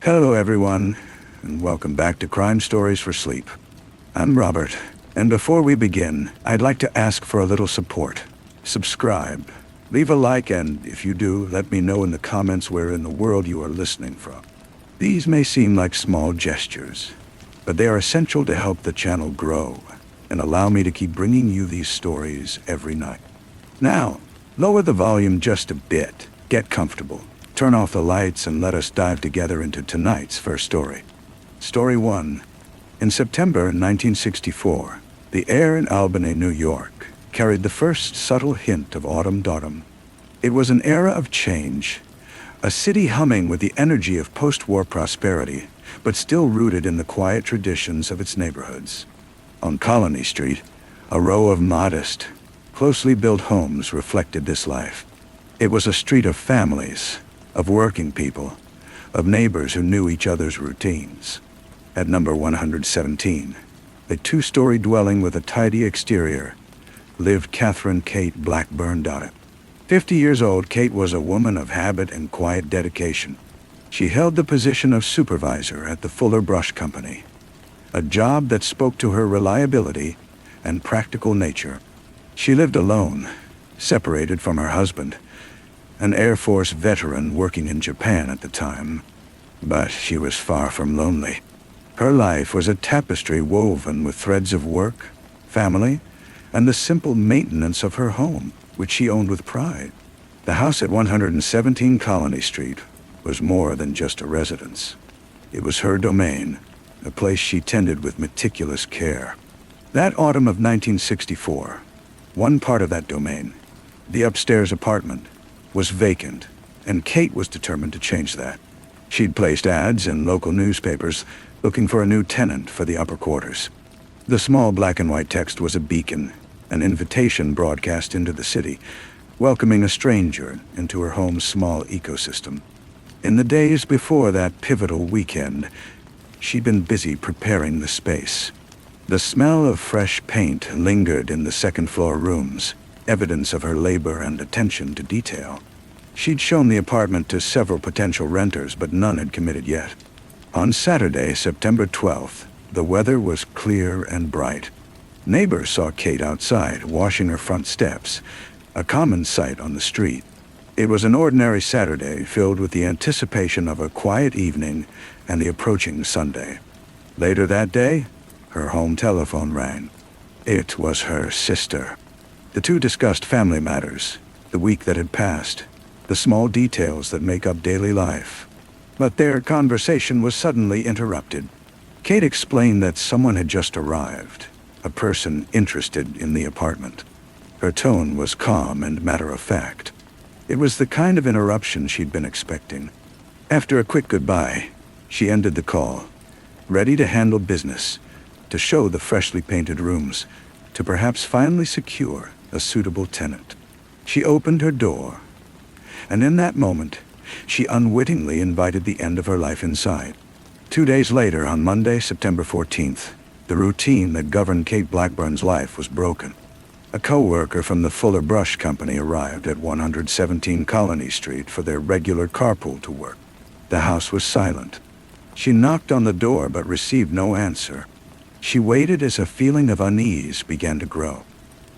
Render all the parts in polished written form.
Hello everyone, and welcome back to Crime Stories for Sleep. I'm Robert, and before we begin, I'd like to ask for a little support. Subscribe, leave a like, and if you do, let me know in the comments where in the world you are listening from. These may seem like small gestures, but they are essential to help the channel grow and allow me to keep bringing you these stories every night. Now, lower the volume just a bit, get comfortable, turn off the lights, and let us dive together into tonight's first story. Story 1. In September 1964, the air in Albany, New York, carried the first subtle hint of autumn. It was an era of change, a city humming with the energy of post-war prosperity, but still rooted in the quiet traditions of its neighborhoods. On Colony Street, a row of modest, closely built homes reflected this life. It was a street of families, of working people, of neighbors who knew each other's routines. At number 117, a two-story dwelling with a tidy exterior, lived Catherine Kate Blackburn Doddett. 50 years old, Kate was a woman of habit and quiet dedication. She held the position of supervisor at the Fuller Brush Company, a job that spoke to her reliability and practical nature. She lived alone, separated from her husband, an Air Force veteran working in Japan at the time. But she was far from lonely. Her life was a tapestry woven with threads of work, family, and the simple maintenance of her home, which she owned with pride. The house at 117 Colony Street was more than just a residence. It was her domain, a place she tended with meticulous care. That autumn of 1964, one part of that domain, the upstairs apartment, was vacant, and Kate was determined to change that. She'd placed ads in local newspapers looking for a new tenant for the upper quarters. The small black and white text was a beacon, an invitation broadcast into the city, welcoming a stranger into her home's small ecosystem. In the days before that pivotal weekend, she'd been busy preparing the space. The smell of fresh paint lingered in the second-floor rooms, evidence of her labor and attention to detail. She'd shown the apartment to several potential renters, but none had committed yet. On Saturday, September 12th, the weather was clear and bright. Neighbors saw Kate outside, washing her front steps, a common sight on the street. It was an ordinary Saturday filled with the anticipation of a quiet evening and the approaching Sunday. Later that day, her home telephone rang. It was her sister. The two discussed family matters, the week that had passed, the small details that make up daily life. But their conversation was suddenly interrupted. Kate explained that someone had just arrived, a person interested in the apartment. Her tone was calm and matter-of-fact. It was the kind of interruption she'd been expecting. After a quick goodbye, she ended the call, ready to handle business, to show the freshly painted rooms, to perhaps finally secure a suitable tenant. She opened her door, and in that moment, she unwittingly invited the end of her life inside. 2 days later, on Monday, September 14th, the routine that governed Kate Blackburn's life was broken. A co-worker from the Fuller Brush Company arrived at 117 Colony Street for their regular carpool to work. The house was silent. She knocked on the door but received no answer. She waited as a feeling of unease began to grow.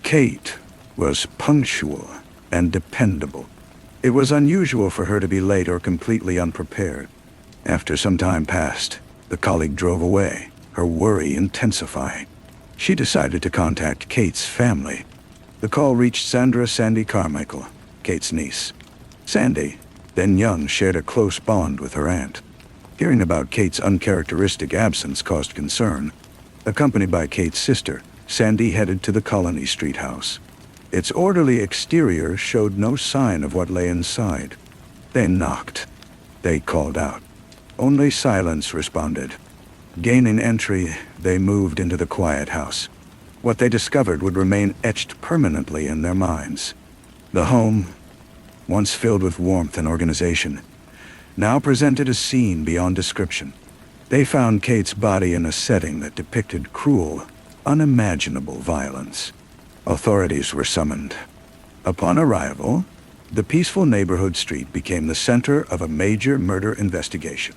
Kate was punctual and dependable. It was unusual for her to be late or completely unprepared. After some time passed, the colleague drove away, her worry intensifying. She decided to contact Kate's family. The call reached Sandra Sandy Carmichael, Kate's niece. Sandy, then young, shared a close bond with her aunt. Hearing about Kate's uncharacteristic absence caused concern. Accompanied by Kate's sister, Sandy headed to the Colony Street house. Its orderly exterior showed no sign of what lay inside. They knocked. They called out. Only silence responded. Gaining entry, they moved into the quiet house. What they discovered would remain etched permanently in their minds. The home, once filled with warmth and organization, now presented a scene beyond description. They found Kate's body in a setting that depicted cruel, unimaginable violence. Authorities were summoned. Upon arrival, the peaceful neighborhood street became the center of a major murder investigation.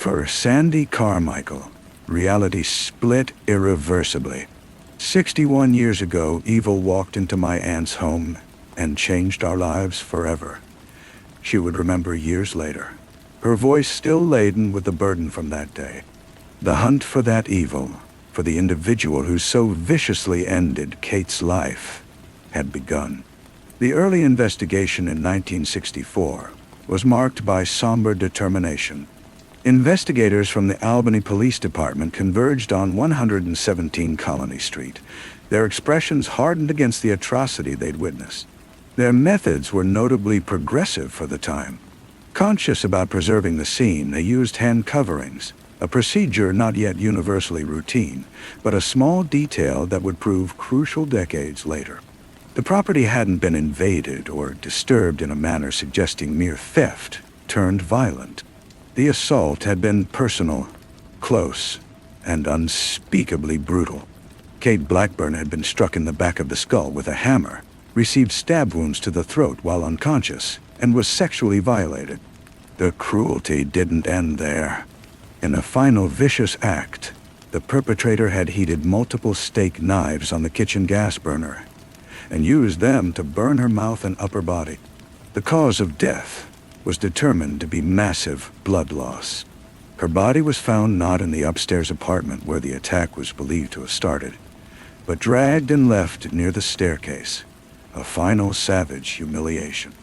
For Sandy Carmichael, reality split irreversibly. 61 years ago, evil walked into my aunt's home and changed our lives forever. She would remember years later, her voice still laden with the burden from that day. The hunt for that evil, for the individual who so viciously ended Kate's life, had begun. The early investigation in 1964 was marked by somber determination. Investigators from the Albany Police Department converged on 117 Colony Street, their expressions hardened against the atrocity they'd witnessed. Their methods were notably progressive for the time. Conscious about preserving the scene, they used hand coverings, a procedure not yet universally routine, but a small detail that would prove crucial decades later. The property hadn't been invaded or disturbed in a manner suggesting mere theft turned violent. The assault had been personal, close, and unspeakably brutal. Kate Blackburn had been struck in the back of the skull with a hammer, received stab wounds to the throat while unconscious, and was sexually violated. The cruelty didn't end there. In a final vicious act, the perpetrator had heated multiple steak knives on the kitchen gas burner and used them to burn her mouth and upper body. The cause of death was determined to be massive blood loss. Her body was found not in the upstairs apartment where the attack was believed to have started, but dragged and left near the staircase, a final savage humiliation.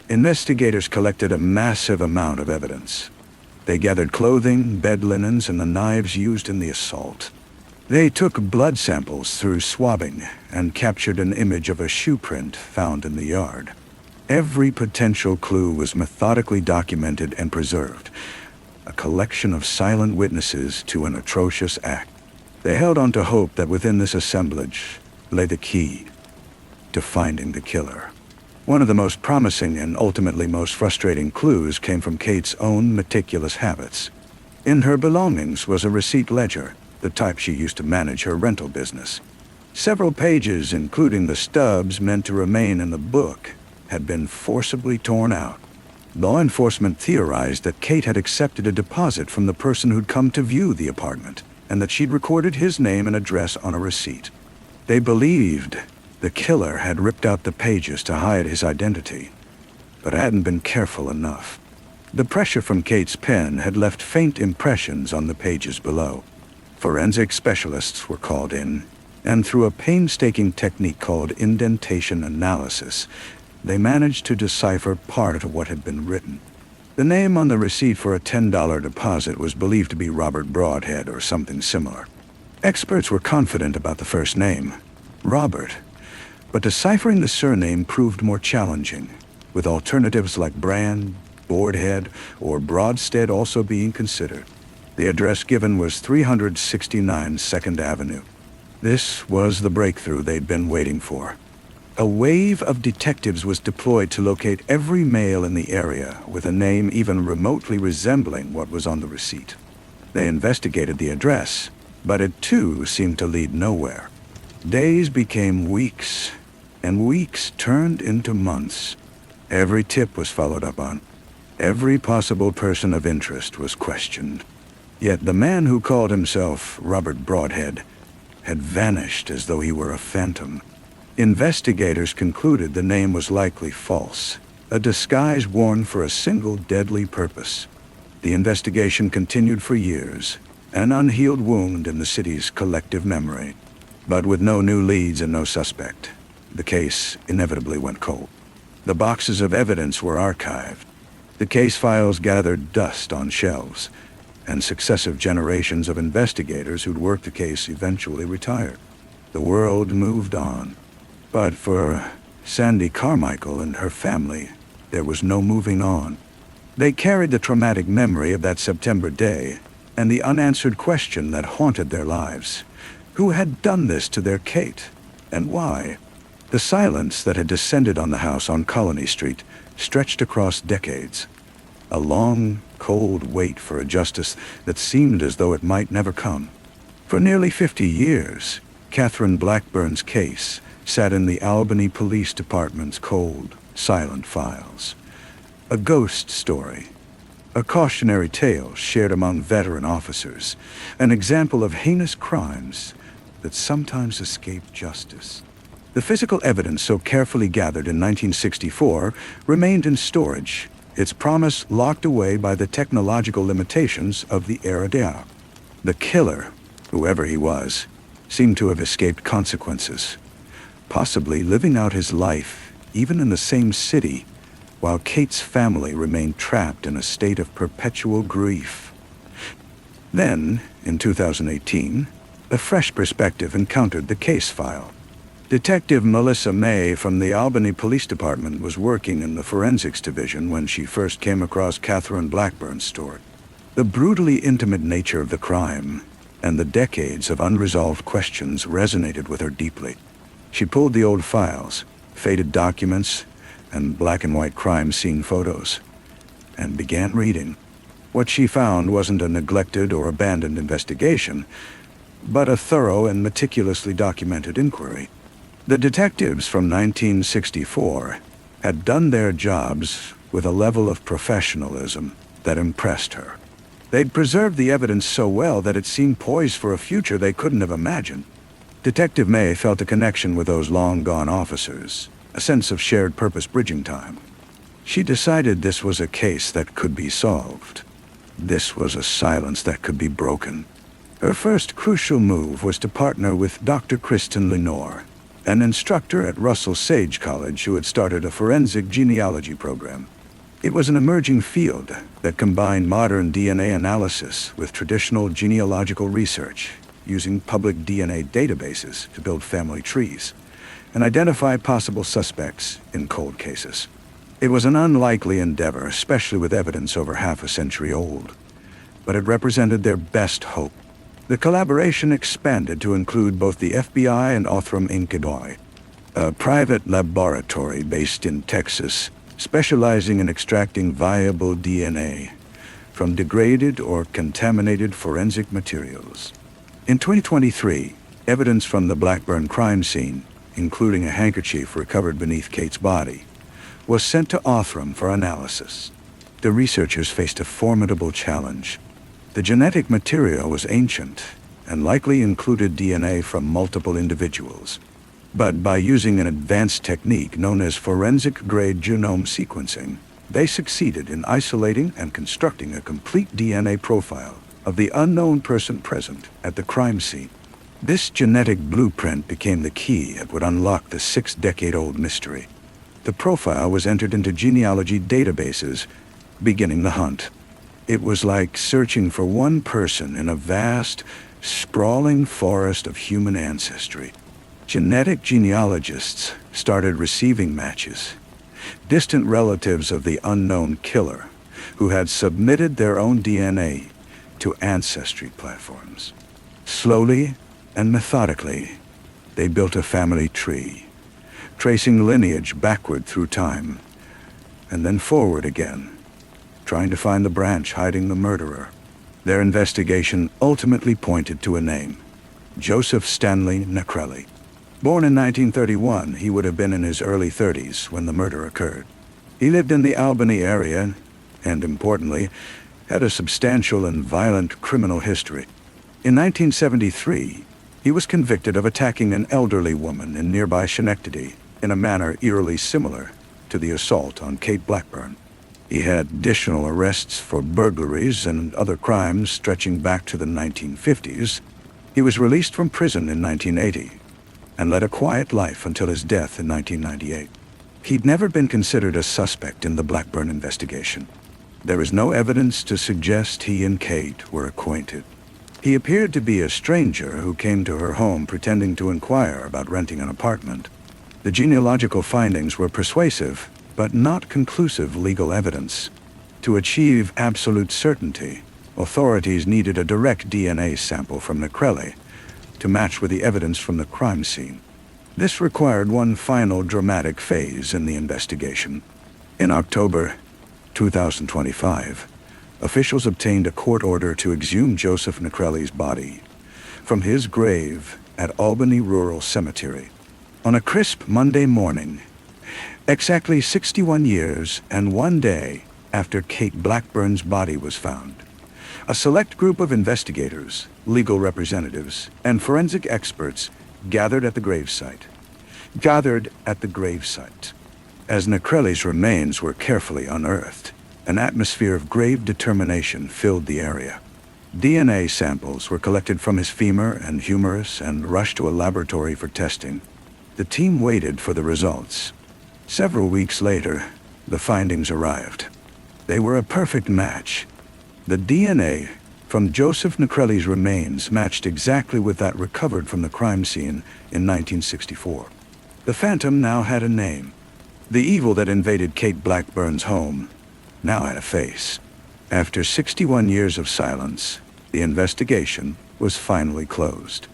Investigators collected a massive amount of evidence. They gathered clothing, bed linens, and the knives used in the assault. They took blood samples through swabbing and captured an image of a shoe print found in the yard. Every potential clue was methodically documented and preserved, a collection of silent witnesses to an atrocious act. They held on to hope that within this assemblage lay the key to finding the killer. One of the most promising and ultimately most frustrating clues came from Kate's own meticulous habits. In her belongings was a receipt ledger, the type she used to manage her rental business. Several pages, including the stubs meant to remain in the book, had been forcibly torn out. Law enforcement theorized that Kate had accepted a deposit from the person who'd come to view the apartment, and that she'd recorded his name and address on a receipt. They believed the killer had ripped out the pages to hide his identity, but hadn't been careful enough. The pressure from Kate's pen had left faint impressions on the pages below. Forensic specialists were called in, and through a painstaking technique called indentation analysis, they managed to decipher part of what had been written. The name on the receipt for a $10 deposit was believed to be Robert Broadhead or something similar. Experts were confident about the first name, Robert, but deciphering the surname proved more challenging, with alternatives like Brand, Boardhead, or Broadstead also being considered. The address given was 369 2nd Avenue. This was the breakthrough they'd been waiting for. A wave of detectives was deployed to locate every male in the area with a name even remotely resembling what was on the receipt. They investigated the address, but it too seemed to lead nowhere. Days became weeks, and weeks turned into months. Every tip was followed up on. Every possible person of interest was questioned. Yet the man who called himself Robert Broadhead had vanished as though he were a phantom. Investigators concluded the name was likely false, a disguise worn for a single deadly purpose. The investigation continued for years, an unhealed wound in the city's collective memory. But with no new leads and no suspect, the case inevitably went cold. The boxes of evidence were archived. The case files gathered dust on shelves, and successive generations of investigators who'd worked the case eventually retired. The world moved on. But for Sandy Carmichael and her family, there was no moving on. They carried the traumatic memory of that September day and the unanswered question that haunted their lives. Who had done this to their Kate, and why? The silence that had descended on the house on Colony Street stretched across decades. A long, cold wait for a justice that seemed as though it might never come. For nearly 50 years, Catherine Blackburn's case sat in the Albany Police Department's cold, silent files. A ghost story, a cautionary tale shared among veteran officers, an example of heinous crimes that sometimes escape justice. The physical evidence so carefully gathered in 1964 remained in storage, its promise locked away by the technological limitations of the era. The killer, whoever he was, seemed to have escaped consequences, possibly living out his life even in the same city, while Kate's family remained trapped in a state of perpetual grief. Then, in 2018, a fresh perspective encountered the case file. Detective Melissa May from the Albany Police Department was working in the Forensics Division when she first came across Catherine Blackburn's story. The brutally intimate nature of the crime and the decades of unresolved questions resonated with her deeply. She pulled the old files, faded documents, and black and white crime scene photos, and began reading. What she found wasn't a neglected or abandoned investigation, but a thorough and meticulously documented inquiry. The detectives from 1964 had done their jobs with a level of professionalism that impressed her. They'd preserved the evidence so well that it seemed poised for a future they couldn't have imagined. Detective May felt a connection with those long-gone officers, a sense of shared purpose bridging time. She decided this was a case that could be solved. This was a silence that could be broken. Her first crucial move was to partner with Dr. Kristen Lenore, an instructor at Russell Sage College who had started a forensic genealogy program. It was an emerging field that combined modern DNA analysis with traditional genealogical research, using public DNA databases to build family trees and identify possible suspects in cold cases. It was an unlikely endeavor, especially with evidence over half a century old, but it represented their best hope. The collaboration expanded to include both the FBI and Othram Inc., a private laboratory based in Texas, specializing in extracting viable DNA from degraded or contaminated forensic materials. In 2023, evidence from the Blackburn crime scene, including a handkerchief recovered beneath Kate's body, was sent to Othram for analysis. The researchers faced a formidable challenge. The genetic material was ancient and likely included DNA from multiple individuals. But by using an advanced technique known as forensic-grade genome sequencing, they succeeded in isolating and constructing a complete DNA profile of the unknown person present at the crime scene. This genetic blueprint became the key that would unlock the 6-decade-old mystery. The profile was entered into genealogy databases, beginning the hunt. It was like searching for one person in a vast, sprawling forest of human ancestry. Genetic genealogists started receiving matches, distant relatives of the unknown killer, who had submitted their own DNA to ancestry platforms. Slowly and methodically, they built a family tree, tracing lineage backward through time, and then forward again, trying to find the branch hiding the murderer. Their investigation ultimately pointed to a name: Joseph Stanley Necrelli. Born in 1931, he would have been in his early 30s when the murder occurred. He lived in the Albany area and, importantly, had a substantial and violent criminal history. In 1973, he was convicted of attacking an elderly woman in nearby Schenectady in a manner eerily similar to the assault on Kate Blackburn. He had additional arrests for burglaries and other crimes stretching back to the 1950s. He was released from prison in 1980 and led a quiet life until his death in 1998. He'd never been considered a suspect in the Blackburn investigation. There is no evidence to suggest he and Kate were acquainted. He appeared to be a stranger who came to her home pretending to inquire about renting an apartment. The genealogical findings were persuasive, but not conclusive legal evidence. To achieve absolute certainty, authorities needed a direct DNA sample from Necrelli to match with the evidence from the crime scene. This required one final dramatic phase in the investigation. In October 2025, officials obtained a court order to exhume Joseph Necrelli's body from his grave at Albany Rural Cemetery. On a crisp Monday morning, exactly 61 years and 1 day after Kate Blackburn's body was found. A select group of investigators, legal representatives, and forensic experts gathered at the gravesite. As Necrelli's remains were carefully unearthed, an atmosphere of grave determination filled the area. DNA samples were collected from his femur and humerus and rushed to a laboratory for testing. The team waited for the results. Several weeks later, the findings arrived. They were a perfect match. The DNA from Joseph Necrelli's remains matched exactly with that recovered from the crime scene in 1964. The Phantom now had a name. The evil that invaded Kate Blackburn's home now had a face. After 61 years of silence, the investigation was finally closed.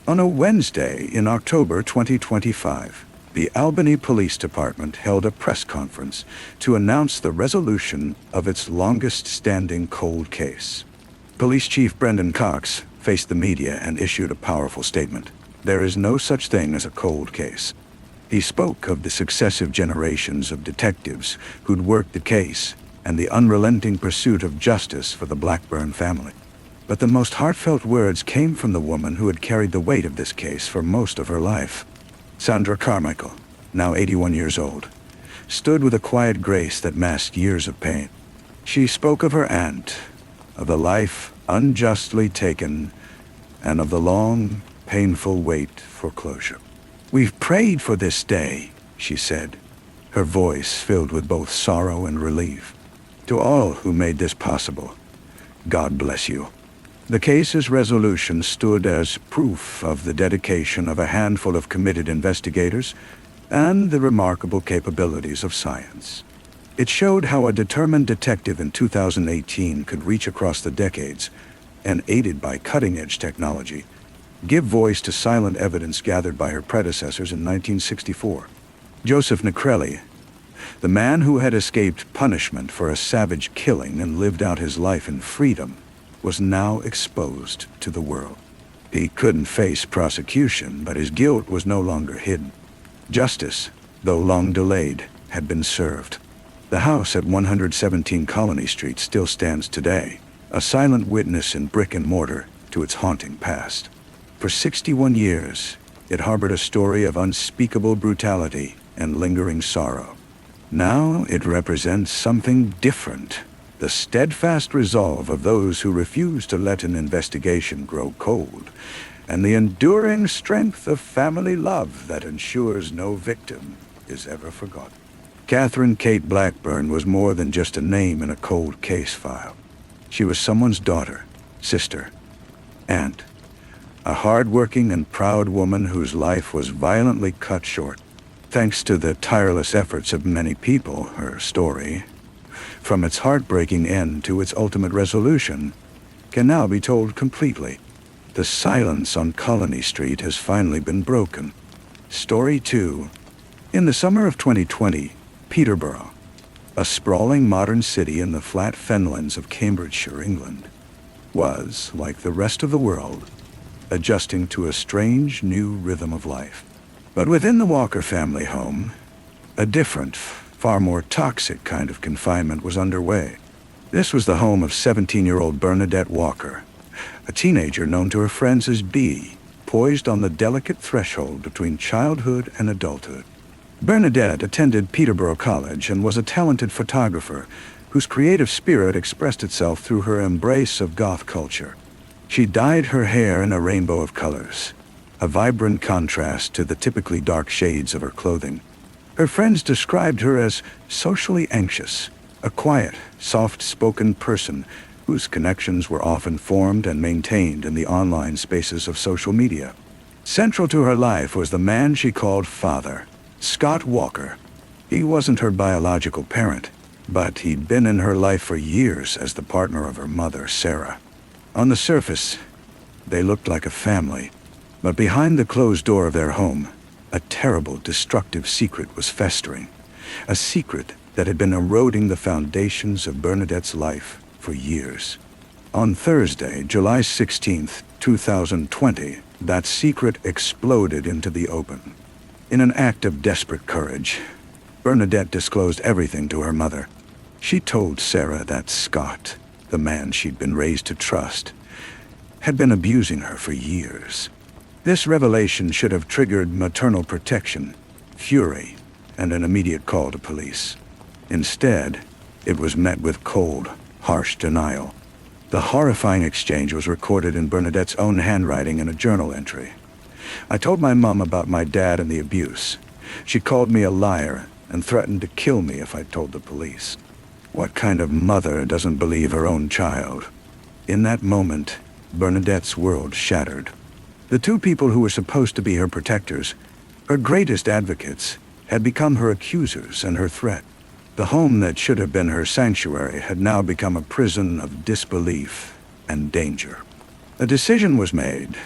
On a Wednesday in October 2025, the Albany Police Department held a press conference to announce the resolution of its longest-standing cold case. Police Chief Brendan Cox faced the media and issued a powerful statement. There is no such thing as a cold case. He spoke of the successive generations of detectives who'd worked the case and the unrelenting pursuit of justice for the Blackburn family. But the most heartfelt words came from the woman who had carried the weight of this case for most of her life. Sandra Carmichael, now 81 years old, stood with a quiet grace that masked years of pain. She spoke of her aunt, of the life unjustly taken, and of the long, painful wait for closure. "We've prayed for this day," she said, her voice filled with both sorrow and relief. "To all who made this possible, God bless you." The case's resolution stood as proof of the dedication of a handful of committed investigators and the remarkable capabilities of science. It showed how a determined detective in 2018 could reach across the decades and, aided by cutting-edge technology, give voice to silent evidence gathered by her predecessors in 1964. Joseph Necrelli, the man who had escaped punishment for a savage killing and lived out his life in freedom, was now exposed to the world. He couldn't face prosecution, but his guilt was no longer hidden. Justice, though long delayed, had been served. The house at 117 Colony Street still stands today, a silent witness in brick and mortar to its haunting past. For 61 years, it harbored a story of unspeakable brutality and lingering sorrow. Now it represents something different. The steadfast resolve of those who refuse to let an investigation grow cold, and the enduring strength of family love that ensures no victim is ever forgotten. Catherine Kate Blackburn was more than just a name in a cold case file. She was someone's daughter, sister, aunt, a hard-working and proud woman whose life was violently cut short. Thanks to the tireless efforts of many people, her story, from its heartbreaking end to its ultimate resolution, can now be told completely. The silence on Colony Street has finally been broken. Story 2. In the summer of 2020, Peterborough, a sprawling modern city in the flat fenlands of Cambridgeshire, England, was, like the rest of the world, adjusting to a strange new rhythm of life. But within the Walker family home, a different, far more toxic kind of confinement was underway. This was the home of 17-year-old Bernadette Walker, a teenager known to her friends as Bea, poised on the delicate threshold between childhood and adulthood. Bernadette attended Peterborough College and was a talented photographer whose creative spirit expressed itself through her embrace of goth culture. She dyed her hair in a rainbow of colors, a vibrant contrast to the typically dark shades of her clothing. Her friends described her as socially anxious, a quiet, soft-spoken person whose connections were often formed and maintained in the online spaces of social media. Central to her life was the man she called father, Scott Walker. He wasn't her biological parent, but he'd been in her life for years as the partner of her mother, Sarah. On the surface, they looked like a family, but behind the closed door of their home, a terrible, destructive secret was festering, a secret that had been eroding the foundations of Bernadette's life for years. On Thursday, July 16th, 2020, that secret exploded into the open. In an act of desperate courage, Bernadette disclosed everything to her mother. She told Sarah that Scott, the man she'd been raised to trust, had been abusing her for years. This revelation should have triggered maternal protection, fury, and an immediate call to police. Instead, it was met with cold, harsh denial. The horrifying exchange was recorded in Bernadette's own handwriting in a journal entry. "I told my mom about my dad and the abuse. She called me a liar and threatened to kill me if I told the police." What kind of mother doesn't believe her own child? In that moment, Bernadette's world shattered. The two people who were supposed to be her protectors, her greatest advocates, had become her accusers and her threat. The home that should have been her sanctuary had now become a prison of disbelief and danger. A decision was made,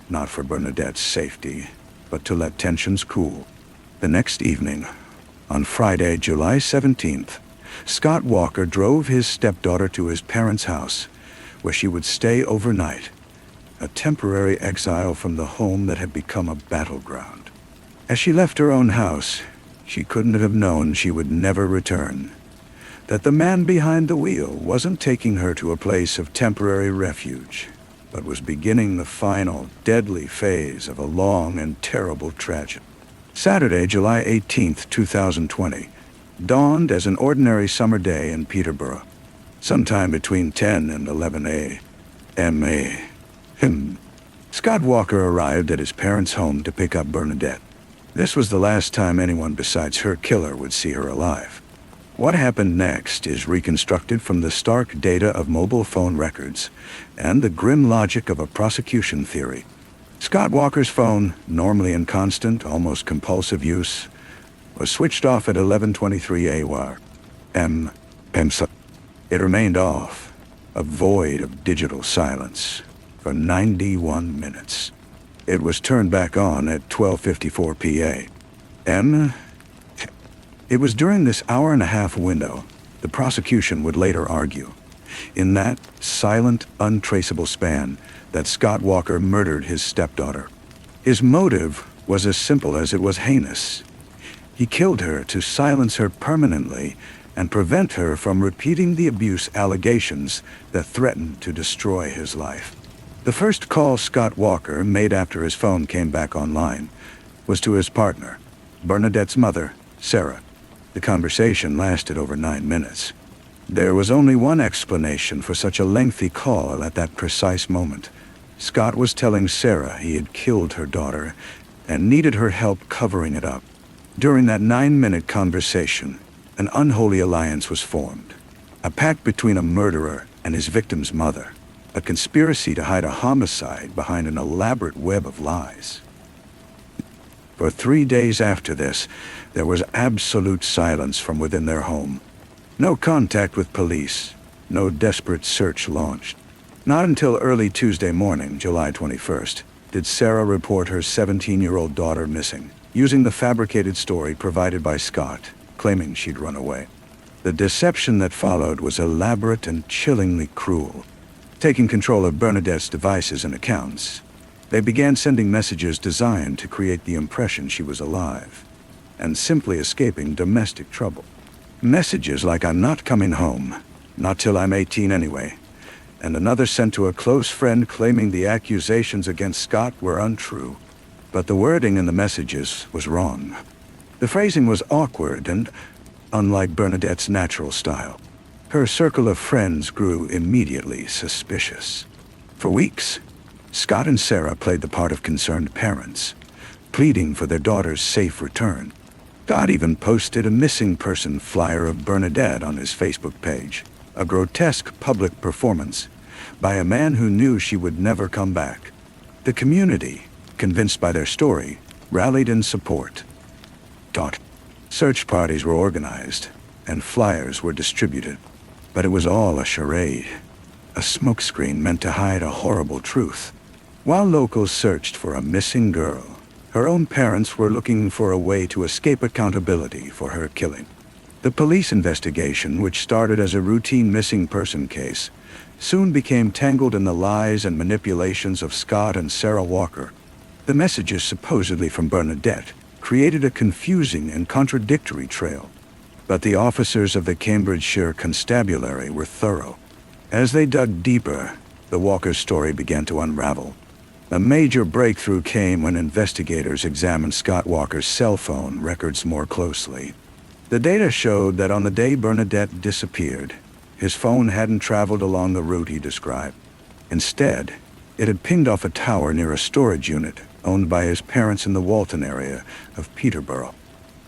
not for Bernadette's safety, but to let tensions cool. The next evening, on Friday, July 17th, Scott Walker drove his stepdaughter to his parents' house, where she would stay overnight, a temporary exile from the home that had become a battleground. As she left her own house, she couldn't have known she would never return, that the man behind the wheel wasn't taking her to a place of temporary refuge, but was beginning the final, deadly phase of a long and terrible tragedy. Saturday, July 18th, 2020, dawned as an ordinary summer day in Peterborough, sometime between 10 and 11 a.m. Scott Walker arrived at his parents' home to pick up Bernadette. This was the last time anyone besides her killer would see her alive. What happened next is reconstructed from the stark data of mobile phone records and the grim logic of a prosecution theory. Scott Walker's phone, normally in constant, almost compulsive use, was switched off at 11:23 a.m. It remained off, a void of digital silence, for 91 minutes. It was turned back on at 12:54 p.m. It was during this hour-and-a-half window, the prosecution would later argue, in that silent, untraceable span, that Scott Walker murdered his stepdaughter. His motive was as simple as it was heinous. He killed her to silence her permanently and prevent her from repeating the abuse allegations that threatened to destroy his life. The first call Scott Walker made after his phone came back online was to his partner, Bernadette's mother, Sarah. The conversation lasted over 9 minutes. There was only one explanation for such a lengthy call at that precise moment. Scott was telling Sarah he had killed her daughter and needed her help covering it up. During that 9-minute conversation, an unholy alliance was formed. A pact between a murderer and his victim's mother. A conspiracy to hide a homicide behind an elaborate web of lies. For 3 days after this, there was absolute silence from within their home. No contact with police, no desperate search launched. Not until early Tuesday morning, July 21st, did Sarah report her 17-year-old daughter missing, using the fabricated story provided by Scott, claiming she'd run away. The deception that followed was elaborate and chillingly cruel. Taking control of Bernadette's devices and accounts, they began sending messages designed to create the impression she was alive and simply escaping domestic trouble. Messages like "I'm not coming home, not till I'm 18 anyway," and another sent to a close friend claiming the accusations against Scott were untrue. But the wording in the messages was wrong. The phrasing was awkward and unlike Bernadette's natural style. Her circle of friends grew immediately suspicious. For weeks, Scott and Sarah played the part of concerned parents, pleading for their daughter's safe return. Scott even posted a missing person flyer of Bernadette on his Facebook page, a grotesque public performance by a man who knew she would never come back. The community, convinced by their story, rallied in support. Search parties were organized, and flyers were distributed. But it was all a charade, a smokescreen meant to hide a horrible truth. While locals searched for a missing girl, her own parents were looking for a way to escape accountability for her killing. The police investigation, which started as a routine missing person case, soon became tangled in the lies and manipulations of Scott and Sarah Walker. The messages supposedly from Bernadette created a confusing and contradictory trail. But the officers of the Cambridgeshire Constabulary were thorough. As they dug deeper, the Walker's story began to unravel. A major breakthrough came when investigators examined Scott Walker's cell phone records more closely. The data showed that on the day Bernadette disappeared, his phone hadn't traveled along the route he described. Instead, it had pinged off a tower near a storage unit owned by his parents in the Walton area of Peterborough.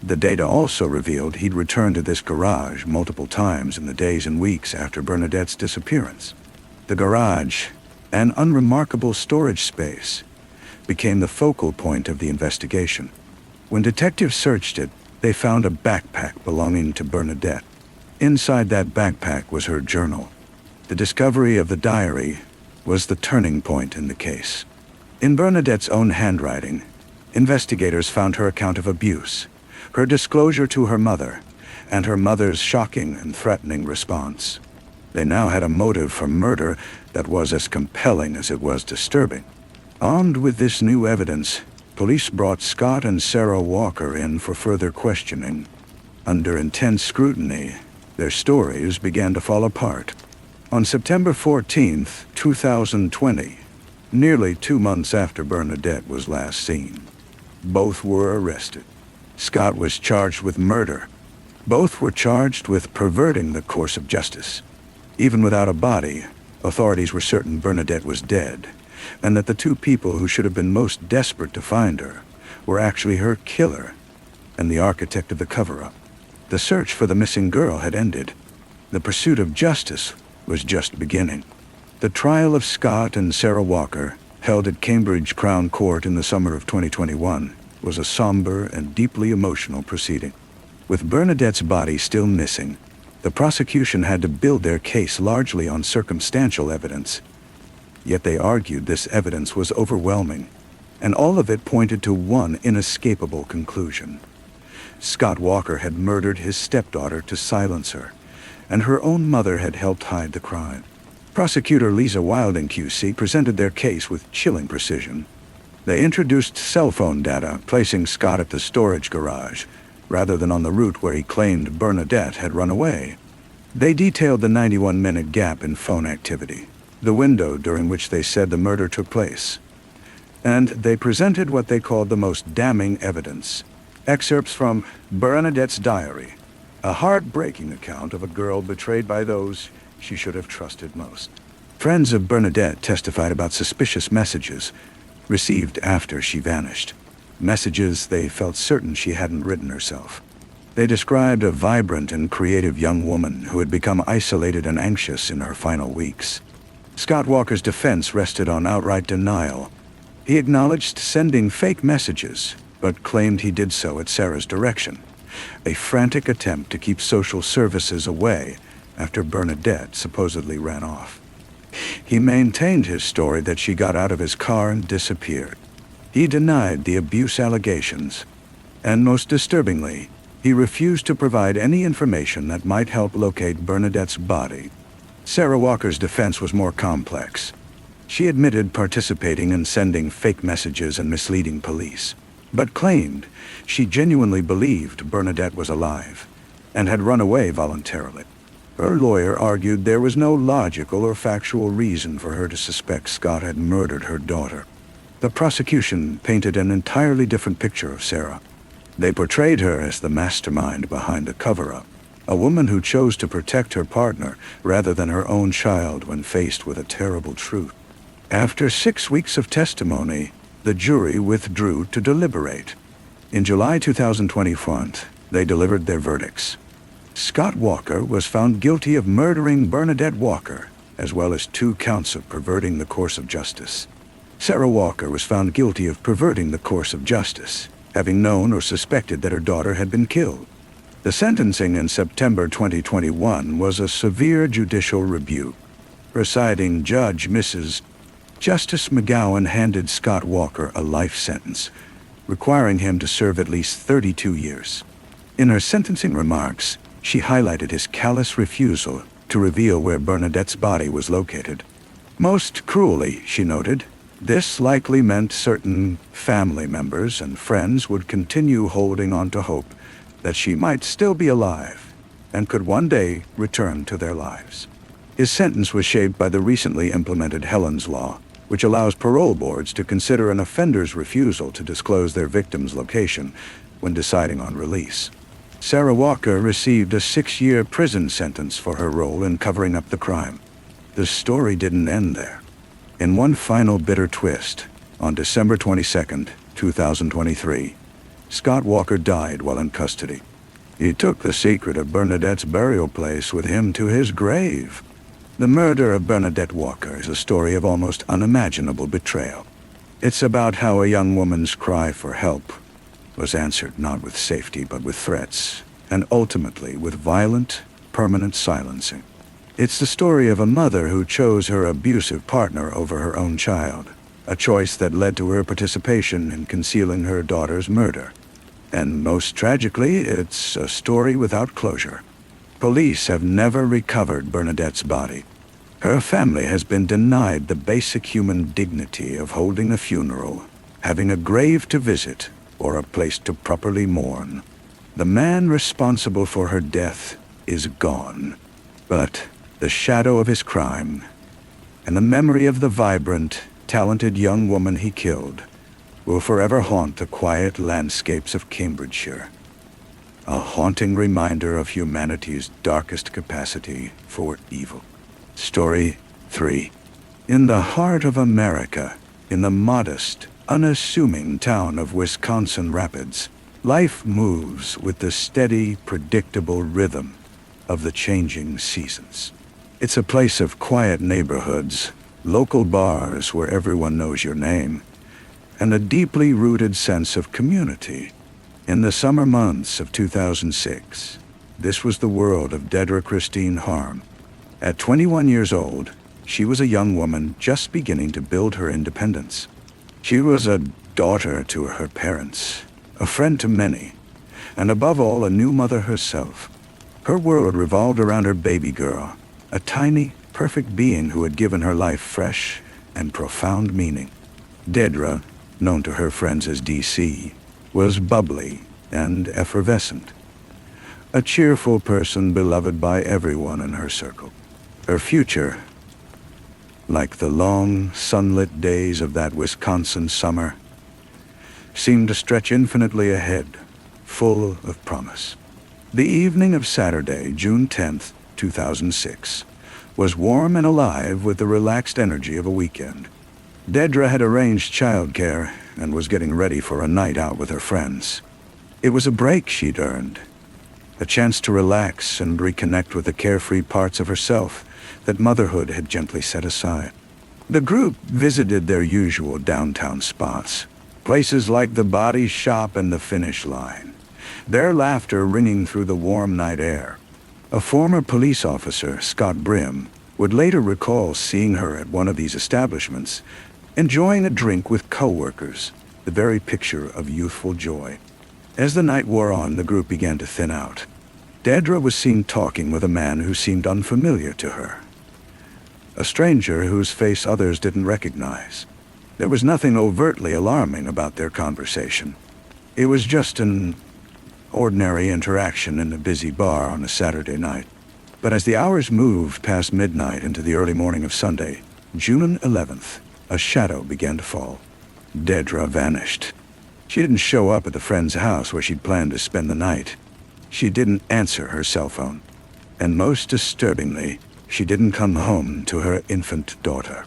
The data also revealed he'd returned to this garage multiple times in the days and weeks after Bernadette's disappearance. The garage, an unremarkable storage space, became the focal point of the investigation. When detectives searched it, they found a backpack belonging to Bernadette. Inside that backpack was her journal. The discovery of the diary was the turning point in the case. In Bernadette's own handwriting, investigators found her account of abuse, her disclosure to her mother, and her mother's shocking and threatening response. They now had a motive for murder that was as compelling as it was disturbing. Armed with this new evidence, police brought Scott and Sarah Walker in for further questioning. Under intense scrutiny, their stories began to fall apart. On September 14, 2020, nearly 2 months after Bernadette was last seen, both were arrested. Scott was charged with murder. Both were charged with perverting the course of justice. Even without a body, authorities were certain Bernadette was dead, and that the two people who should have been most desperate to find her were actually her killer and the architect of the cover-up. The search for the missing girl had ended. The pursuit of justice was just beginning. The trial of Scott and Sarah Walker, held at Cambridge Crown Court in the summer of 2021, was a somber and deeply emotional proceeding. With Bernadette's body still missing, the prosecution had to build their case largely on circumstantial evidence. Yet they argued this evidence was overwhelming, and all of it pointed to one inescapable conclusion. Scott Walker had murdered his stepdaughter to silence her, and her own mother had helped hide the crime. Prosecutor Lisa Wilding QC presented their case with chilling precision. They introduced cell phone data, placing Scott at the storage garage, rather than on the route where he claimed Bernadette had run away. They detailed the 91-minute gap in phone activity, the window during which they said the murder took place. And they presented what they called the most damning evidence, excerpts from Bernadette's diary, a heartbreaking account of a girl betrayed by those she should have trusted most. Friends of Bernadette testified about suspicious messages received after she vanished. Messages they felt certain she hadn't written herself. They described a vibrant and creative young woman who had become isolated and anxious in her final weeks. Scott Walker's defense rested on outright denial. He acknowledged sending fake messages, but claimed he did so at Sarah's direction, a frantic attempt to keep social services away after Bernadette supposedly ran off. He maintained his story that she got out of his car and disappeared. He denied the abuse allegations, and most disturbingly, he refused to provide any information that might help locate Bernadette's body. Sarah Walker's defense was more complex. She admitted participating in sending fake messages and misleading police, but claimed she genuinely believed Bernadette was alive and had run away voluntarily. Her lawyer argued there was no logical or factual reason for her to suspect Scott had murdered her daughter. The prosecution painted an entirely different picture of Sarah. They portrayed her as the mastermind behind the cover-up, a woman who chose to protect her partner rather than her own child when faced with a terrible truth. After 6 weeks of testimony, the jury withdrew to deliberate. In July 2021, they delivered their verdicts. Scott Walker was found guilty of murdering Bernadette Walker, as well as 2 counts of perverting the course of justice. Sarah Walker was found guilty of perverting the course of justice, having known or suspected that her daughter had been killed. The sentencing in September 2021 was a severe judicial rebuke. Presiding Judge Mrs. Justice McGowan handed Scott Walker a life sentence, requiring him to serve at least 32 years. In her sentencing remarks, she highlighted his callous refusal to reveal where Bernadette's body was located. Most cruelly, she noted, this likely meant certain family members and friends would continue holding on to hope that she might still be alive and could one day return to their lives. His sentence was shaped by the recently implemented Helen's Law, which allows parole boards to consider an offender's refusal to disclose their victim's location when deciding on release. Sarah Walker received a 6-year prison sentence for her role in covering up the crime. The story didn't end there. In one final bitter twist, on December 22, 2023, Scott Walker died while in custody. He took the secret of Bernadette's burial place with him to his grave. The murder of Bernadette Walker is a story of almost unimaginable betrayal. It's about how a young woman's cry for help was answered not with safety but with threats, and ultimately with violent, permanent silencing. It's the story of a mother who chose her abusive partner over her own child, a choice that led to her participation in concealing her daughter's murder. And most tragically, it's a story without closure. Police have never recovered Bernadette's body. Her family has been denied the basic human dignity of holding a funeral, having a grave to visit, or a place to properly mourn. The man responsible for her death is gone, but the shadow of his crime and the memory of the vibrant, talented young woman he killed will forever haunt the quiet landscapes of Cambridgeshire. A haunting reminder of humanity's darkest capacity for evil. Story 3. In the heart of America, in the modest, unassuming town of Wisconsin Rapids, life moves with the steady, predictable rhythm of the changing seasons. It's a place of quiet neighborhoods, local bars where everyone knows your name, and a deeply rooted sense of community. In the summer months of 2006, this was the world of Dedra Christine Harm. At 21 years old, she was a young woman just beginning to build her independence. She was a daughter to her parents, a friend to many, and above all, a new mother herself. Her world revolved around her baby girl, a tiny, perfect being who had given her life fresh and profound meaning. Dedra, known to her friends as DC, was bubbly and effervescent. A cheerful person beloved by everyone in her circle. Her future, like the long, sunlit days of that Wisconsin summer, seemed to stretch infinitely ahead, full of promise. The evening of Saturday, June 10th, 2006, was warm and alive with the relaxed energy of a weekend. Dedra had arranged childcare and was getting ready for a night out with her friends. It was a break she'd earned, a chance to relax and reconnect with the carefree parts of herself that motherhood had gently set aside. The group visited their usual downtown spots, places like the Body Shop and the Finish Line, their laughter ringing through the warm night air. A former police officer, Scott Brim, would later recall seeing her at one of these establishments, enjoying a drink with co-workers, the very picture of youthful joy. As the night wore on, the group began to thin out. Dedra was seen talking with a man who seemed unfamiliar to her, a stranger whose face others didn't recognize. There was nothing overtly alarming about their conversation. It was just an ordinary interaction in a busy bar on a Saturday night. But as the hours moved past midnight into the early morning of Sunday, June 11th, a shadow began to fall. Dedra vanished. She didn't show up at the friend's house where she'd planned to spend the night. She didn't answer her cell phone. And most disturbingly, she didn't come home to her infant daughter.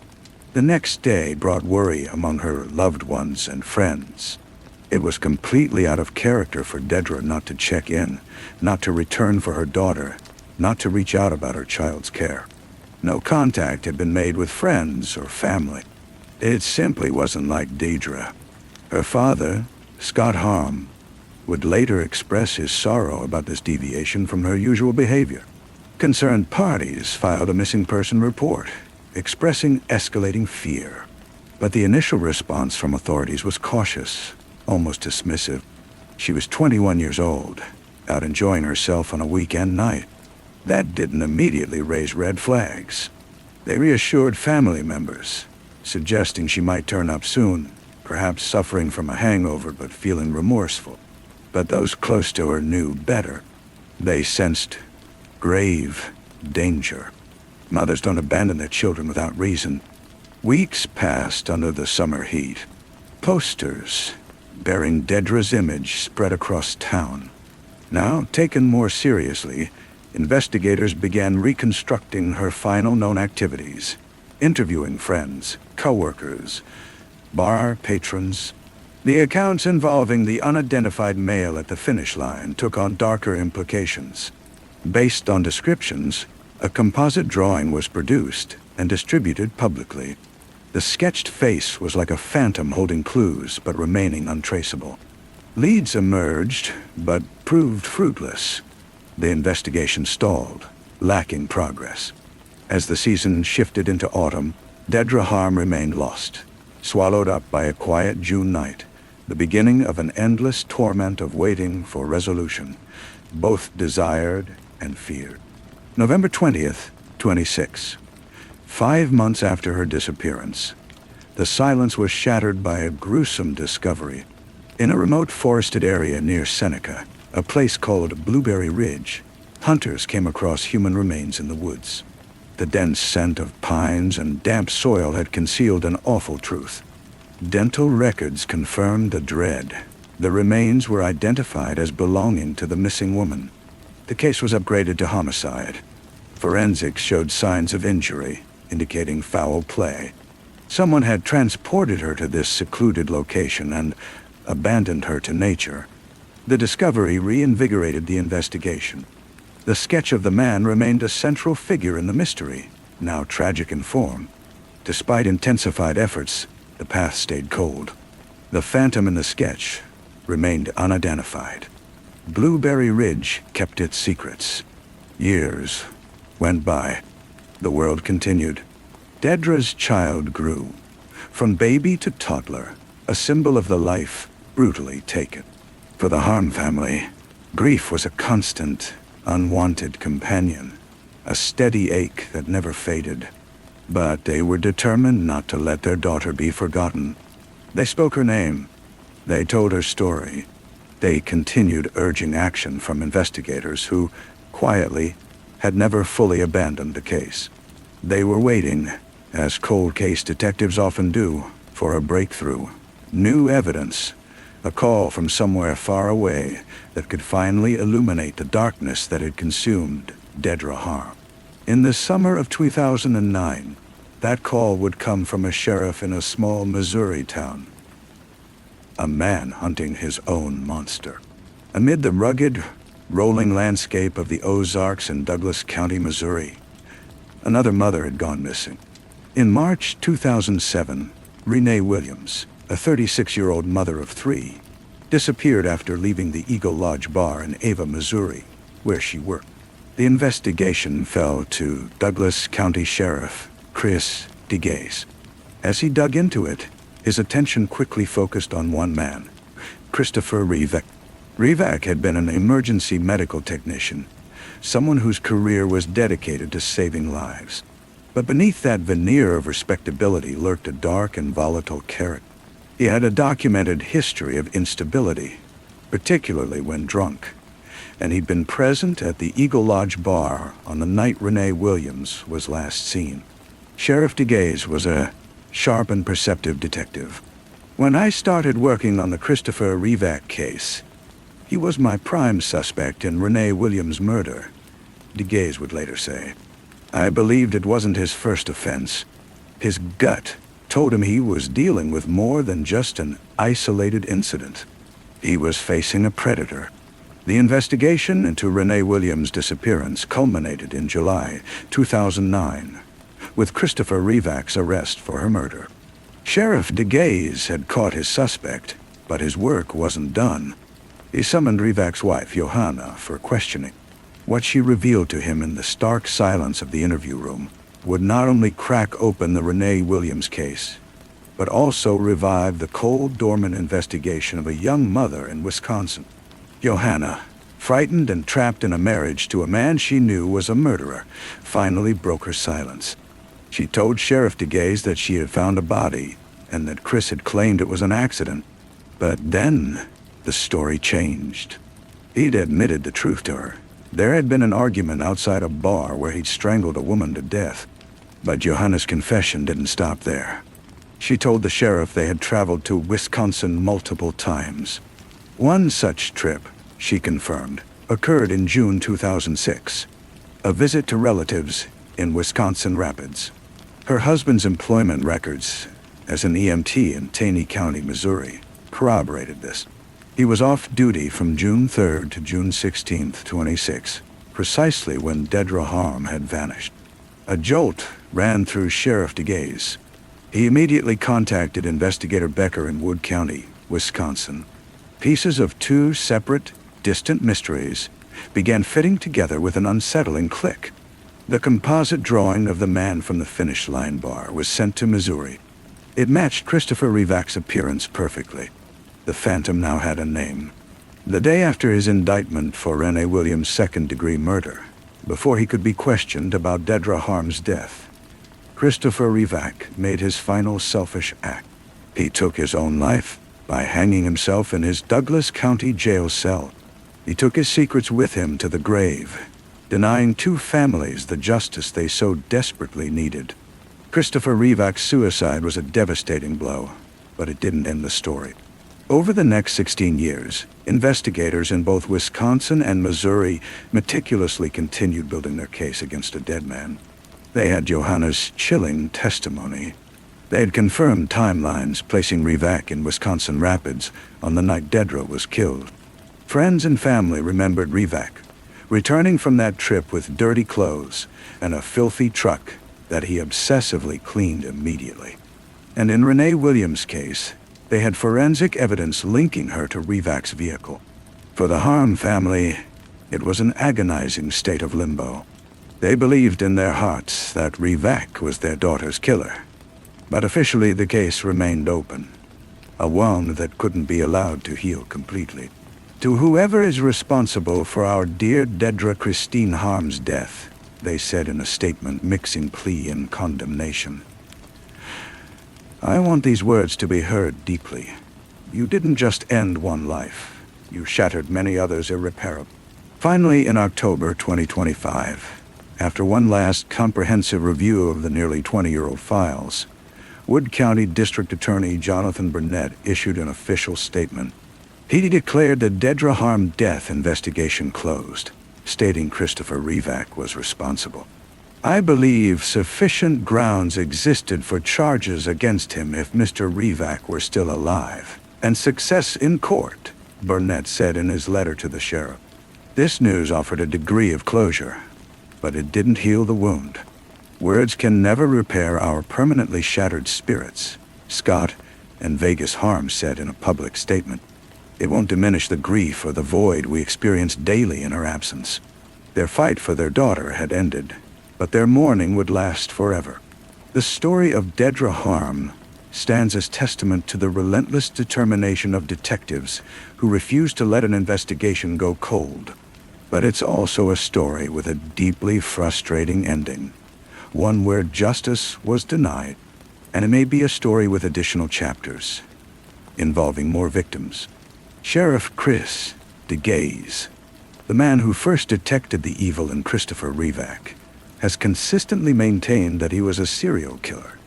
The next day brought worry among her loved ones and friends. It was completely out of character for Dedra not to check in, not to return for her daughter, not to reach out about her child's care. No contact had been made with friends or family. It simply wasn't like Dedra. Her father, Scott Harm, would later express his sorrow about this deviation from her usual behavior. Concerned parties filed a missing person report, expressing escalating fear. But the initial response from authorities was cautious, almost dismissive. She was 21 years old, out enjoying herself on a weekend night. That didn't immediately raise red flags. They reassured family members, suggesting she might turn up soon, perhaps suffering from a hangover but feeling remorseful. But those close to her knew better. They sensed grave danger. Mothers don't abandon their children without reason. Weeks passed under the summer heat. Posters bearing Dedra's image spread across town. Now, taken more seriously, investigators began reconstructing her final known activities, interviewing friends, co-workers, bar patrons. The accounts involving the unidentified male at the finish line took on darker implications. Based on descriptions, a composite drawing was produced and distributed publicly. The sketched face was like a phantom holding clues but remaining untraceable. Leads emerged, but proved fruitless. The investigation stalled, lacking progress. As the season shifted into autumn, Dedra Harm remained lost, swallowed up by a quiet June night, the beginning of an endless torment of waiting for resolution, both desired and feared. November 20th, 26. 5 months after her disappearance, the silence was shattered by a gruesome discovery. In a remote forested area near Seneca, a place called Blueberry Ridge, hunters came across human remains in the woods. The dense scent of pines and damp soil had concealed an awful truth. Dental records confirmed the dread. The remains were identified as belonging to the missing woman. The case was upgraded to homicide. Forensics showed signs of injury, indicating foul play. Someone had transported her to this secluded location and abandoned her to nature. The discovery reinvigorated the investigation. The sketch of the man remained a central figure in the mystery, now tragic in form. Despite intensified efforts, the path stayed cold. The phantom in the sketch remained unidentified. Blueberry Ridge kept its secrets. Years went by. The world continued. Dedra's child grew. From baby to toddler, a symbol of the life brutally taken. For the Harm family, grief was a constant, unwanted companion, a steady ache that never faded. But they were determined not to let their daughter be forgotten. They spoke her name. They told her story. They continued urging action from investigators who, quietly, had never fully abandoned the case. They were waiting, as cold case detectives often do, for a breakthrough. New evidence. A call from somewhere far away that could finally illuminate the darkness that had consumed Dedra Harm. In the summer of 2009, that call would come from a sheriff in a small Missouri town. A man hunting his own monster. Amid the rugged, rolling landscape of the Ozarks in Douglas County, Missouri, another mother had gone missing. In March 2007, Renee Williams, a 36-year-old mother of 3, disappeared after leaving the Eagle Lodge Bar in Ava, Missouri, where she worked. The investigation fell to Douglas County Sheriff Chris DeGaze. As he dug into it, his attention quickly focused on one man, Christopher Rivak. Rivak had been an emergency medical technician, someone whose career was dedicated to saving lives. But beneath that veneer of respectability lurked a dark and volatile character. He had a documented history of instability, particularly when drunk, and he'd been present at the Eagle Lodge Bar on the night Renee Williams was last seen. Sheriff DeGaze was a sharp and perceptive detective. When I started working on the Christopher Rivak case, he was my prime suspect in Renee Williams' murder, DeGaze would later say. I believed it wasn't his first offense. His gut told him he was dealing with more than just an isolated incident. He was facing a predator. The investigation into Renee Williams' disappearance culminated in July 2009, with Christopher Rivak's arrest for her murder. Sheriff DeGaze had caught his suspect, but his work wasn't done. He summoned Rivak's wife, Johanna, for questioning. What she revealed to him in the stark silence of the interview room would not only crack open the Renee Williams case, but also revive the cold, dormant investigation of a young mother in Wisconsin. Johanna, frightened and trapped in a marriage to a man she knew was a murderer, finally broke her silence. She told Sheriff DeGaze that she had found a body and that Chris had claimed it was an accident. But then the story changed. He'd admitted the truth to her. There had been an argument outside a bar where he'd strangled a woman to death. But Johanna's confession didn't stop there. She told the sheriff they had traveled to Wisconsin multiple times. One such trip, she confirmed, occurred in June 2006. A visit to relatives in Wisconsin Rapids. Her husband's employment records as an EMT in Taney County, Missouri, corroborated this. He was off duty from June 3rd to June 16th, 26, precisely when Dedra Harm had vanished. A jolt ran through Sheriff DeGaze. He immediately contacted Investigator Becker in Wood County, Wisconsin. Pieces of two separate, distant mysteries began fitting together with an unsettling click. The composite drawing of the man from the finish line bar was sent to Missouri. It matched Christopher Rivak's appearance perfectly. The Phantom now had a name. The day after his indictment for Renee Williams' second-degree murder, before he could be questioned about Dedra Harm's death, Christopher Rivak made his final selfish act. He took his own life by hanging himself in his Douglas County jail cell. He took his secrets with him to the grave, denying two families the justice they so desperately needed. Christopher Rivak's suicide was a devastating blow, but it didn't end the story. Over the next 16 years, investigators in both Wisconsin and Missouri meticulously continued building their case against a dead man. They had Johanna's chilling testimony. They had confirmed timelines placing Rivak in Wisconsin Rapids on the night Dedra was killed. Friends and family remembered Rivak, returning from that trip with dirty clothes and a filthy truck that he obsessively cleaned immediately. And in Renee Williams' case, they had forensic evidence linking her to Rivak's vehicle. For the Harm family, it was an agonizing state of limbo. They believed in their hearts that Rivak was their daughter's killer. But officially the case remained open, a wound that couldn't be allowed to heal completely. To whoever is responsible for our dear Dedra Christine Harm's death, they said in a statement mixing plea and condemnation. I want these words to be heard deeply. You didn't just end one life. You shattered many others irreparably. Finally, in October 2025, after one last comprehensive review of the nearly 20-year-old files, Wood County District Attorney Jonathan Burnett issued an official statement. He declared the Dedra Harm death investigation closed, stating Christopher Rivak was responsible. I believe sufficient grounds existed for charges against him if Mr. Rivak were still alive, and success in court, Burnett said in his letter to the sheriff. This news offered a degree of closure, but it didn't heal the wound. Words can never repair our permanently shattered spirits, Scott and Vegas Harm said in a public statement. It won't diminish the grief or the void we experience daily in her absence. Their fight for their daughter had ended, but their mourning would last forever. The story of Dedra Harm stands as testament to the relentless determination of detectives who refuse to let an investigation go cold. But it's also a story with a deeply frustrating ending, one where justice was denied, and it may be a story with additional chapters, involving more victims. Sheriff Chris DeGaze, the man who first detected the evil in Christopher Rivak, has consistently maintained that he was a serial killer,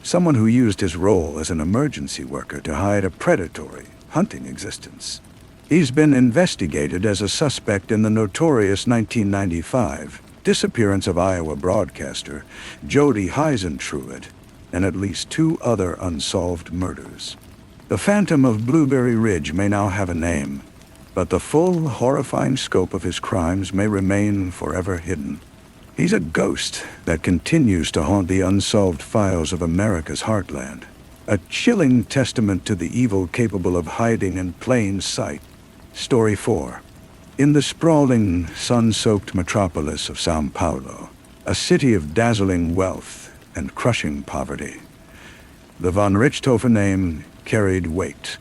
someone who used his role as an emergency worker to hide a predatory, hunting existence. He's been investigated as a suspect in the notorious 1995 disappearance of Iowa broadcaster Jody Heisentruitt and at least 2 other unsolved murders. The Phantom of Blueberry Ridge may now have a name, but the full, horrifying scope of his crimes may remain forever hidden. He's a ghost that continues to haunt the unsolved files of America's heartland, a chilling testament to the evil capable of hiding in plain sight. Story 4. In the sprawling, sun-soaked metropolis of São Paulo, a city of dazzling wealth and crushing poverty, the von Richthofen name carried weight.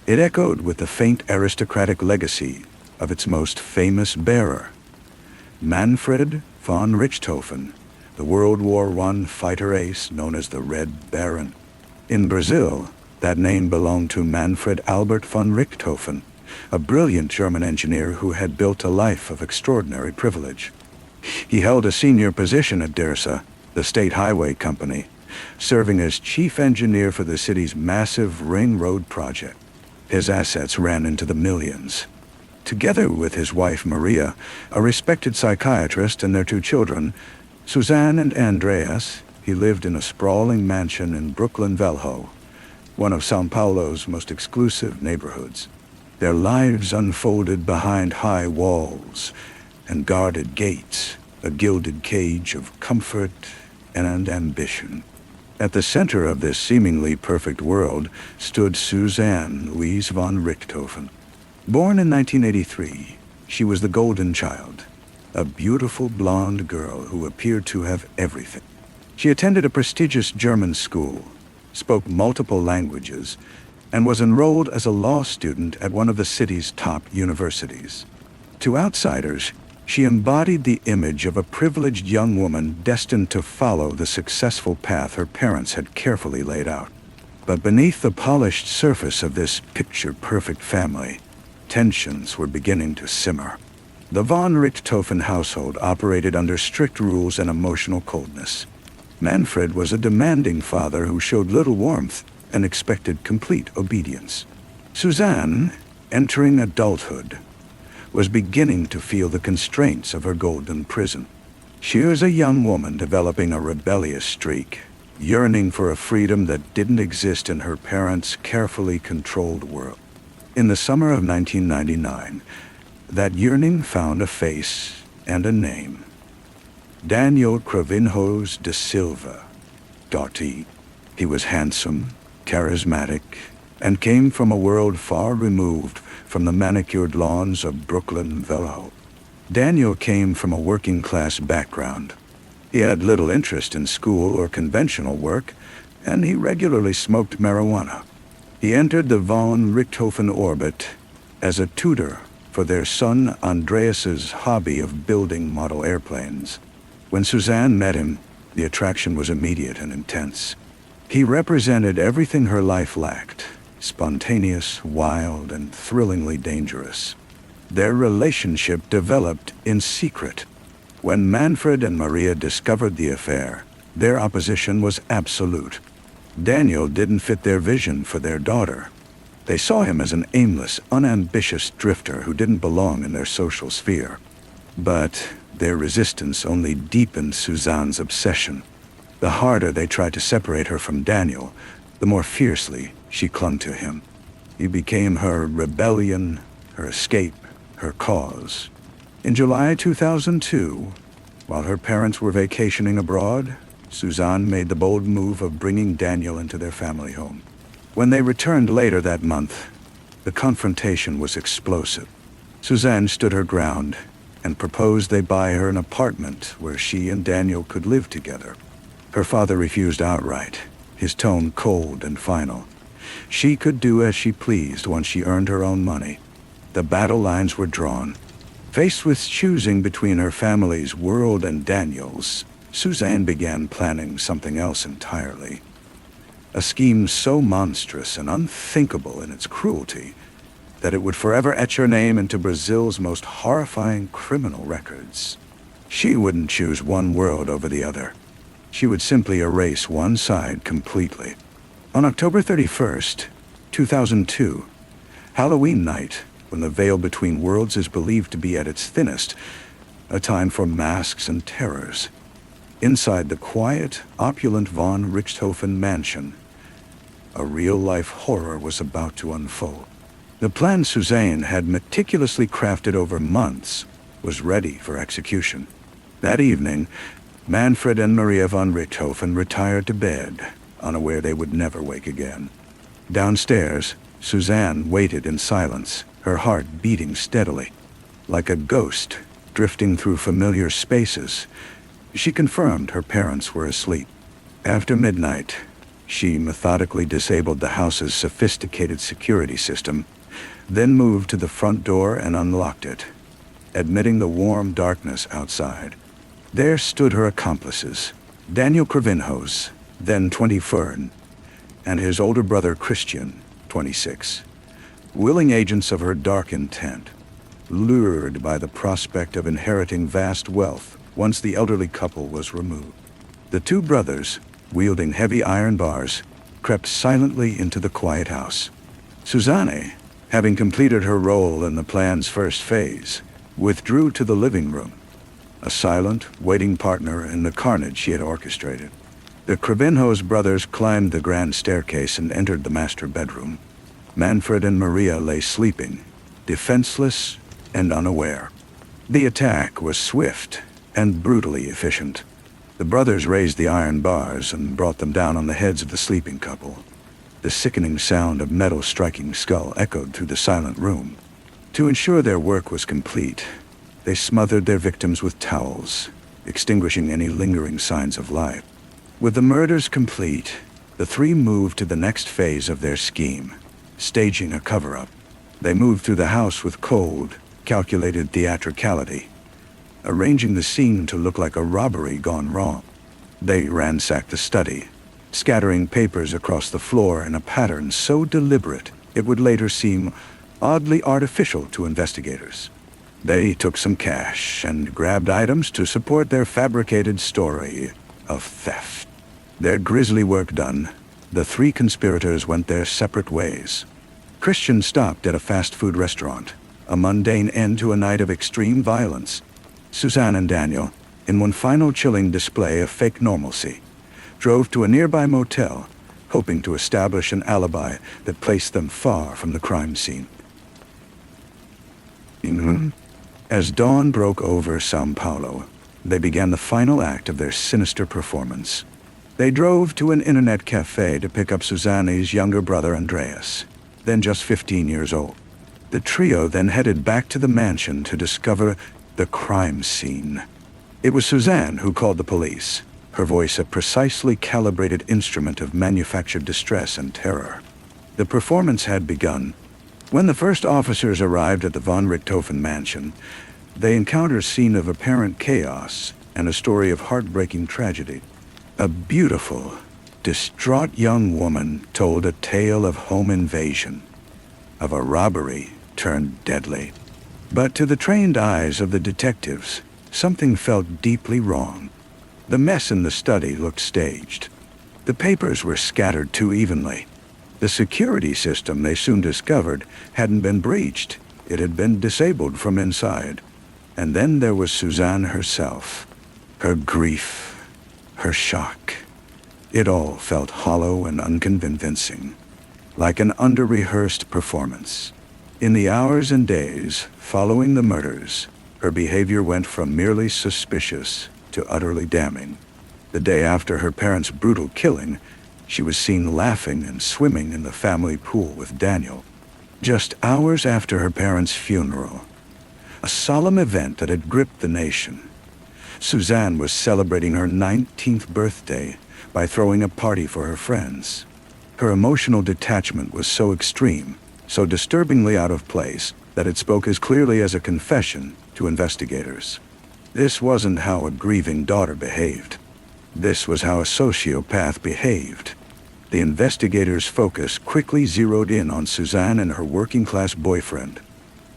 It echoed with the faint aristocratic legacy of its most famous bearer, Manfred von Richthofen, the World War I fighter ace known as the Red Baron. In Brazil, that name belonged to Manfred Albert von Richthofen, a brilliant German engineer who had built a life of extraordinary privilege. He held a senior position at DERSA, the state highway company, serving as chief engineer for the city's massive ring road project. His assets ran into the millions. Together with his wife Maria, a respected psychiatrist, and their two children, Suzanne and Andreas, he lived in a sprawling mansion in Brooklyn Velho, one of São Paulo's most exclusive neighborhoods. Their lives unfolded behind high walls and guarded gates, a gilded cage of comfort and ambition. At the center of this seemingly perfect world stood Suzanne Louise von Richthofen. Born in 1983, she was the golden child, a beautiful blonde girl who appeared to have everything. She attended a prestigious German school, spoke multiple languages, and was enrolled as a law student at one of the city's top universities. To outsiders, she embodied the image of a privileged young woman destined to follow the successful path her parents had carefully laid out. But beneath the polished surface of this picture-perfect family, tensions were beginning to simmer. The von Richthofen household operated under strict rules and emotional coldness. Manfred was a demanding father who showed little warmth and expected complete obedience. Suzanne, entering adulthood, was beginning to feel the constraints of her golden prison. She was a young woman developing a rebellious streak, yearning for a freedom that didn't exist in her parents' carefully controlled world. In the summer of 1999, that yearning found a face and a name. Daniel Cravinhos de Silva, Doughty. He was handsome, charismatic, and came from a world far removed from the manicured lawns of Brooklyn Velho. Daniel came from a working-class background. He had little interest in school or conventional work, and he regularly smoked marijuana. He entered the von Richthofen orbit as a tutor for their son Andreas's hobby of building model airplanes. When Suzanne met him, the attraction was immediate and intense. He represented everything her life lacked: spontaneous, wild, and thrillingly dangerous. Their relationship developed in secret. When Manfred and Maria discovered the affair, their opposition was absolute. Daniel didn't fit their vision for their daughter. They saw him as an aimless, unambitious drifter who didn't belong in their social sphere. But their resistance only deepened Suzanne's obsession. The harder they tried to separate her from Daniel, the more fiercely she clung to him. He became her rebellion, her escape, her cause. In July 2002, while her parents were vacationing abroad, Suzanne made the bold move of bringing Daniel into their family home. When they returned later that month, the confrontation was explosive. Suzanne stood her ground and proposed they buy her an apartment where she and Daniel could live together. Her father refused outright, his tone cold and final. She could do as she pleased once she earned her own money. The battle lines were drawn. Faced with choosing between her family's world and Daniel's, Suzanne began planning something else entirely. A scheme so monstrous and unthinkable in its cruelty that it would forever etch her name into Brazil's most horrifying criminal records. She wouldn't choose one world over the other. She would simply erase one side completely. On October 31st, 2002, Halloween night, when the veil between worlds is believed to be at its thinnest, a time for masks and terrors, inside the quiet, opulent von Richthofen mansion, a real-life horror was about to unfold. The plan Suzanne had meticulously crafted over months was ready for execution. That evening, Manfred and Maria von Richthofen retired to bed, unaware they would never wake again. Downstairs, Suzanne waited in silence, her heart beating steadily. Like a ghost drifting through familiar spaces, she confirmed her parents were asleep. After midnight, she methodically disabled the house's sophisticated security system, then moved to the front door and unlocked it, admitting the warm darkness outside. There stood her accomplices, Daniel Cravinhos, then 24, and his older brother Christian, 26. willing agents of her dark intent, lured by the prospect of inheriting vast wealth once the elderly couple was removed. The two brothers, wielding heavy iron bars, crept silently into the quiet house. Suzanne, having completed her role in the plan's first phase, withdrew to the living room, a silent, waiting partner in the carnage she had orchestrated. The Crevenhos brothers climbed the grand staircase and entered the master bedroom. Manfred and Maria lay sleeping, defenseless and unaware. The attack was swift and brutally efficient. The brothers raised the iron bars and brought them down on the heads of the sleeping couple. The sickening sound of metal striking skull echoed through the silent room. To ensure their work was complete, they smothered their victims with towels, extinguishing any lingering signs of life. With the murders complete, the three moved to the next phase of their scheme, staging a cover-up. They moved through the house with cold, calculated theatricality, arranging the scene to look like a robbery gone wrong. They ransacked the study, scattering papers across the floor in a pattern so deliberate it would later seem oddly artificial to investigators. They took some cash and grabbed items to support their fabricated story of theft. Their grisly work done, the three conspirators went their separate ways. Christian stopped at a fast food restaurant, a mundane end to a night of extreme violence. Suzanne and Daniel, in one final chilling display of fake normalcy, drove to a nearby motel, hoping to establish an alibi that placed them far from the crime scene. As dawn broke over São Paulo, they began the final act of their sinister performance. They drove to an internet cafe to pick up Suzanne's younger brother Andreas, then just 15 years old. The trio then headed back to the mansion to discover the crime scene. It was Suzanne who called the police, her voice a precisely calibrated instrument of manufactured distress and terror. The performance had begun. When the first officers arrived at the von Richthofen mansion, they encountered a scene of apparent chaos and a story of heartbreaking tragedy. A beautiful, distraught young woman told a tale of home invasion, of a robbery turned deadly. But to the trained eyes of the detectives, something felt deeply wrong. The mess in the study looked staged. The papers were scattered too evenly. The security system, they soon discovered, hadn't been breached. It had been disabled from inside. And then there was Suzanne herself. Her grief, her shock. It all felt hollow and unconvincing, like an under-rehearsed performance. In the hours and days following the murders, her behavior went from merely suspicious to utterly damning. The day after her parents' brutal killing, she was seen laughing and swimming in the family pool with Daniel. Just hours after her parents' funeral, a solemn event that had gripped the nation, Suzanne was celebrating her 19th birthday by throwing a party for her friends. Her emotional detachment was so extreme, so disturbingly out of place, that it spoke as clearly as a confession to investigators. This wasn't how a grieving daughter behaved. This was how a sociopath behaved. The investigators' focus quickly zeroed in on Suzanne and her working-class boyfriend.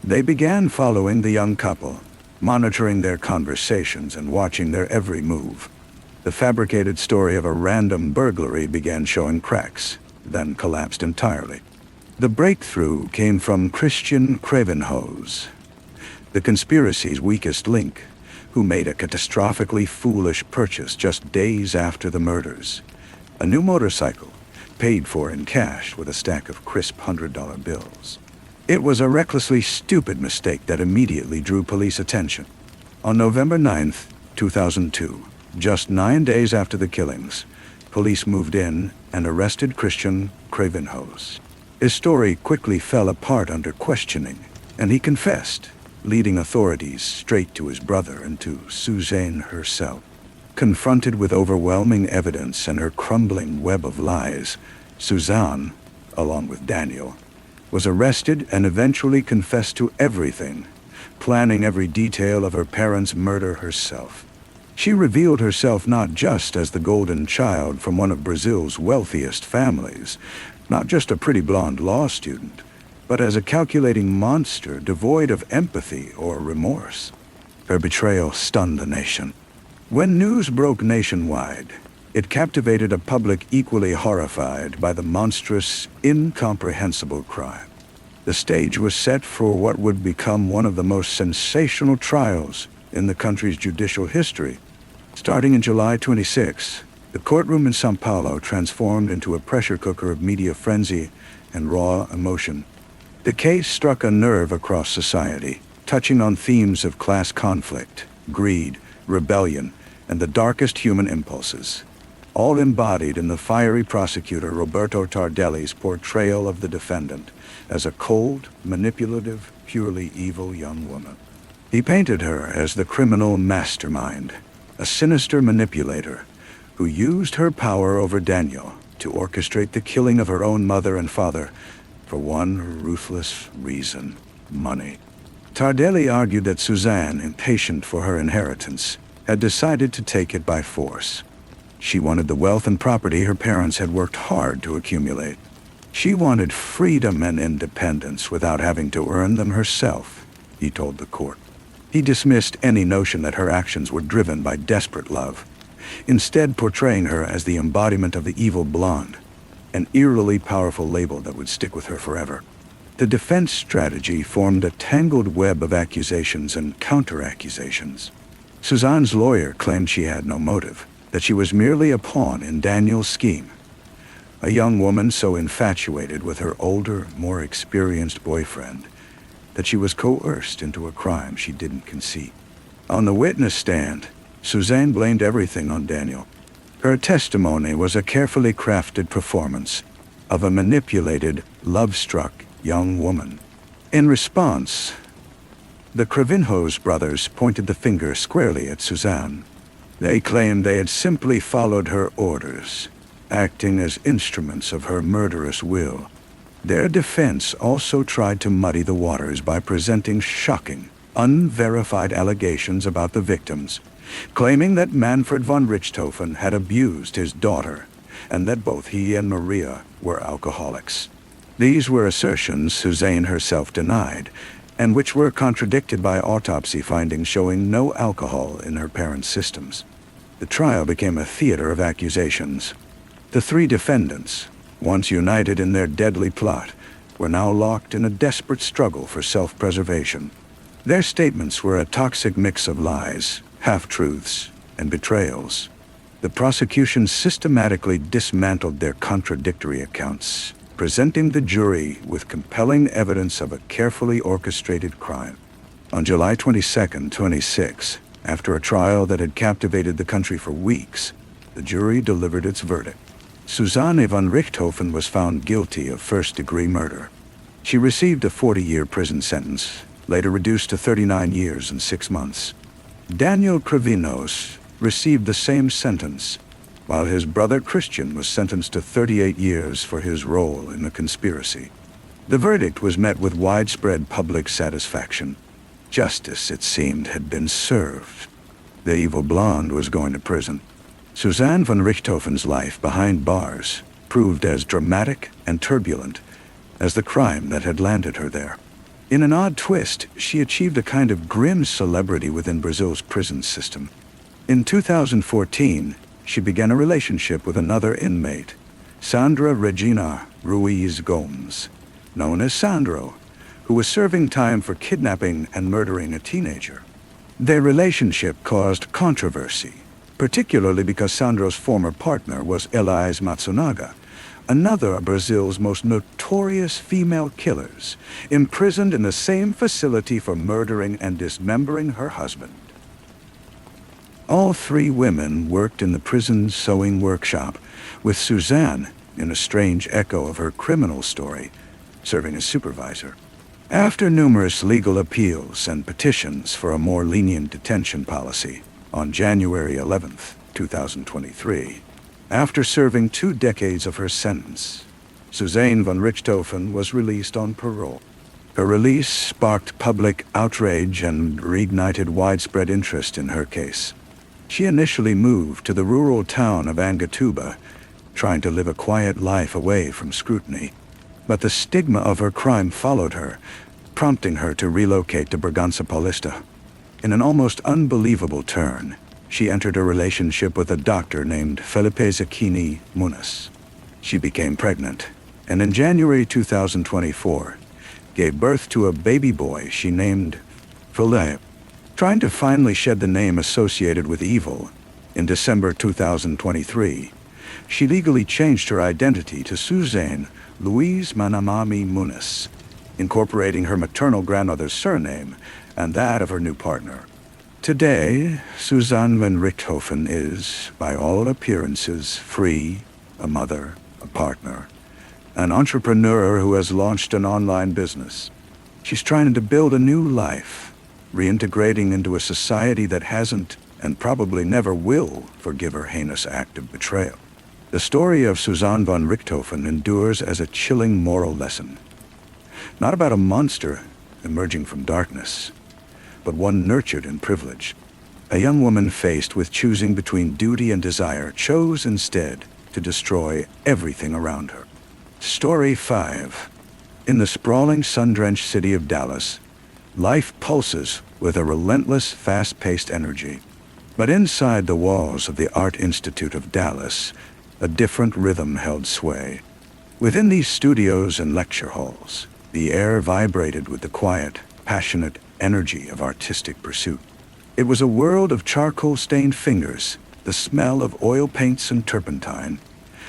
They began following the young couple, monitoring their conversations and watching their every move. The fabricated story of a random burglary began showing cracks, then collapsed entirely. The breakthrough came from Christian Crevenhos, the conspiracy's weakest link, who made a catastrophically foolish purchase just days after the murders. A new motorcycle, paid for in cash with a stack of crisp $100 bills. It was a recklessly stupid mistake that immediately drew police attention. On November 9th, 2002, just 9 days after the killings, police moved in and arrested Christian Crevenhos. His story quickly fell apart under questioning, and he confessed, leading authorities straight to his brother and to Suzanne herself. Confronted with overwhelming evidence and her crumbling web of lies, Suzanne, along with Daniel, was arrested and eventually confessed to everything, planning every detail of her parents' murder herself. She revealed herself not just as the golden child from one of Brazil's wealthiest families, not just a pretty blonde law student, but as a calculating monster devoid of empathy or remorse. Her betrayal stunned the nation. When news broke nationwide, it captivated a public equally horrified by the monstrous, incomprehensible crime. The stage was set for what would become one of the most sensational trials in the country's judicial history. Starting in July 26, the courtroom in São Paulo transformed into a pressure cooker of media frenzy and raw emotion. The case struck a nerve across society, touching on themes of class conflict, greed, rebellion, and the darkest human impulses, all embodied in the fiery prosecutor Roberto Tardelli's portrayal of the defendant as a cold, manipulative, purely evil young woman. He painted her as the criminal mastermind, a sinister manipulator who used her power over Daniel to orchestrate the killing of her own mother and father for one ruthless reason: money. Tardelli argued that Suzanne, impatient for her inheritance, had decided to take it by force. She wanted the wealth and property her parents had worked hard to accumulate. She wanted freedom and independence without having to earn them herself, he told the court. He dismissed any notion that her actions were driven by desperate love, instead portraying her as the embodiment of the evil blonde, an eerily powerful label that would stick with her forever. The defense strategy formed a tangled web of accusations and counter-accusations. Suzanne's lawyer claimed she had no motive, that she was merely a pawn in Daniel's scheme. A young woman so infatuated with her older, more experienced boyfriend that she was coerced into a crime she didn't concede. On the witness stand, Suzanne blamed everything on Daniel. Her testimony was a carefully crafted performance of a manipulated, love-struck young woman. In response, the Cravinhos brothers pointed the finger squarely at Suzanne. They claimed they had simply followed her orders, acting as instruments of her murderous will. Their defense also tried to muddy the waters by presenting shocking, unverified allegations about the victims, claiming that Manfred von Richthofen had abused his daughter, and that both he and Maria were alcoholics. These were assertions Suzanne herself denied, and which were contradicted by autopsy findings showing no alcohol in her parents' systems. The trial became a theater of accusations. The three defendants, once united in their deadly plot, were now locked in a desperate struggle for self-preservation. Their statements were a toxic mix of lies, half-truths, and betrayals. The prosecution systematically dismantled their contradictory accounts, presenting the jury with compelling evidence of a carefully orchestrated crime. On July 22, 26, after a trial that had captivated the country for weeks, the jury delivered its verdict. Suzanne von Richthofen was found guilty of first-degree murder. She received a 40-year prison sentence, later reduced to 39 years and 6 months. Daniel Cravinhos received the same sentence, while his brother Christian was sentenced to 38 years for his role in the conspiracy. The verdict was met with widespread public satisfaction. Justice, it seemed, had been served. The evil blonde was going to prison. Suzanne von Richthofen's life behind bars proved as dramatic and turbulent as the crime that had landed her there. In an odd twist, she achieved a kind of grim celebrity within Brazil's prison system. In 2014, she began a relationship with another inmate, Sandra Regina Ruiz Gomes, known as Sandro, who was serving time for kidnapping and murdering a teenager. Their relationship caused controversy, particularly because Sandro's former partner was Elise Matsunaga, another of Brazil's most notorious female killers, imprisoned in the same facility for murdering and dismembering her husband. All three women worked in the prison's sewing workshop, with Suzanne, in a strange echo of her criminal story, serving as supervisor. After numerous legal appeals and petitions for a more lenient detention policy, on January 11, 2023, after serving 2 decades of her sentence, Suzanne von Richthofen was released on parole. Her release sparked public outrage and reignited widespread interest in her case. She initially moved to the rural town of Angatuba, trying to live a quiet life away from scrutiny. But the stigma of her crime followed her, prompting her to relocate to Braganza Paulista. In an almost unbelievable turn, she entered a relationship with a doctor named Felipe Zucchini Muniz. She became pregnant, and in January 2024, gave birth to a baby boy she named Felipe. Trying to finally shed the name associated with evil, in December 2023, she legally changed her identity to Suzanne Louise Manamami Muniz, incorporating her maternal grandmother's surname and that of her new partner. Today, Suzanne van Richthofen is, by all appearances, free, a mother, a partner, an entrepreneur who has launched an online business. She's trying to build a new life, reintegrating into a society that hasn't, and probably never will, forgive her heinous act of betrayal. The story of Suzanne van Richthofen endures as a chilling moral lesson. Not about a monster emerging from darkness, but one nurtured in privilege. A young woman faced with choosing between duty and desire chose instead to destroy everything around her. Story 5. In the sprawling, sun-drenched city of Dallas, life pulses with a relentless, fast-paced energy. But inside the walls of the Art Institute of Dallas, a different rhythm held sway. Within these studios and lecture halls, the air vibrated with the quiet, passionate energy of artistic pursuit. It was a world of charcoal-stained fingers, the smell of oil paints and turpentine,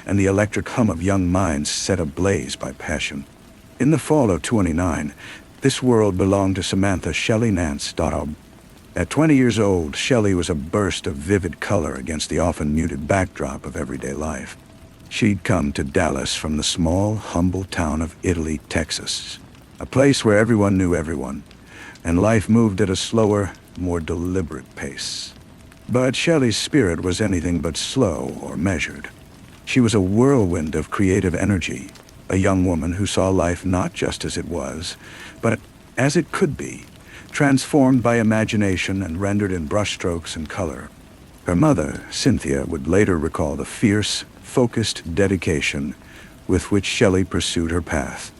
and the electric hum of young minds set ablaze by passion. In the fall of 29, this world belonged to Samantha Shelley Nance Dodd. At 20 years old, Shelley was a burst of vivid color against the often muted backdrop of everyday life. She'd come to Dallas from the small, humble town of Italy, Texas, a place where everyone knew everyone, and life moved at a slower, more deliberate pace. But Shelley's spirit was anything but slow or measured. She was a whirlwind of creative energy, a young woman who saw life not just as it was, but as it could be, transformed by imagination and rendered in brushstrokes and color. Her mother, Cynthia, would later recall the fierce, focused dedication with which Shelley pursued her path.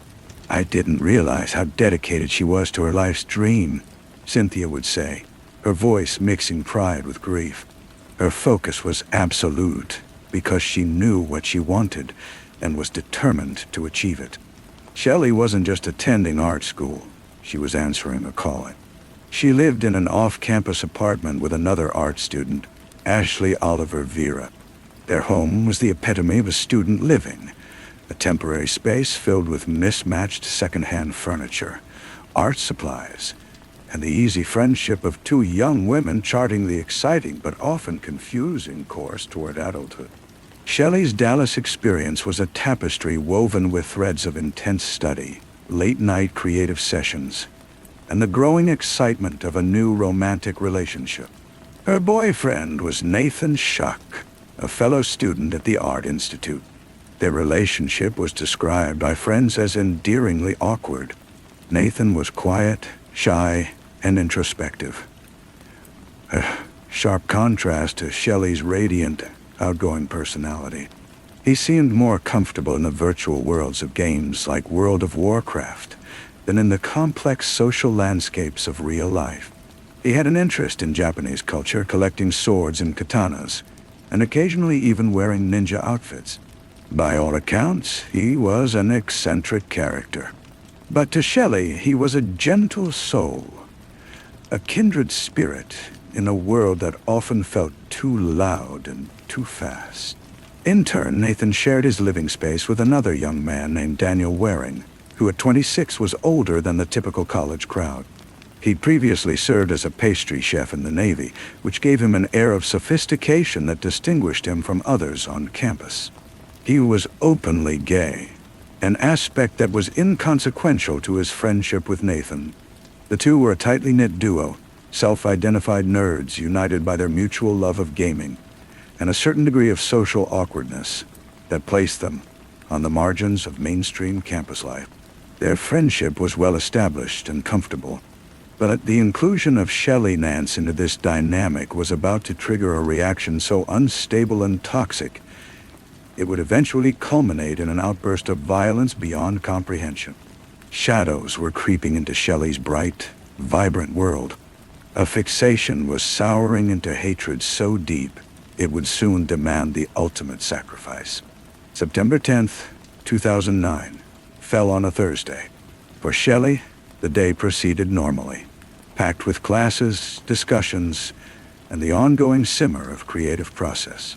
"I didn't realize how dedicated she was to her life's dream," Cynthia would say, her voice mixing pride with grief. Her focus was absolute because she knew what she wanted and was determined to achieve it. Shelley wasn't just attending art school, she was answering a calling. She lived in an off-campus apartment with another art student, Ashley Oliver Vera. Their home was the epitome of a student living, a temporary space filled with mismatched second-hand furniture, art supplies, and the easy friendship of two young women charting the exciting but often confusing course toward adulthood. Shelley's Dallas experience was a tapestry woven with threads of intense study, late-night creative sessions, and the growing excitement of a new romantic relationship. Her boyfriend was Nathan Schuck, a fellow student at the Art Institute. Their relationship was described by friends as endearingly awkward. Nathan was quiet, shy, and introspective. A sharp contrast to Shelley's radiant, outgoing personality. He seemed more comfortable in the virtual worlds of games like World of Warcraft than in the complex social landscapes of real life. He had an interest in Japanese culture, collecting swords and katanas, and occasionally even wearing ninja outfits. By all accounts, he was an eccentric character. But to Shelley, he was a gentle soul, a kindred spirit in a world that often felt too loud and too fast. In turn, Nathan shared his living space with another young man named Daniel Waring, who at 26 was older than the typical college crowd. He'd previously served as a pastry chef in the Navy, which gave him an air of sophistication that distinguished him from others on campus. He was openly gay, an aspect that was inconsequential to his friendship with Nathan. The two were a tightly knit duo, self-identified nerds united by their mutual love of gaming, and a certain degree of social awkwardness that placed them on the margins of mainstream campus life. Their friendship was well established and comfortable, but the inclusion of Shelley Nance into this dynamic was about to trigger a reaction so unstable and toxic It would eventually culminate in an outburst of violence beyond comprehension. Shadows were creeping into Shelley's bright, vibrant world. A fixation was souring into hatred so deep, it would soon demand the ultimate sacrifice. September 10th, 2009, fell on a Thursday. For Shelley, the day proceeded normally, packed with classes, discussions, and the ongoing simmer of creative process.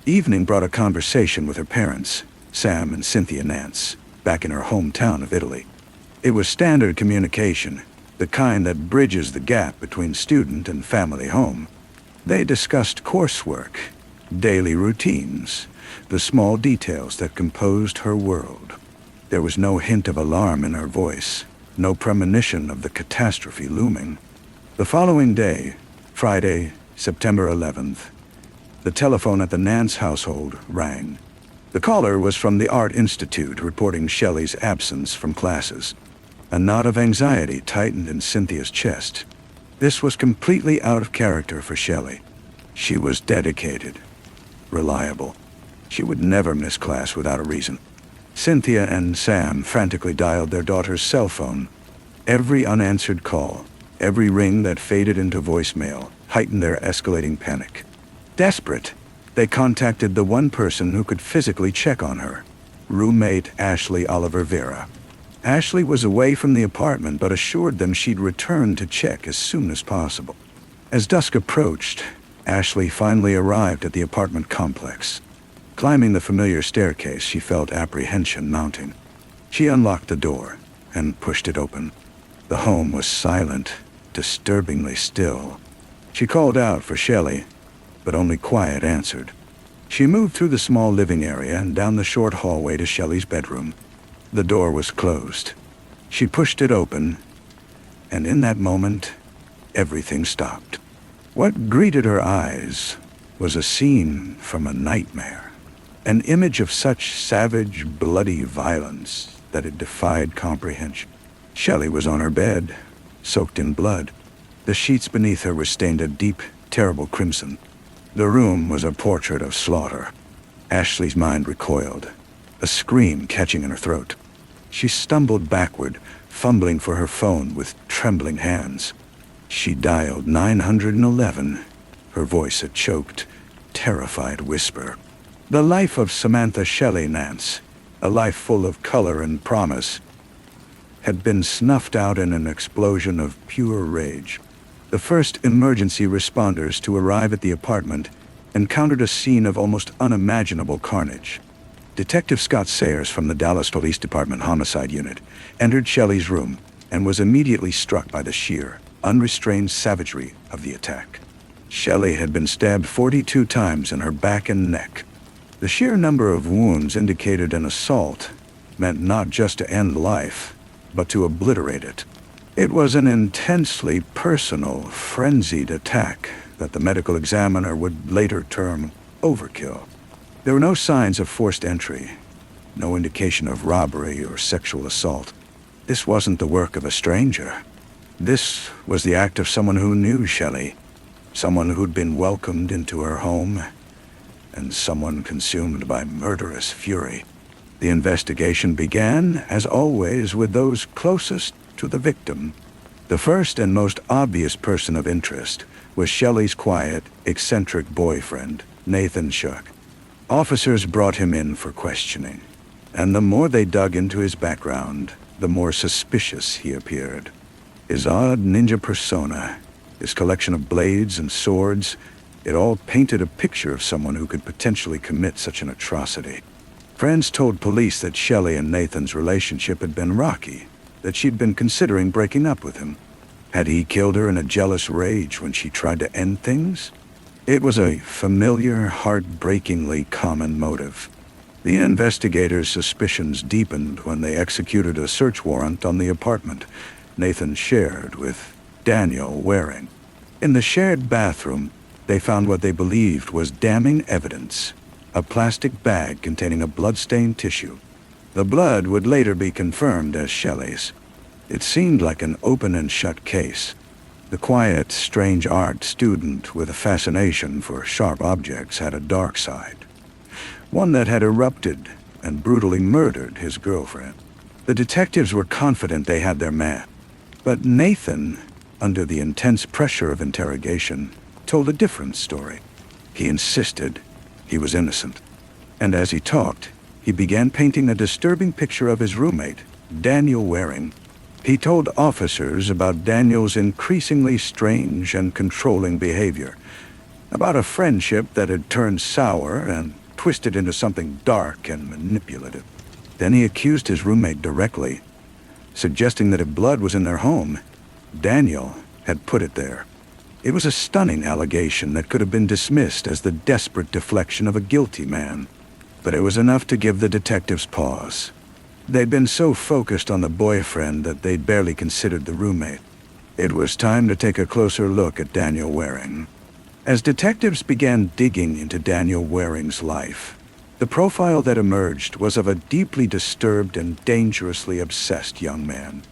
Evening brought a conversation with her parents, Sam and Cynthia Nance, back in her hometown of Italy. It was standard communication, the kind that bridges the gap between student and family home. They discussed coursework, daily routines, the small details that composed her world. There was no hint of alarm in her voice, no premonition of the catastrophe looming. The following day, Friday, September 11th, the telephone at the Nance household rang. The caller was from the Art Institute, reporting Shelley's absence from classes. A knot of anxiety tightened in Cynthia's chest. This was completely out of character for Shelley. She was dedicated, reliable. She would never miss class without a reason. Cynthia and Sam frantically dialed their daughter's cell phone. Every unanswered call, every ring that faded into voicemail, heightened their escalating panic. Desperate, they contacted the one person who could physically check on her, roommate Ashley Oliver Vera. Ashley was away from the apartment but assured them she'd return to check as soon as possible. As dusk approached, Ashley finally arrived at the apartment complex. Climbing the familiar staircase, she felt apprehension mounting. She unlocked the door and pushed it open. The home was silent, disturbingly still. She called out for Shelley, but only quiet answered. She moved through the small living area and down the short hallway to Shelley's bedroom. The door was closed. She pushed it open, and in that moment, everything stopped. What greeted her eyes was a scene from a nightmare, an image of such savage, bloody violence that it defied comprehension. Shelley was on her bed, soaked in blood. The sheets beneath her were stained a deep, terrible crimson. The room was a portrait of slaughter. Ashley's mind recoiled, a scream catching in her throat. She stumbled backward, fumbling for her phone with trembling hands. She dialed 911, her voice a choked, terrified whisper. The life of Samantha Shelley Nance, a life full of color and promise, had been snuffed out in an explosion of pure rage. The first emergency responders to arrive at the apartment encountered a scene of almost unimaginable carnage. Detective Scott Sayers from the Dallas Police Department Homicide Unit entered Shelley's room and was immediately struck by the sheer, unrestrained savagery of the attack. Shelley had been stabbed 42 times in her back and neck. The sheer number of wounds indicated an assault meant not just to end life, but to obliterate it. It was an intensely personal, frenzied attack that the medical examiner would later term overkill. There were no signs of forced entry, no indication of robbery or sexual assault. This wasn't the work of a stranger. This was the act of someone who knew Shelley, someone who'd been welcomed into her home, and someone consumed by murderous fury. The investigation began, as always, with those closest to the victim. The first and most obvious person of interest was Shelley's quiet, eccentric boyfriend, Nathan Shook. Officers brought him in for questioning, and the more they dug into his background, the more suspicious he appeared. His odd ninja persona, his collection of blades and swords, it all painted a picture of someone who could potentially commit such an atrocity. Friends told police that Shelley and Nathan's relationship had been rocky, that she'd been considering breaking up with him. Had he killed her in a jealous rage when she tried to end things? It was a familiar, heartbreakingly common motive. The investigators' suspicions deepened when they executed a search warrant on the apartment Nathan shared with Daniel Waring. In the shared bathroom, they found what they believed was damning evidence, a plastic bag containing a blood-stained tissue. The blood would later be confirmed as Shelley's. It seemed like an open and shut case. The quiet, strange art student with a fascination for sharp objects had a dark side. one that had erupted and brutally murdered his girlfriend. The detectives were confident they had their man, but Nathan, under the intense pressure of interrogation, told a different story. He insisted he was innocent, and as he talked, he began painting a disturbing picture of his roommate, Daniel Waring. He told officers about Daniel's increasingly strange and controlling behavior, about a friendship that had turned sour and twisted into something dark and manipulative. Then he accused his roommate directly, suggesting that if blood was in their home, Daniel had put it there. It was a stunning allegation that could have been dismissed as the desperate deflection of a guilty man, but it was enough to give the detectives pause. They'd been so focused on the boyfriend that they'd barely considered the roommate. It was time to take a closer look at Daniel Waring. As detectives began digging into Daniel Waring's life, the profile that emerged was of a deeply disturbed and dangerously obsessed young man.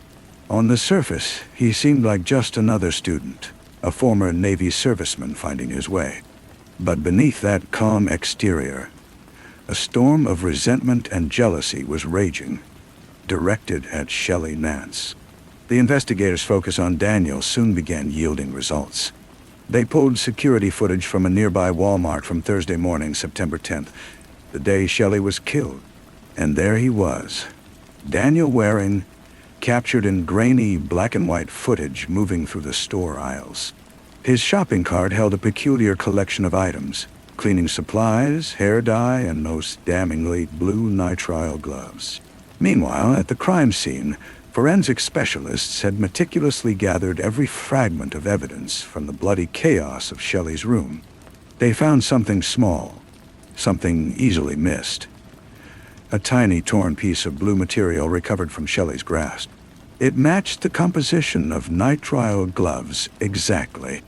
On the surface, he seemed like just another student, a former Navy serviceman finding his way. But beneath that calm exterior, a storm of resentment and jealousy was raging, directed at Shelley Nance. The investigators' focus on Daniel soon began yielding results. They pulled security footage from a nearby Walmart from Thursday morning, September 10th, the day Shelley was killed. And there he was, Daniel Waring, captured in grainy black and white footage moving through the store aisles. His shopping cart held a peculiar collection of items: cleaning supplies, hair dye, and most damningly blue nitrile gloves. Meanwhile, at the crime scene, forensic specialists had meticulously gathered every fragment of evidence from the bloody chaos of Shelley's room. They found something small, something easily missed. A tiny torn piece of blue material recovered from Shelley's grasp. It matched the composition of nitrile gloves exactly.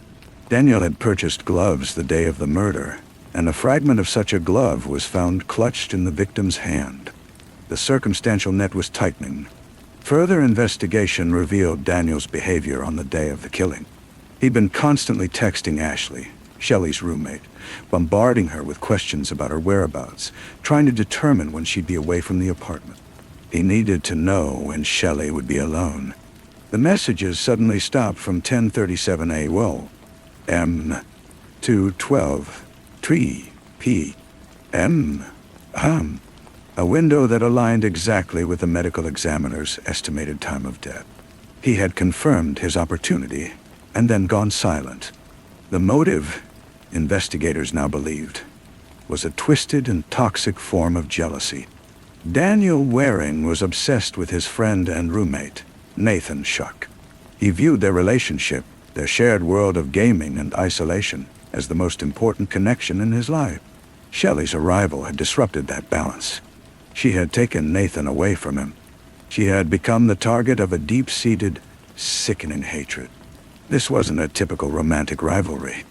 Daniel had purchased gloves the day of the murder, and a fragment of such a glove was found clutched in the victim's hand. The circumstantial net was tightening. Further investigation revealed Daniel's behavior on the day of the killing. He'd been constantly texting Ashley, Shelley's roommate, bombarding her with questions about her whereabouts, trying to determine when she'd be away from the apartment. He needed to know when Shelley would be alone. The messages suddenly stopped from 10:37 a.m. to 12:03 p.m. A window that aligned exactly with the medical examiner's estimated time of death. He had confirmed his opportunity and then gone silent. The motive, investigators now believed, was a twisted and toxic form of jealousy. Daniel Waring was obsessed with his friend and roommate, Nathan Shuck. He viewed their relationship, their shared world of gaming and isolation, as the most important connection in his life. Shelley's arrival had disrupted that balance. She had taken Nathan away from him. She had become the target of a deep-seated, sickening hatred. This wasn't a typical romantic rivalry.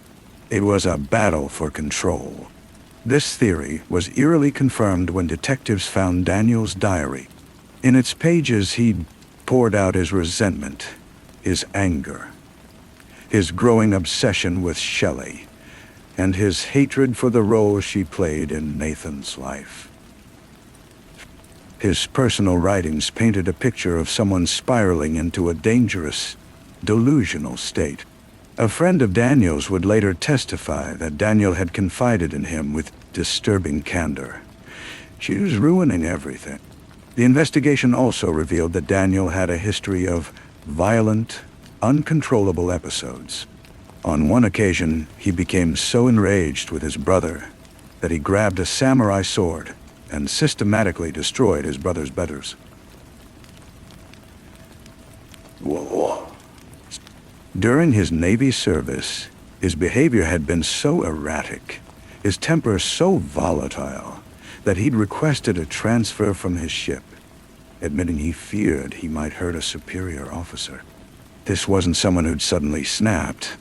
It was a battle for control. This theory was eerily confirmed when detectives found Daniel's diary. In its pages, he'd poured out his resentment, his anger, his growing obsession with Shelley, and his hatred for the role she played in Nathan's life. His personal writings painted a picture of someone spiraling into a dangerous, delusional state. A friend of Daniel's would later testify that Daniel had confided in him with disturbing candor. She was ruining everything. The investigation also revealed that Daniel had a history of violent, uncontrollable episodes. On one occasion, he became so enraged with his brother that he grabbed a samurai sword and systematically destroyed his brother's betters. During his Navy service, his behavior had been so erratic, his temper so volatile, that he'd requested a transfer from his ship, admitting he feared he might hurt a superior officer. This wasn't someone who'd suddenly snapped.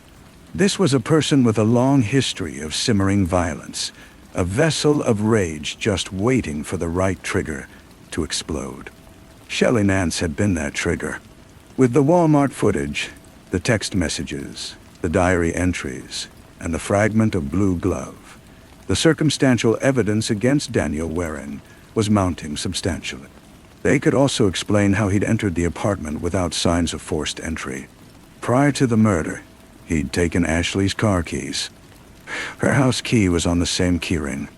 This was a person with a long history of simmering violence, a vessel of rage just waiting for the right trigger to explode. Shelley Nance had been that trigger. With the Walmart footage, the text messages, the diary entries, and the fragment of blue glove, The circumstantial evidence against Daniel Waring was mounting substantially. They could also explain how he'd entered the apartment without signs of forced entry. Prior to the murder, he'd taken Ashley's car keys. Her house key was on the same keyring.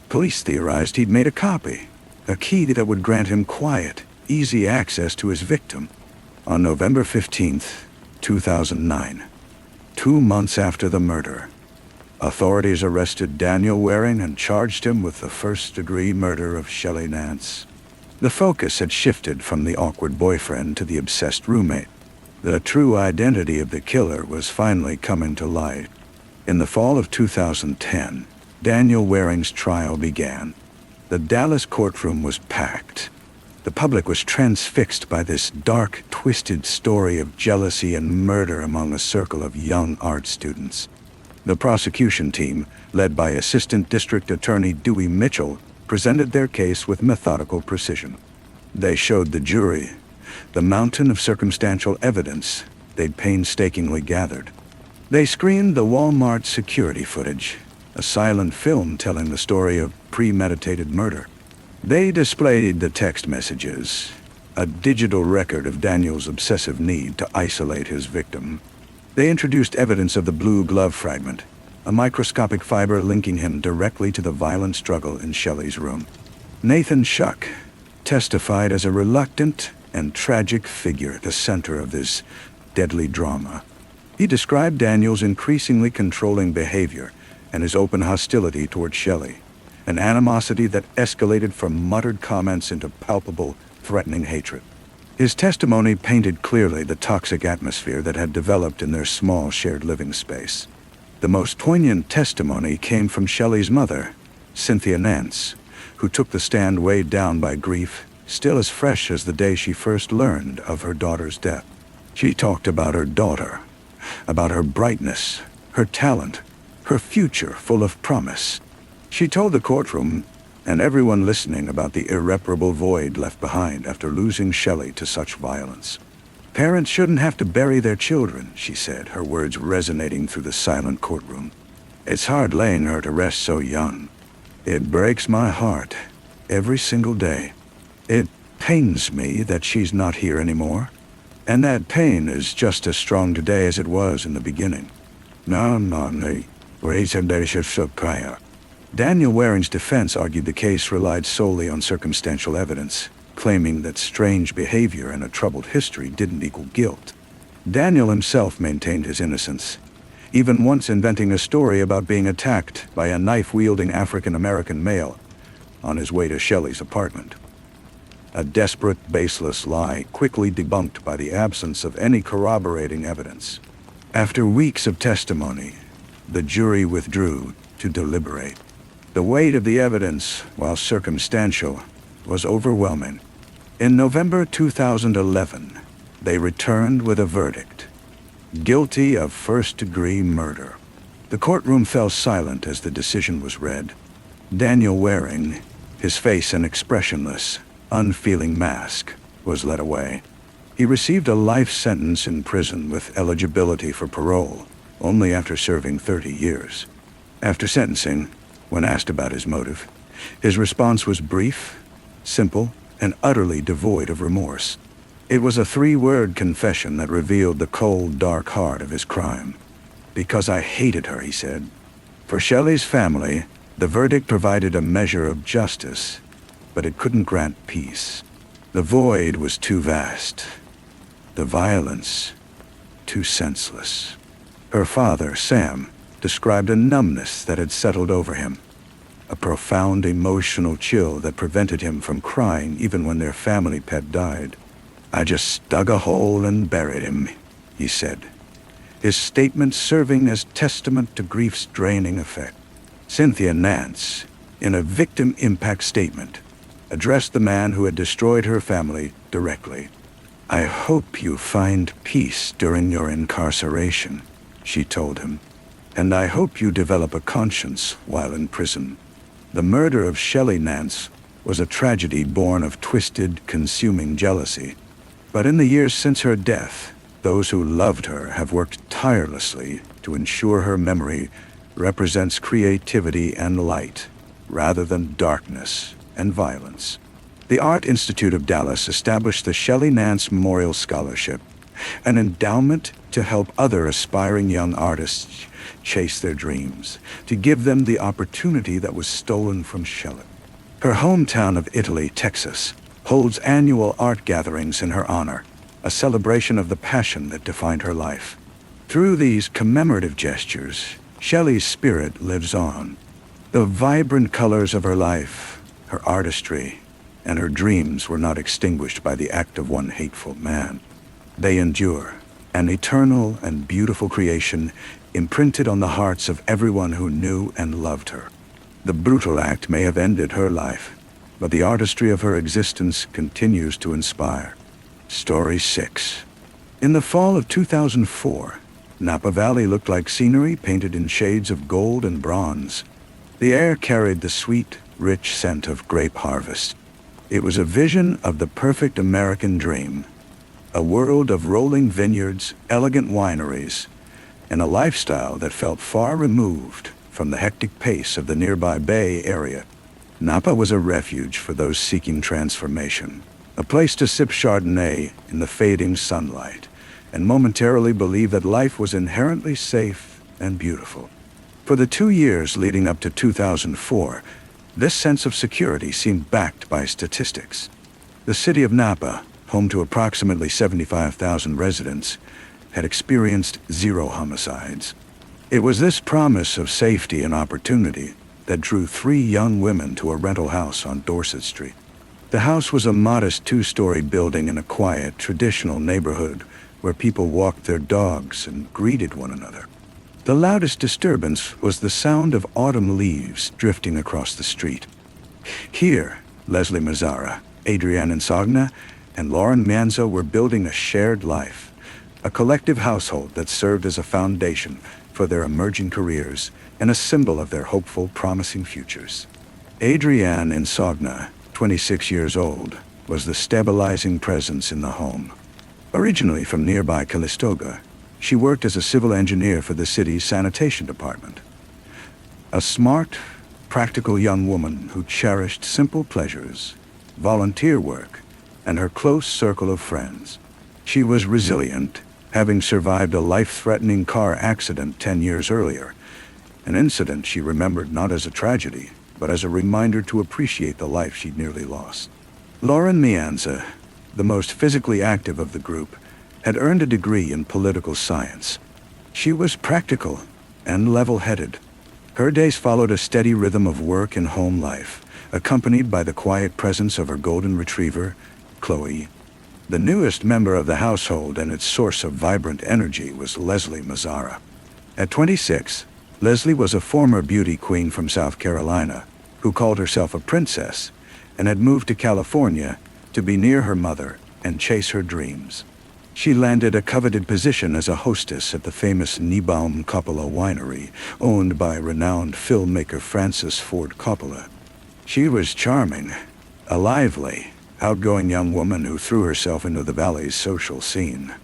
Police theorized he'd made a copy, a key that would grant him quiet, easy access to his victim. On November 15th, 2009, 2 months after the murder, authorities arrested Daniel Waring and charged him with the first-degree murder of Shelley Nance. The focus had shifted from the awkward boyfriend to the obsessed roommate. The true identity of the killer was finally coming to light. In the fall of 2010, Daniel Waring's trial began. The Dallas courtroom was packed. The public was transfixed by this dark, twisted story of jealousy and murder among a circle of young art students. The prosecution team, led by Assistant District Attorney Dewey Mitchell, presented their case with methodical precision. They showed the jury the mountain of circumstantial evidence they'd painstakingly gathered. They screened the Walmart security footage, a silent film telling the story of premeditated murder. They displayed the text messages, a digital record of Daniel's obsessive need to isolate his victim. They introduced evidence of the blue glove fragment, a microscopic fiber linking him directly to the violent struggle in Shelley's room. Nathan Shuck testified as a reluctant and tragic figure at the center of this deadly drama. He described Daniel's increasingly controlling behavior and his open hostility toward Shelley, an animosity that escalated from muttered comments into palpable, threatening hatred. His testimony painted clearly the toxic atmosphere that had developed in their small shared living space. The most poignant testimony came from Shelley's mother, Cynthia Nance, who took the stand weighed down by grief, still as fresh as the day she first learned of her daughter's death. She talked about her daughter, about her brightness, her talent, her future full of promise. She told the courtroom and everyone listening about the irreparable void left behind after losing Shelley to such violence. Parents shouldn't have to bury their children, she said, her words resonating through the silent courtroom. It's hard laying her to rest so young. It breaks my heart every single day. It pains me that she's not here anymore. And that pain is just as strong today as it was in the beginning. Daniel Waring's defense argued the case relied solely on circumstantial evidence, claiming that strange behavior and a troubled history didn't equal guilt. Daniel himself maintained his innocence, even once inventing a story about being attacked by a knife-wielding African-American male on his way to Shelley's apartment. A desperate, baseless lie quickly debunked by the absence of any corroborating evidence. After weeks of testimony, the jury withdrew to deliberate. The weight of the evidence, while circumstantial, was overwhelming. In November 2011, they returned with a verdict: guilty of first-degree murder. The courtroom fell silent as the decision was read. Daniel Waring, his face an expressionless, unfeeling mask, was led away. He received a life sentence in prison with eligibility for parole, only after serving 30 years. After sentencing, when asked about his motive, his response was brief, simple, and utterly devoid of remorse. It was a 3-word confession that revealed the cold, dark heart of his crime. Because I hated her, he said. For Shelley's family, the verdict provided a measure of justice, but it couldn't grant peace. The void was too vast. The violence, too senseless. Her father, Sam, described a numbness that had settled over him, a profound emotional chill that prevented him from crying even when their family pet died. I just dug a hole and buried him, he said, his statement serving as testament to grief's draining effect. Cynthia Nance, in a victim impact statement, addressed the man who had destroyed her family directly. I hope you find peace during your incarceration, she told him. And I hope you develop a conscience while in prison. The murder of Shelley Nance was a tragedy born of twisted, consuming jealousy. But in the years since her death, those who loved her have worked tirelessly to ensure her memory represents creativity and light, rather than darkness and violence. The Art Institute of Dallas established the Shelley Nance Memorial Scholarship, an endowment to help other aspiring young artists chase their dreams, to give them the opportunity that was stolen from Shelley. Her hometown of Italy, Texas, holds annual art gatherings in her honor, a celebration of the passion that defined her life. Through these commemorative gestures, Shelley's spirit lives on. The vibrant colors of her life, her artistry, and her dreams were not extinguished by the act of one hateful man. They endure, an eternal and beautiful creation imprinted on the hearts of everyone who knew and loved her. The brutal act may have ended her life, but the artistry of her existence continues to inspire. Story 6. In the fall of 2004, Napa Valley looked like scenery painted in shades of gold and bronze. The air carried the sweet, rich scent of grape harvest. It was a vision of the perfect American dream, a world of rolling vineyards, elegant wineries, and a lifestyle that felt far removed from the hectic pace of the nearby Bay Area. Napa was a refuge for those seeking transformation, a place to sip Chardonnay in the fading sunlight, and momentarily believe that life was inherently safe and beautiful. For the 2 years leading up to 2004, this sense of security seemed backed by statistics. The city of Napa, home to approximately 75,000 residents, had experienced 0 homicides. It was this promise of safety and opportunity that drew 3 young women to a rental house on Dorset Street. The house was a modest 2-story building in a quiet, traditional neighborhood where people walked their dogs and greeted one another. The loudest disturbance was the sound of autumn leaves drifting across the street. Here, Leslie Mazzara, Adrienne Insogna, and Lauren Manzo were building a shared life, a collective household that served as a foundation for their emerging careers and a symbol of their hopeful, promising futures. Adrienne Insogna, 26 years old, was the stabilizing presence in the home. Originally from nearby Calistoga, she worked as a civil engineer for the city's sanitation department. A smart, practical young woman who cherished simple pleasures, volunteer work, and her close circle of friends. She was resilient, having survived a life-threatening car accident 10 years earlier, an incident she remembered not as a tragedy, but as a reminder to appreciate the life she'd nearly lost. Lauren Mianza, the most physically active of the group, had earned a degree in political science. She was practical and level-headed. Her days followed a steady rhythm of work and home life, accompanied by the quiet presence of her golden retriever, Chloe. The newest member of the household and its source of vibrant energy was Leslie Mazzara. At 26, Leslie was a former beauty queen from South Carolina who called herself a princess and had moved to California to be near her mother and chase her dreams. She landed a coveted position as a hostess at the famous Niebaum Coppola winery, owned by renowned filmmaker Francis Ford Coppola. She was charming, a lively, outgoing young woman who threw herself into the valley's social scene.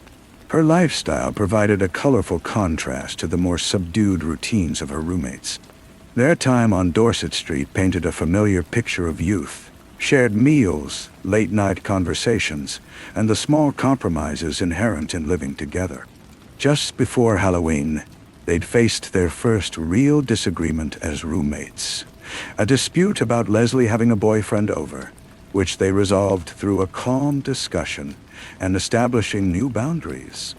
Her lifestyle provided a colorful contrast to the more subdued routines of her roommates. Their time on Dorset Street painted a familiar picture of youth, shared meals, late-night conversations, and the small compromises inherent in living together. Just before Halloween, they'd faced their first real disagreement as roommates, a dispute about Leslie having a boyfriend over, which they resolved through a calm discussion and establishing new boundaries.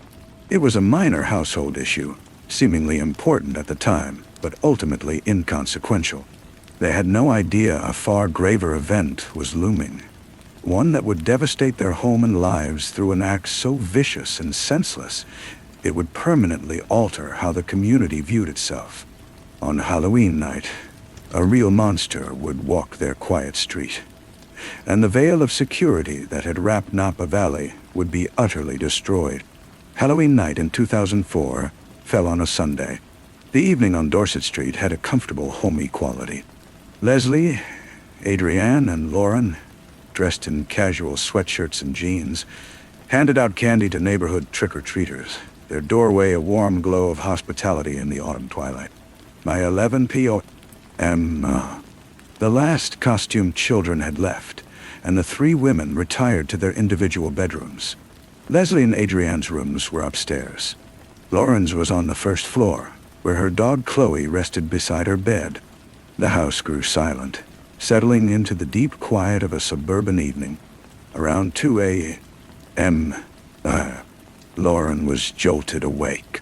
It was a minor household issue, seemingly important at the time, but ultimately inconsequential. They had no idea a far graver event was looming, one that would devastate their home and lives through an act so vicious and senseless it would permanently alter how the community viewed itself. On Halloween night, a real monster would walk their quiet street, and the veil of security that had wrapped Napa Valley would be utterly destroyed. Halloween night in 2004 fell on a Sunday. The evening on Dorset Street had a comfortable, homey quality. Leslie, Adrienne, and Lauren, dressed in casual sweatshirts and jeans, handed out candy to neighborhood trick-or-treaters, their doorway a warm glow of hospitality in the autumn twilight. By 11 p.m., the last costumed children had left, and the three women retired to their individual bedrooms. Leslie and Adrianne's rooms were upstairs. Lauren's was on the first floor, where her dog Chloe rested beside her bed. The house grew silent, settling into the deep quiet of a suburban evening. Around 2 a.m., Lauren was jolted awake.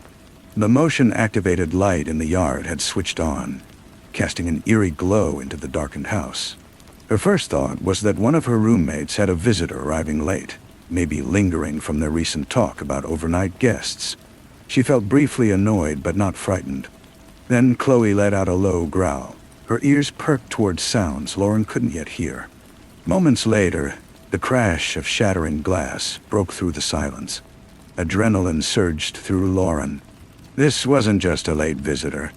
The motion-activated light in the yard had switched on, casting an eerie glow into the darkened house. Her first thought was that one of her roommates had a visitor arriving late, maybe lingering from their recent talk about overnight guests. She felt briefly annoyed but not frightened. Then Chloe let out a low growl. Her ears perked towards sounds Lauren couldn't yet hear. Moments later, the crash of shattering glass broke through the silence. Adrenaline surged through Lauren. This wasn't just a late visitor.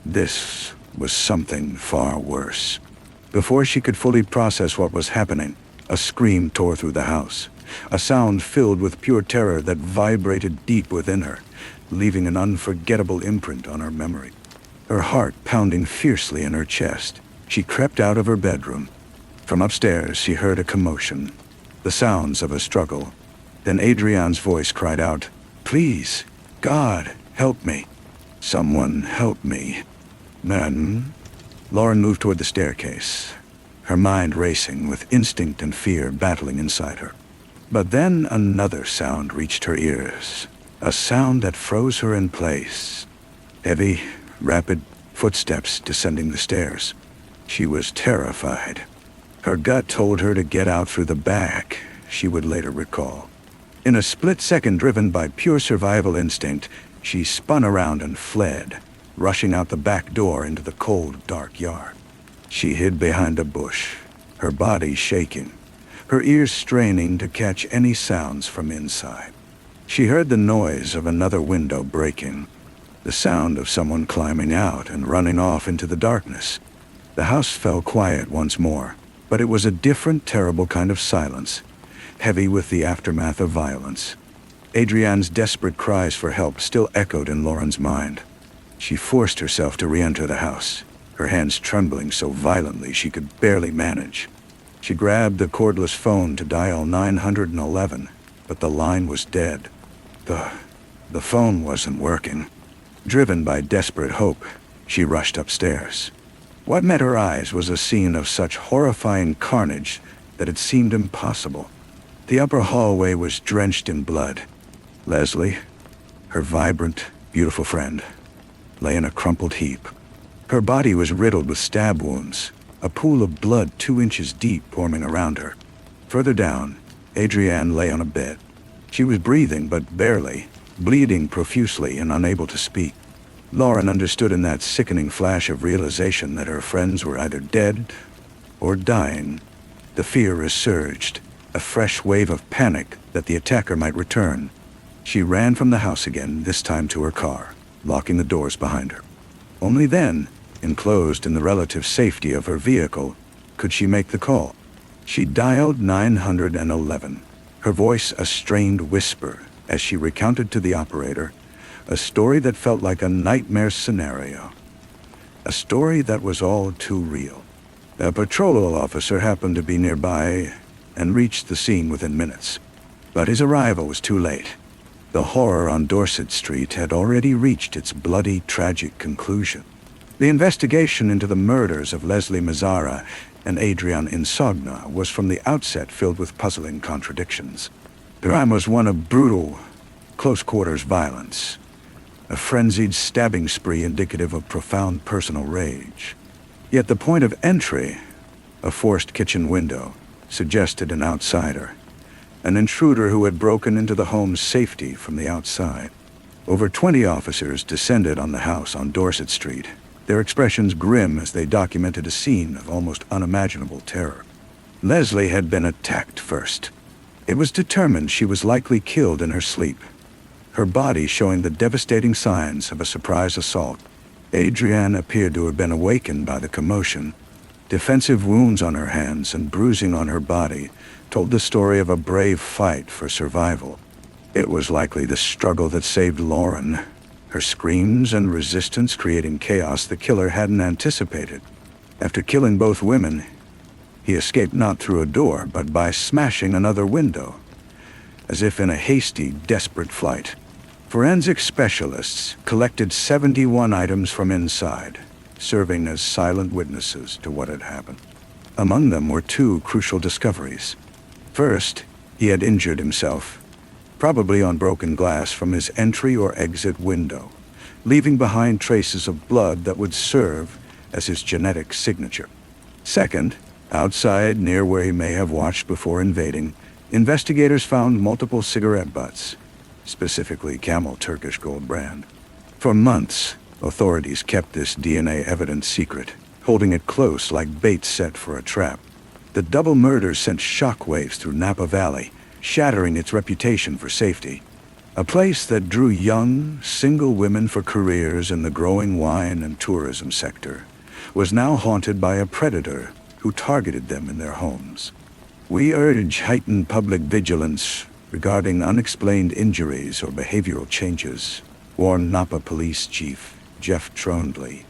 This was something far worse. Before she could fully process what was happening, a scream tore through the house, a sound filled with pure terror that vibrated deep within her, leaving an unforgettable imprint on her memory. Her heart pounding fiercely in her chest, she crept out of her bedroom. From upstairs, she heard a commotion, the sounds of a struggle. Then Adrianne's voice cried out, "Please, God, help me. Someone help me." Then, Lauren moved toward the staircase, her mind racing with instinct and fear battling inside her. But then another sound reached her ears, a sound that froze her in place. Heavy, rapid footsteps descending the stairs. She was terrified. Her gut told her to get out through the back, she would later recall. In a split second, driven by pure survival instinct, she spun around and fled, rushing out the back door into the cold, dark yard. She hid behind a bush, her body shaking, her ears straining to catch any sounds from inside. She heard the noise of another window breaking, the sound of someone climbing out and running off into the darkness. The house fell quiet once more, but it was a different, terrible kind of silence, heavy with the aftermath of violence. Adrianne's desperate cries for help still echoed in Lauren's mind. She forced herself to re-enter the house, her hands trembling so violently she could barely manage. She grabbed the cordless phone to dial 911, but the line was dead. The phone wasn't working. Driven by desperate hope, she rushed upstairs. What met her eyes was a scene of such horrifying carnage that it seemed impossible. The upper hallway was drenched in blood. Leslie, her vibrant, beautiful friend, lay in a crumpled heap. Her body was riddled with stab wounds, a pool of blood 2 inches deep forming around her. Further down, Adrianne lay on a bed. She was breathing, but barely, bleeding profusely and unable to speak. Lauren understood in that sickening flash of realization that her friends were either dead or dying. The fear resurged, a fresh wave of panic that the attacker might return. She ran from the house again, this time to her car, locking the doors behind her. Only then, enclosed in the relative safety of her vehicle, could she make the call. She dialed 911, her voice a strained whisper as she recounted to the operator a story that felt like a nightmare scenario. A story that was all too real. A patrol officer happened to be nearby and reached the scene within minutes. But his arrival was too late. The horror on Dorset Street had already reached its bloody, tragic conclusion. The investigation into the murders of Leslie Mazzara and Adrian Insogna was from the outset filled with puzzling contradictions. The crime was one of brutal, close-quarters violence, a frenzied stabbing spree indicative of profound personal rage. Yet the point of entry, a forced kitchen window, suggested an outsider, an intruder who had broken into the home's safety from the outside. Over 20 officers descended on the house on Dorset Street, their expressions grim as they documented a scene of almost unimaginable terror. Leslie had been attacked first. It was determined she was likely killed in her sleep, her body showing the devastating signs of a surprise assault. Adrianne appeared to have been awakened by the commotion. Defensive wounds on her hands and bruising on her body told the story of a brave fight for survival. It was likely the struggle that saved Lauren. her screams and resistance creating chaos the killer hadn't anticipated. After killing both women, he escaped not through a door, but by smashing another window, as if in a hasty, desperate flight. Forensic specialists collected 71 items from inside, serving as silent witnesses to what had happened. Among them were two crucial discoveries. First, he had injured himself, probably on broken glass from his entry or exit window, leaving behind traces of blood that would serve as his genetic signature. Second, outside, near where he may have watched before invading, investigators found multiple cigarette butts, specifically Camel Turkish Gold brand. For months, authorities kept this DNA evidence secret, holding it close like bait set for a trap. The double murders sent shockwaves through Napa Valley, shattering its reputation for safety. A place that drew young, single women for careers in the growing wine and tourism sector was now haunted by a predator who targeted them in their homes. We urge heightened public vigilance regarding unexplained injuries or behavioral changes, warned Napa Police Chief Jeff Trondley,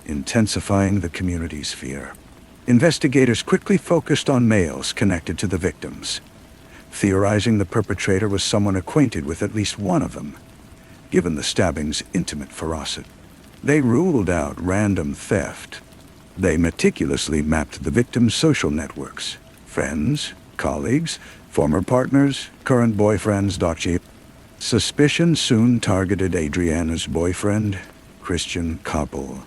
intensifying the community's fear. Investigators quickly focused on males connected to the victims, theorizing the perpetrator was someone acquainted with at least one of them, given the stabbing's intimate ferocity. They ruled out random theft. They meticulously mapped the victim's social networks, friends, colleagues, former partners, current boyfriends. Suspicion soon targeted Adriana's boyfriend, Christian Koppel.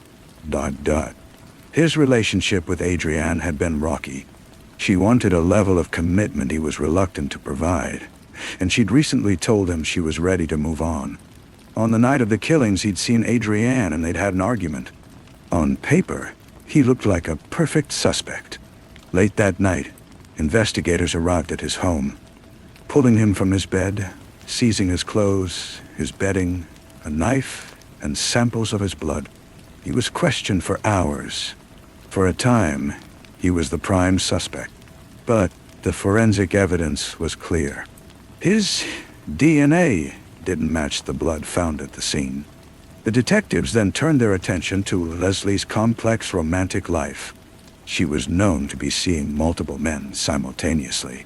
His relationship with Adrienne had been rocky. She wanted a level of commitment he was reluctant to provide, and she'd recently told him she was ready to move on. On the night of the killings, he'd seen Adrienne and they'd had an argument. On paper, he looked like a perfect suspect. Late that night, investigators arrived at his home, pulling him from his bed, seizing his clothes, his bedding, a knife, and samples of his blood. He was questioned for hours. For a time, he was the prime suspect. But the forensic evidence was clear. His DNA didn't match the blood found at the scene. The detectives then turned their attention to Leslie's complex romantic life. She was known to be seeing multiple men simultaneously.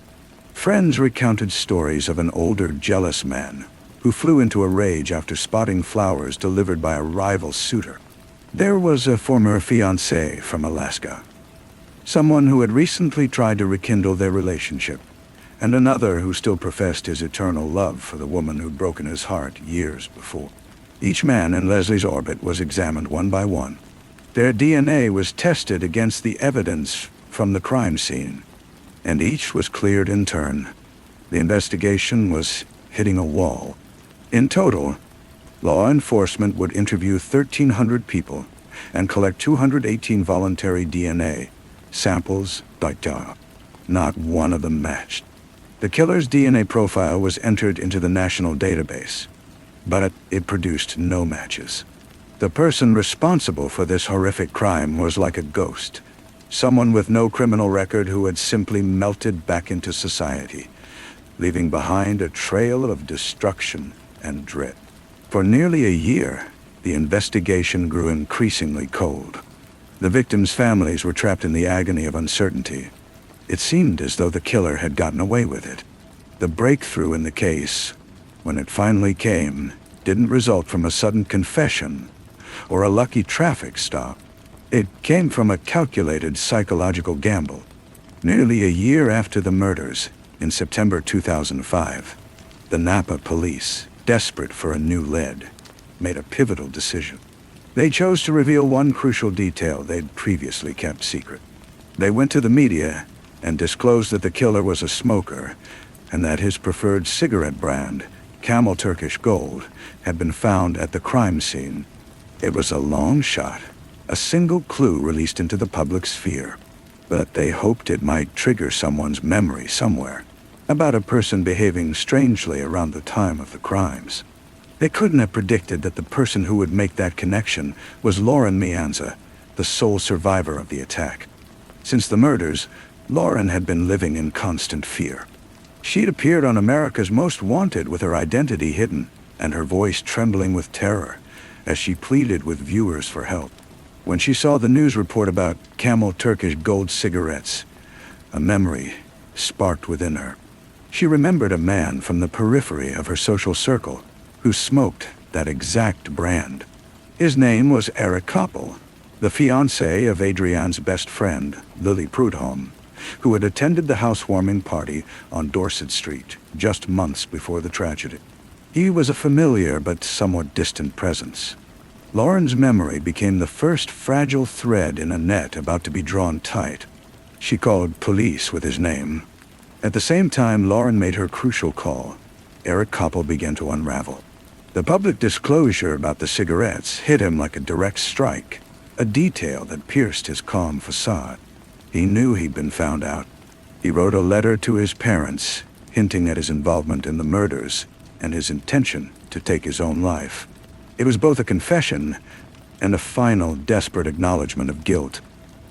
Friends recounted stories of an older, jealous man who flew into a rage after spotting flowers delivered by a rival suitor. There was a former fiancé from Alaska, someone who had recently tried to rekindle their relationship, and another who still professed his eternal love for the woman who'd broken his heart years before. Each man in Leslie's orbit was examined one by one. Their DNA was tested against the evidence from the crime scene, and each was cleared in turn. The investigation was hitting a wall. In total, law enforcement would interview 1,300 people and collect 218 voluntary DNA samples. Not one of them matched. The killer's DNA profile was entered into the national database, but it produced no matches. The person responsible for this horrific crime was like a ghost, someone with no criminal record who had simply melted back into society, leaving behind a trail of destruction and dread. For nearly a year, the investigation grew increasingly cold. The victims' families were trapped in the agony of uncertainty. It seemed as though the killer had gotten away with it. The breakthrough in the case, when it finally came, didn't result from a sudden confession or a lucky traffic stop. It came from a calculated psychological gamble. Nearly a year after the murders, in September 2005, the Napa police, desperate for a new lead, made a pivotal decision. They chose to reveal one crucial detail they'd previously kept secret. They went to the media and disclosed that the killer was a smoker and that his preferred cigarette brand, Camel Turkish Gold, had been found at the crime scene. It was a long shot, a single clue released into the public sphere, but they hoped it might trigger someone's memory somewhere about a person behaving strangely around the time of the crimes. They couldn't have predicted that the person who would make that connection was Lauren Mianza, the sole survivor of the attack. Since the murders, Lauren had been living in constant fear. She'd appeared on America's Most Wanted with her identity hidden, and her voice trembling with terror as she pleaded with viewers for help. When she saw the news report about Camel Turkish Gold cigarettes, a memory sparked within her. She remembered a man from the periphery of her social circle who smoked that exact brand. His name was Eric Koppel, the fiancé of Adrianne's best friend, Lily Prudhomme, who had attended the housewarming party on Dorset Street just months before the tragedy. He was a familiar but somewhat distant presence. Lauren's memory became the first fragile thread in a net about to be drawn tight. She called police with his name. At the same time Lauren made her crucial call, Eric Koppel began to unravel. The public disclosure about the cigarettes hit him like a direct strike, a detail that pierced his calm facade. He knew he'd been found out. He wrote a letter to his parents, hinting at his involvement in the murders and his intention to take his own life. It was both a confession and a final, desperate acknowledgement of guilt.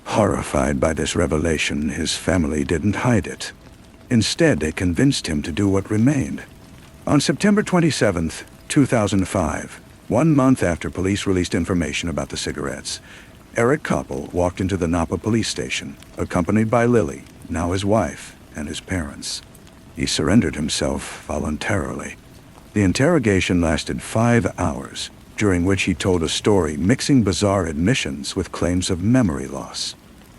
Horrified by this revelation, his family didn't hide it. Instead, they convinced him to do what remained. On September 27, 2005, 1 month after police released information about the cigarettes, Eric Koppel walked into the Napa police station, accompanied by Lily, now his wife, and his parents. He surrendered himself voluntarily. The interrogation lasted 5 hours, during which he told a story mixing bizarre admissions with claims of memory loss.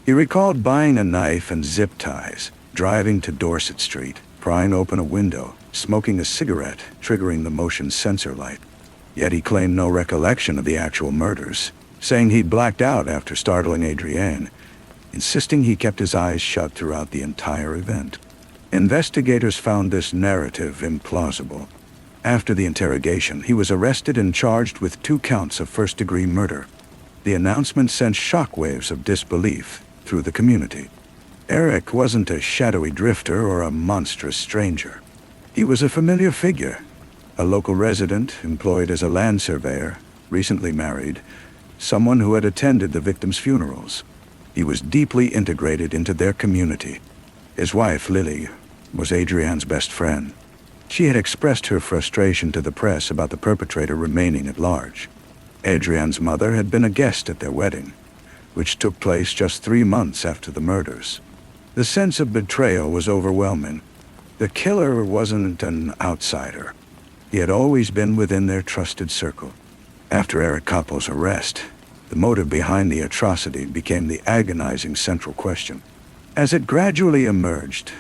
He recalled buying a knife and zip ties, driving to Dorset Street, prying open a window, smoking a cigarette, triggering the motion sensor light. Yet he claimed no recollection of the actual murders, saying he'd blacked out after startling Adrienne, insisting he kept his eyes shut throughout the entire event. Investigators found this narrative implausible. After the interrogation, he was arrested and charged with 2 counts of first-degree murder. The announcement sent shockwaves of disbelief through the community. Eric wasn't a shadowy drifter or a monstrous stranger. He was a familiar figure, a local resident employed as a land surveyor, recently married, someone who had attended the victims' funerals. He was deeply integrated into their community. His wife, Lily, was Adrianne's best friend. She had expressed her frustration to the press about the perpetrator remaining at large. Adrianne's mother had been a guest at their wedding, which took place just 3 months after the murders. The sense of betrayal was overwhelming. The killer wasn't an outsider. He had always been within their trusted circle. After Eric Koppel's arrest, the motive behind the atrocity became the agonizing central question. As it gradually emerged,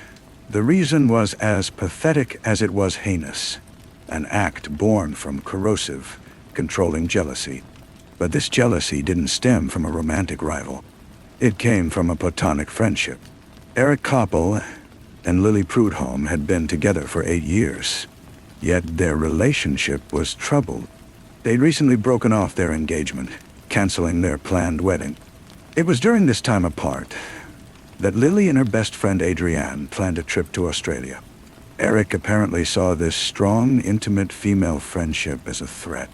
the reason was as pathetic as it was heinous, an act born from corrosive, controlling jealousy. But this jealousy didn't stem from a romantic rival. It came from a platonic friendship. Eric Koppel and Lily Prudhomme had been together for 8 years, yet their relationship was troubled. They'd recently broken off their engagement, canceling their planned wedding. It was during this time apart that Lily and her best friend Adrianne planned a trip to Australia. Eric apparently saw this strong, intimate female friendship as a threat.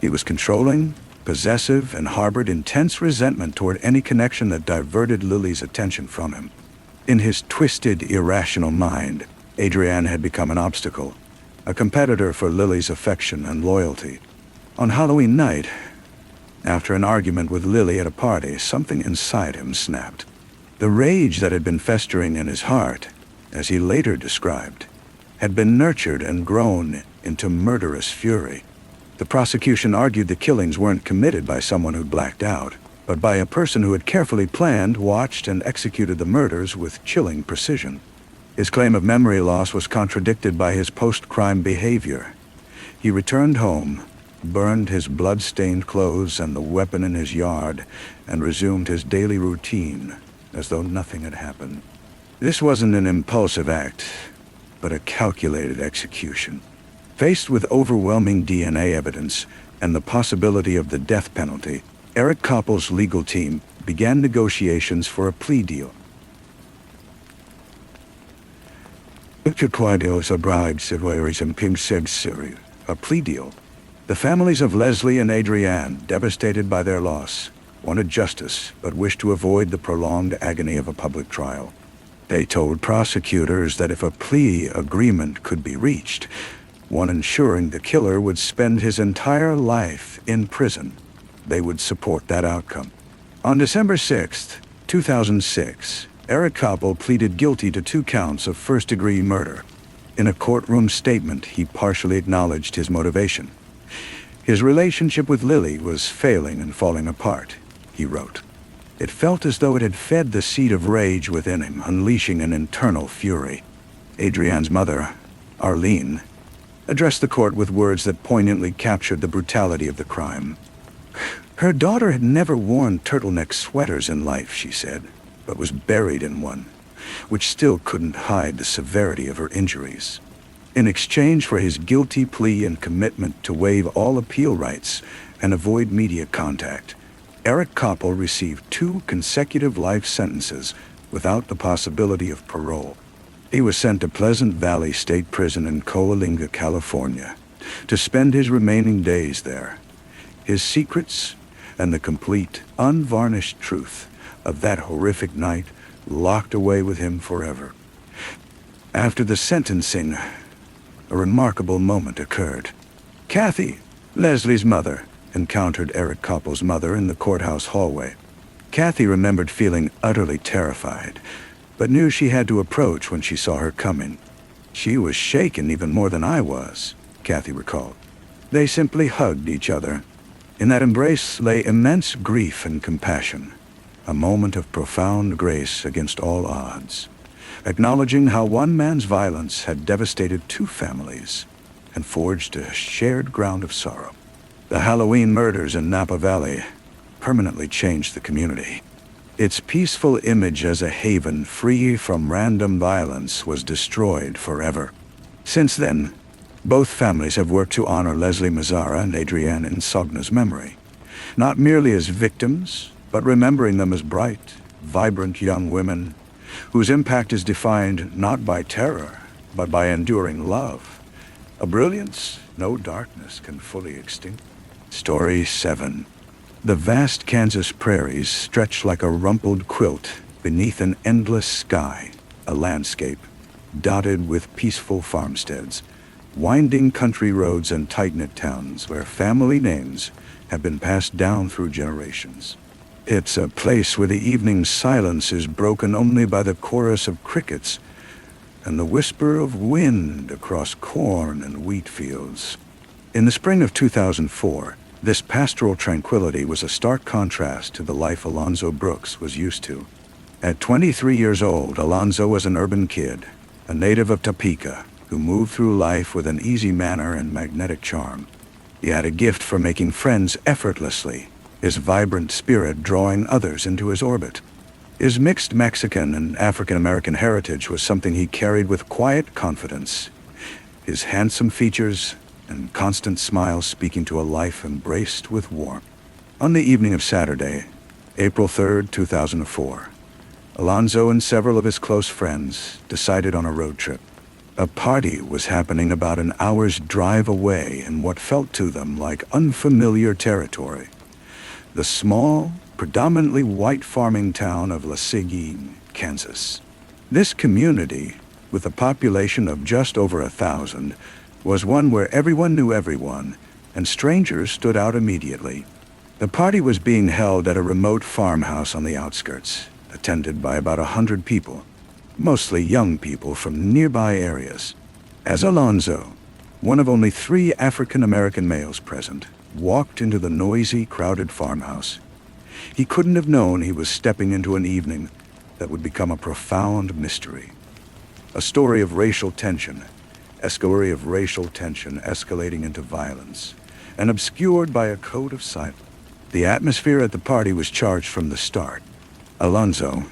He was controlling, possessive, and harbored intense resentment toward any connection that diverted Lily's attention from him. In his twisted, irrational mind, Adrianne had become an obstacle, a competitor for Lily's affection and loyalty. On Halloween night, after an argument with Lily at a party, something inside him snapped. The rage that had been festering in his heart, as he later described, had been nurtured and grown into murderous fury. The prosecution argued the killings weren't committed by someone who'd blacked out, but by a person who had carefully planned, watched, and executed the murders with chilling precision. His claim of memory loss was contradicted by his post-crime behavior. He returned home, burned his blood-stained clothes and the weapon in his yard, and resumed his daily routine, as though nothing had happened. This wasn't an impulsive act, but a calculated execution. Faced with overwhelming DNA evidence and the possibility of the death penalty, Eric Koppel's legal team began negotiations for a plea deal. A plea deal. The families of Leslie and Adrianne, devastated by their loss, wanted justice but wished to avoid the prolonged agony of a public trial. They told prosecutors that if a plea agreement could be reached, one ensuring the killer would spend his entire life in prison. They would support that outcome. On December 6, 2006, Eric Koppel pleaded guilty to 2 counts of first-degree murder. In a courtroom statement, he partially acknowledged his motivation. His relationship with Lily was failing and falling apart, he wrote. It felt as though it had fed the seed of rage within him, unleashing an internal fury. Adrienne's mother, Arlene, addressed the court with words that poignantly captured the brutality of the crime. Her daughter had never worn turtleneck sweaters in life, she said, but was buried in one, which still couldn't hide the severity of her injuries. In exchange for his guilty plea and commitment to waive all appeal rights and avoid media contact, Eric Koppel received 2 consecutive life sentences without the possibility of parole. He was sent to Pleasant Valley State Prison in Coalinga, California, to spend his remaining days there. His secrets and the complete, unvarnished truth of that horrific night locked away with him forever. After the sentencing, a remarkable moment occurred. Kathy, Leslie's mother, encountered Eric Koppel's mother in the courthouse hallway. Kathy remembered feeling utterly terrified, but knew she had to approach when she saw her coming. She was shaken even more than I was, Kathy recalled. They simply hugged each other. In that embrace lay immense grief and compassion, a moment of profound grace against all odds, acknowledging how one man's violence had devastated 2 families and forged a shared ground of sorrow. The Halloween murders in Napa Valley permanently changed the community. Its peaceful image as a haven free from random violence was destroyed forever. Since then, both families have worked to honor Leslie Mazzara and Adrienne Insogna's memory, not merely as victims, but remembering them as bright, vibrant young women whose impact is defined not by terror, but by enduring love, a brilliance no darkness can fully extinguish. Story 7. The vast Kansas prairies stretch like a rumpled quilt beneath an endless sky, a landscape dotted with peaceful farmsteads, winding country roads and tight-knit towns where family names have been passed down through generations. It's a place where the evening silence is broken only by the chorus of crickets and the whisper of wind across corn and wheat fields. In the spring of 2004, this pastoral tranquility was a stark contrast to the life Alonzo Brooks was used to. At 23 years old, Alonzo was an urban kid, a native of Topeka, who moved through life with an easy manner and magnetic charm. He had a gift for making friends effortlessly, his vibrant spirit drawing others into his orbit. His mixed Mexican and African-American heritage was something he carried with quiet confidence, his handsome features and constant smile speaking to a life embraced with warmth. On the evening of Saturday, April 3, 2004, Alonzo and several of his close friends decided on a road trip. A party was happening about an hour's drive away in what felt to them like unfamiliar territory. The small, predominantly white farming town of Seguin, Kansas. This community, with a population of just over 1,000, was one where everyone knew everyone, and strangers stood out immediately. The party was being held at a remote farmhouse on the outskirts, attended by about 100 people, mostly young people from nearby areas. As Alonzo, one of only 3 African-American males present, walked into the noisy, crowded farmhouse, he couldn't have known he was stepping into an evening that would become a profound mystery. A story of racial tension escalating into violence, and obscured by a code of silence. The atmosphere at the party was charged from the start. Alonzo,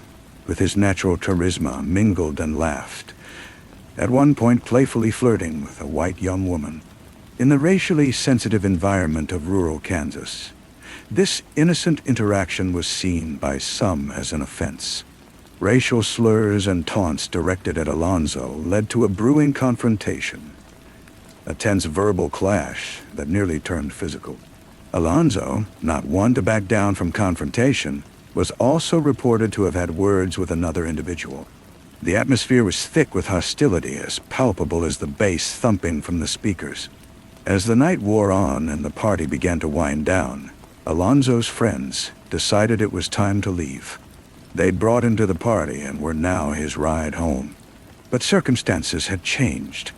with his natural charisma, mingled and laughed, at one point playfully flirting with a white young woman. In the racially sensitive environment of rural Kansas, this innocent interaction was seen by some as an offense. Racial slurs and taunts directed at Alonzo led to a brewing confrontation, a tense verbal clash that nearly turned physical. Alonzo, not one to back down from confrontation, was also reported to have had words with another individual. The atmosphere was thick with hostility, as palpable as the bass thumping from the speakers. As the night wore on and the party began to wind down, Alonzo's friends decided it was time to leave. They'd brought him to the party and were now his ride home. But circumstances had changed.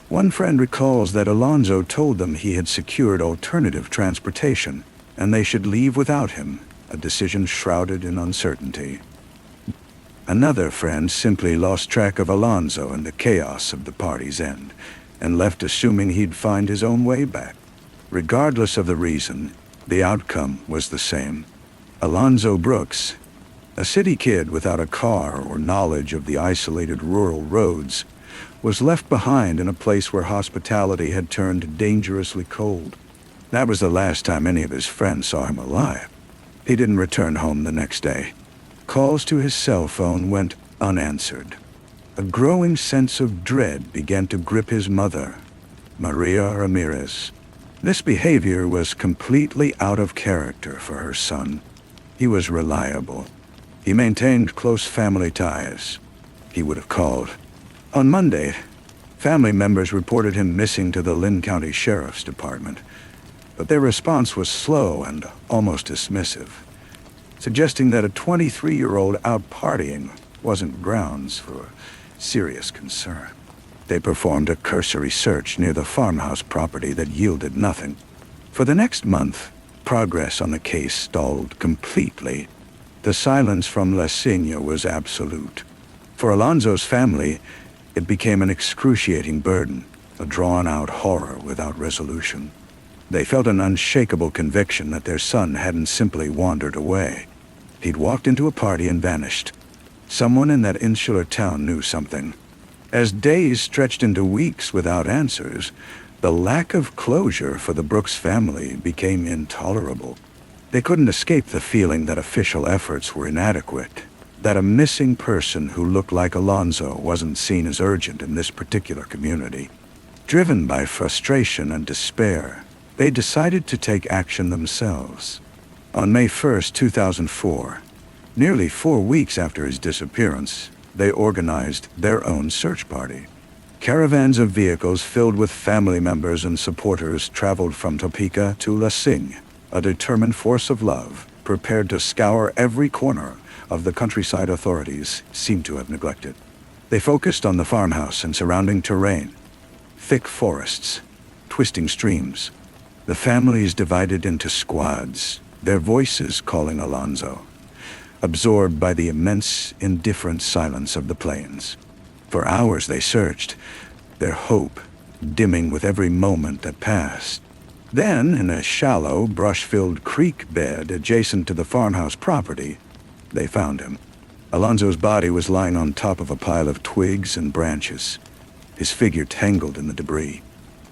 One friend recalls that Alonzo told them he had secured alternative transportation, and they should leave without him, a decision shrouded in uncertainty. Another friend simply lost track of Alonzo in the chaos of the party's end, and left assuming he'd find his own way back. Regardless of the reason, the outcome was the same. Alonzo Brooks, a city kid without a car or knowledge of the isolated rural roads, was left behind in a place where hospitality had turned dangerously cold. That was the last time any of his friends saw him alive. He didn't return home the next day. Calls to his cell phone went unanswered. A growing sense of dread began to grip his mother, Maria Ramirez. This behavior was completely out of character for her son. He was reliable. He maintained close family ties. He would have called. On Monday, family members reported him missing to the Lynn County Sheriff's Department, but their response was slow and almost dismissive, suggesting that a 23-year-old out partying wasn't grounds for serious concern. They performed a cursory search near the farmhouse property that yielded nothing. For the next month, progress on the case stalled completely. The silence from La Signa was absolute. For Alonzo's family, it became an excruciating burden, a drawn-out horror without resolution. They felt an unshakable conviction that their son hadn't simply wandered away. He'd walked into a party and vanished. Someone in that insular town knew something. As days stretched into weeks without answers, the lack of closure for the Brooks family became intolerable. They couldn't escape the feeling that official efforts were inadequate, that a missing person who looked like Alonzo wasn't seen as urgent in this particular community. Driven by frustration and despair, they decided to take action themselves. On May 1st, 2004, nearly 4 weeks after his disappearance, they organized their own search party. Caravans of vehicles filled with family members and supporters traveled from Topeka to La Signa, a determined force of love, prepared to scour every corner of the countryside authorities seemed to have neglected. They focused on the farmhouse and surrounding terrain, thick forests, twisting streams. The families divided into squads, their voices calling Alonzo, absorbed by the immense, indifferent silence of the plains. For hours they searched, their hope dimming with every moment that passed. Then, in a shallow, brush-filled creek bed adjacent to the farmhouse property, they found him. Alonzo's body was lying on top of a pile of twigs and branches, his figure tangled in the debris.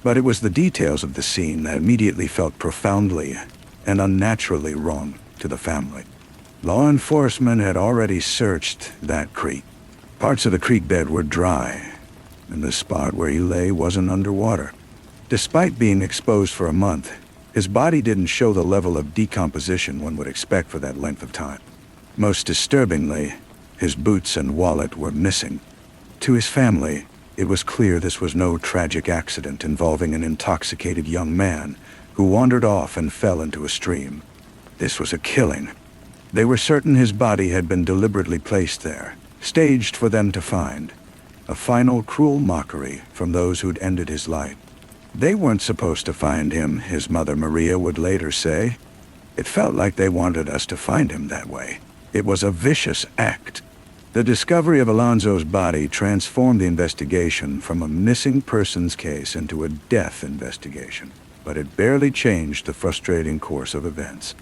But it was the details of the scene that immediately felt profoundly and unnaturally wrong to the family. Law enforcement had already searched that creek. Parts of the creek bed were dry, and the spot where he lay wasn't underwater. Despite being exposed for a month, his body didn't show the level of decomposition one would expect for that length of time. Most disturbingly, his boots and wallet were missing. To his family, it was clear this was no tragic accident involving an intoxicated young man who wandered off and fell into a stream. This was a killing. They were certain his body had been deliberately placed there, staged for them to find, a final cruel mockery from those who'd ended his life. They weren't supposed to find him, his mother Maria would later say. It felt like they wanted us to find him that way. It was a vicious act. The discovery of Alonzo's body transformed the investigation from a missing persons case into a death investigation, but it barely changed the frustrating course of events.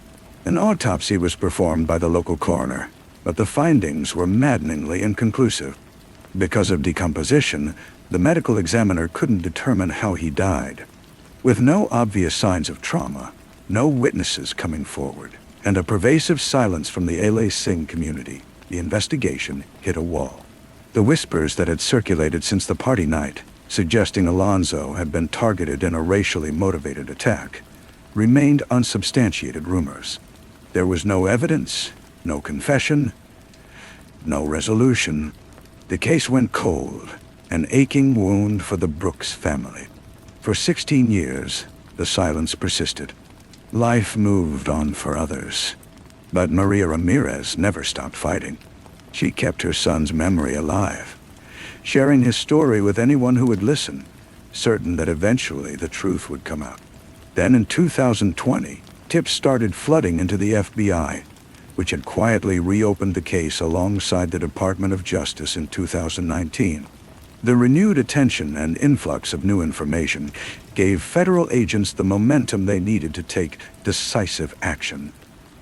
An autopsy was performed by the local coroner, but the findings were maddeningly inconclusive. Because of decomposition, the medical examiner couldn't determine how he died. With no obvious signs of trauma, no witnesses coming forward, and a pervasive silence from the La Signa community, the investigation hit a wall. The whispers that had circulated since the party night, suggesting Alonzo had been targeted in a racially motivated attack, remained unsubstantiated rumors. There was no evidence, no confession, no resolution. The case went cold, an aching wound for the Brooks family. For 16 years, the silence persisted. Life moved on for others. But Maria Ramirez never stopped fighting. She kept her son's memory alive, sharing his story with anyone who would listen, certain that eventually the truth would come out. Then in 2020, tips started flooding into the FBI, which had quietly reopened the case alongside the Department of Justice in 2019. The renewed attention and influx of new information gave federal agents the momentum they needed to take decisive action.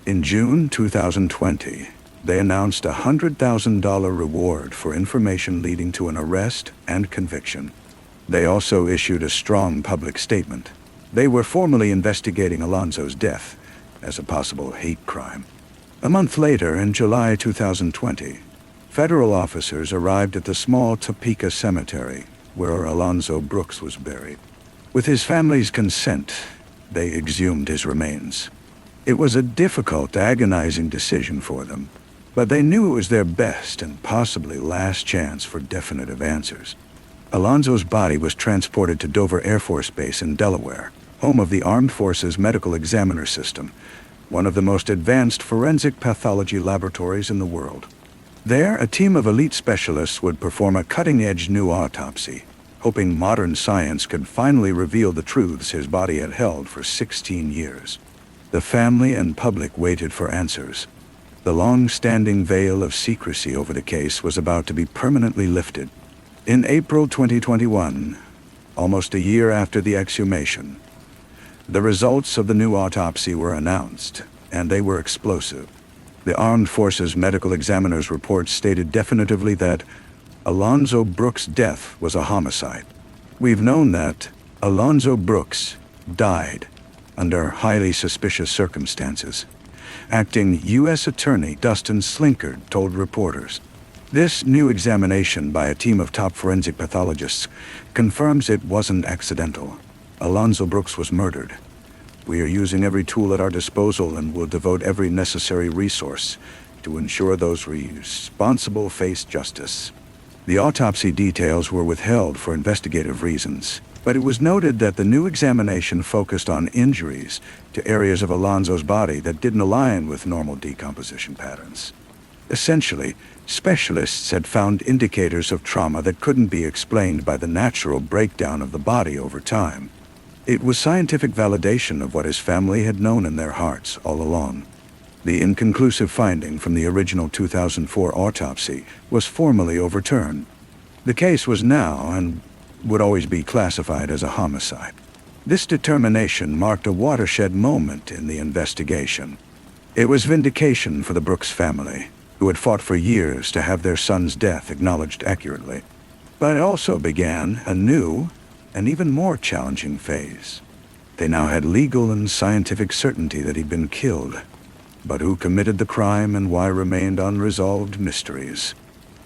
In June 2020, they announced a $100,000 reward for information leading to an arrest and conviction. They also issued a strong public statement. They were formally investigating Alonzo's death as a possible hate crime. A month later, in July 2020, federal officers arrived at the small Topeka cemetery where Alonzo Brooks was buried. With his family's consent, they exhumed his remains. It was a difficult, agonizing decision for them, but they knew it was their best and possibly last chance for definitive answers. Alonzo's body was transported to Dover Air Force Base in Delaware, home of the Armed Forces Medical Examiner System, one of the most advanced forensic pathology laboratories in the world. There, a team of elite specialists would perform a cutting-edge new autopsy, hoping modern science could finally reveal the truths his body had held for 16 years. The family and public waited for answers. The long-standing veil of secrecy over the case was about to be permanently lifted. In April 2021, almost a year after the exhumation, the results of the new autopsy were announced, and they were explosive. The Armed Forces Medical Examiner's report stated definitively that Alonzo Brooks' death was a homicide. We've known that Alonzo Brooks died under highly suspicious circumstances. Acting U.S. Attorney Dustin Slinkard told reporters. This new examination by a team of top forensic pathologists confirms it wasn't accidental. Alonzo Brooks was murdered. We are using every tool at our disposal and will devote every necessary resource to ensure those responsible face justice. The autopsy details were withheld for investigative reasons, but it was noted that the new examination focused on injuries to areas of Alonzo's body that didn't align with normal decomposition patterns. Essentially, specialists had found indicators of trauma that couldn't be explained by the natural breakdown of the body over time. It was scientific validation of what his family had known in their hearts all along. The inconclusive finding from the original 2004 autopsy was formally overturned. The case was now, and would always be, classified as a homicide. This determination marked a watershed moment in the investigation. It was vindication for the Brooks family, who had fought for years to have their son's death acknowledged accurately. But it also began a new and even more challenging phase. They now had legal and scientific certainty that he'd been killed, but who committed the crime and why remained unresolved mysteries.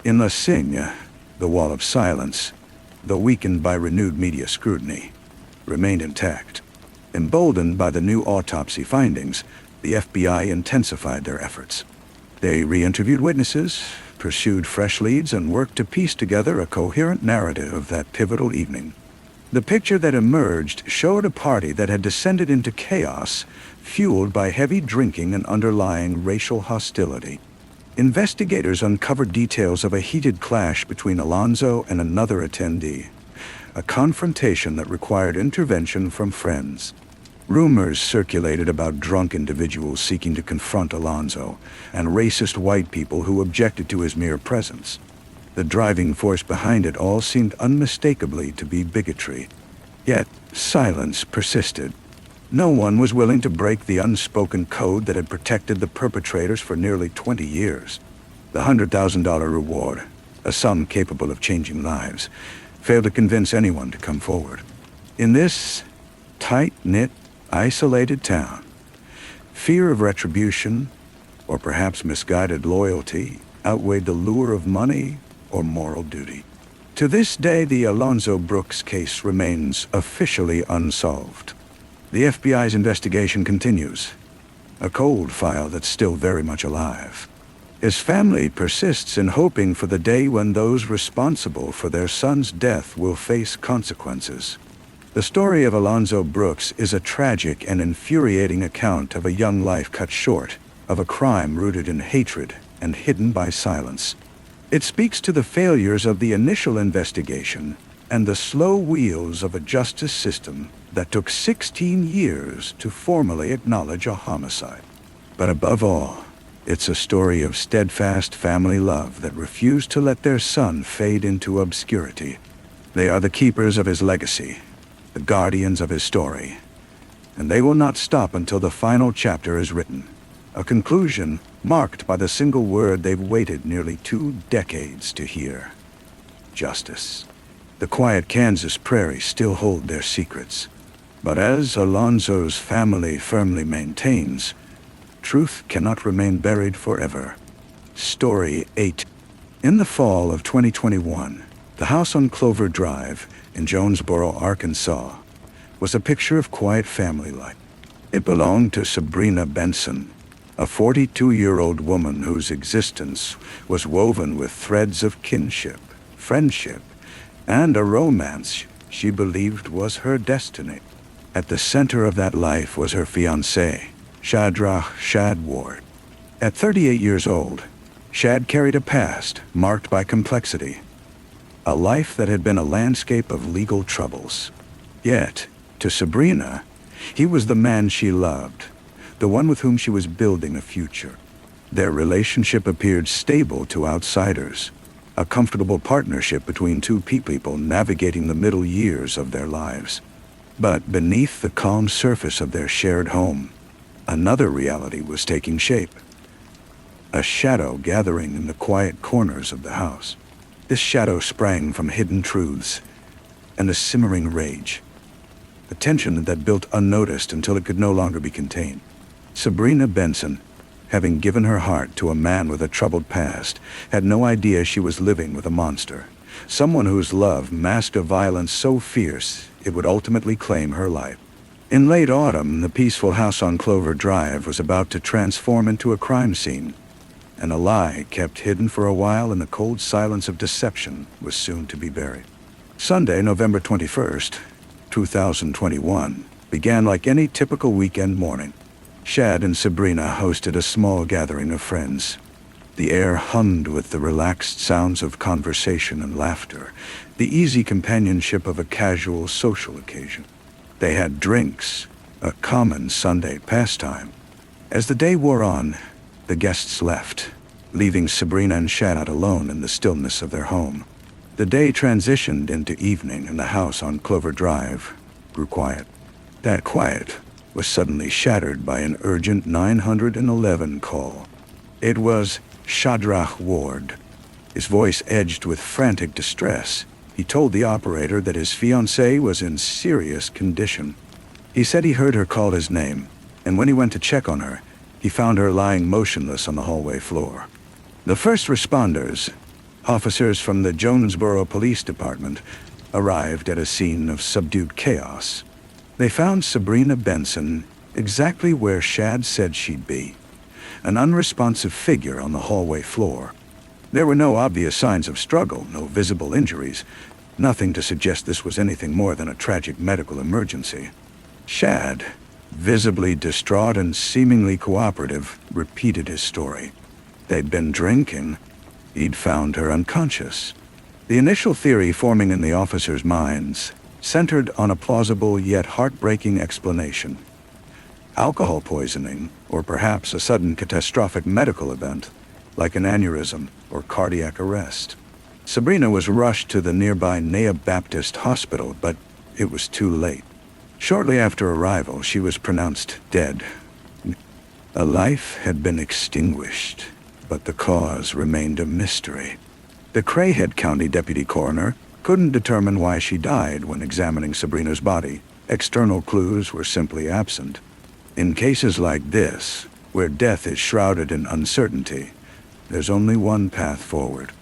In La Signe, the wall of silence, though weakened by renewed media scrutiny, remained intact. Emboldened by the new autopsy findings, the FBI intensified their efforts. They re-interviewed witnesses, pursued fresh leads, and worked to piece together a coherent narrative of that pivotal evening. The picture that emerged showed a party that had descended into chaos, fueled by heavy drinking and underlying racial hostility. Investigators uncovered details of a heated clash between Alonzo and another attendee, a confrontation that required intervention from friends. Rumors circulated about drunk individuals seeking to confront Alonzo, and racist white people who objected to his mere presence. The driving force behind it all seemed unmistakably to be bigotry. Yet, silence persisted. No one was willing to break the unspoken code that had protected the perpetrators for nearly 20 years. The $100,000 reward, a sum capable of changing lives, failed to convince anyone to come forward. In this tight-knit, isolated town, fear of retribution, or perhaps misguided loyalty, outweighed the lure of money or moral duty. To this day, the Alonzo Brooks case remains officially unsolved. The FBI's investigation continues, a cold file that's still very much alive. His family persists in hoping for the day when those responsible for their son's death will face consequences. The story of Alonzo Brooks is a tragic and infuriating account of a young life cut short, of a crime rooted in hatred and hidden by silence. It speaks to the failures of the initial investigation and the slow wheels of a justice system that took 16 years to formally acknowledge a homicide. But above all, it's a story of steadfast family love that refused to let their son fade into obscurity. They are the keepers of his legacy, the guardians of his story, and they will not stop until the final chapter is written, a conclusion marked by the single word they've waited nearly 2 decades to hear: justice. The quiet Kansas prairies still hold their secrets, but as Alonzo's family firmly maintains, truth cannot remain buried forever. Story 8. In the fall of 2021, the house on Clover Drive in Jonesboro, Arkansas, was a picture of quiet family life. It belonged to Sabrina Benson, a 42-year-old woman whose existence was woven with threads of kinship, friendship, and a romance she believed was her destiny. At the center of that life was her fiancé, Shadrach "Shad" Ward. At 38 years old, Shad carried a past marked by complexity, a life that had been a landscape of legal troubles. Yet, to Sabrina, he was the man she loved, the one with whom she was building a future. Their relationship appeared stable to outsiders, a comfortable partnership between two people navigating the middle years of their lives. But beneath the calm surface of their shared home, another reality was taking shape. A shadow gathering in the quiet corners of the house. This shadow sprang from hidden truths and a simmering rage, a tension that built unnoticed until it could no longer be contained. Sabrina Benson, having given her heart to a man with a troubled past, had no idea she was living with a monster, someone whose love masked a violence so fierce it would ultimately claim her life. In late autumn, the peaceful house on Clover Drive was about to transform into a crime scene, and a lie kept hidden for a while in the cold silence of deception was soon to be buried. Sunday, November 21st, 2021, began like any typical weekend morning. Shad and Sabrina hosted a small gathering of friends. The air hummed with the relaxed sounds of conversation and laughter, the easy companionship of a casual social occasion. They had drinks, a common Sunday pastime. As the day wore on, the guests left, leaving Sabrina and Shad out alone in the stillness of their home. The day transitioned into evening, and the house on Clover Drive grew quiet. That quiet was suddenly shattered by an urgent 911 call. It was Shadrach Ward. His voice edged with frantic distress. He told the operator that his fiancée was in serious condition. He said he heard her call his name, and when he went to check on her, he found her lying motionless on the hallway floor. The first responders, officers from the Jonesboro Police Department, arrived at a scene of subdued chaos. They found Sabrina Benson exactly where Shad said she'd be, an unresponsive figure on the hallway floor. There were no obvious signs of struggle, no visible injuries, nothing to suggest this was anything more than a tragic medical emergency. Shad, visibly distraught and seemingly cooperative, repeated his story. They'd been drinking. He'd found her unconscious. The initial theory forming in the officers' minds centered on a plausible yet heartbreaking explanation: alcohol poisoning, or perhaps a sudden catastrophic medical event, like an aneurysm or cardiac arrest. Sabrina was rushed to the nearby Nea Baptist Hospital, but it was too late. Shortly after arrival, she was pronounced dead. A life had been extinguished, but the cause remained a mystery. The Craighead County Deputy Coroner couldn't determine why she died when examining Sabrina's body. External clues were simply absent. In cases like this, where death is shrouded in uncertainty, there's only one path forward.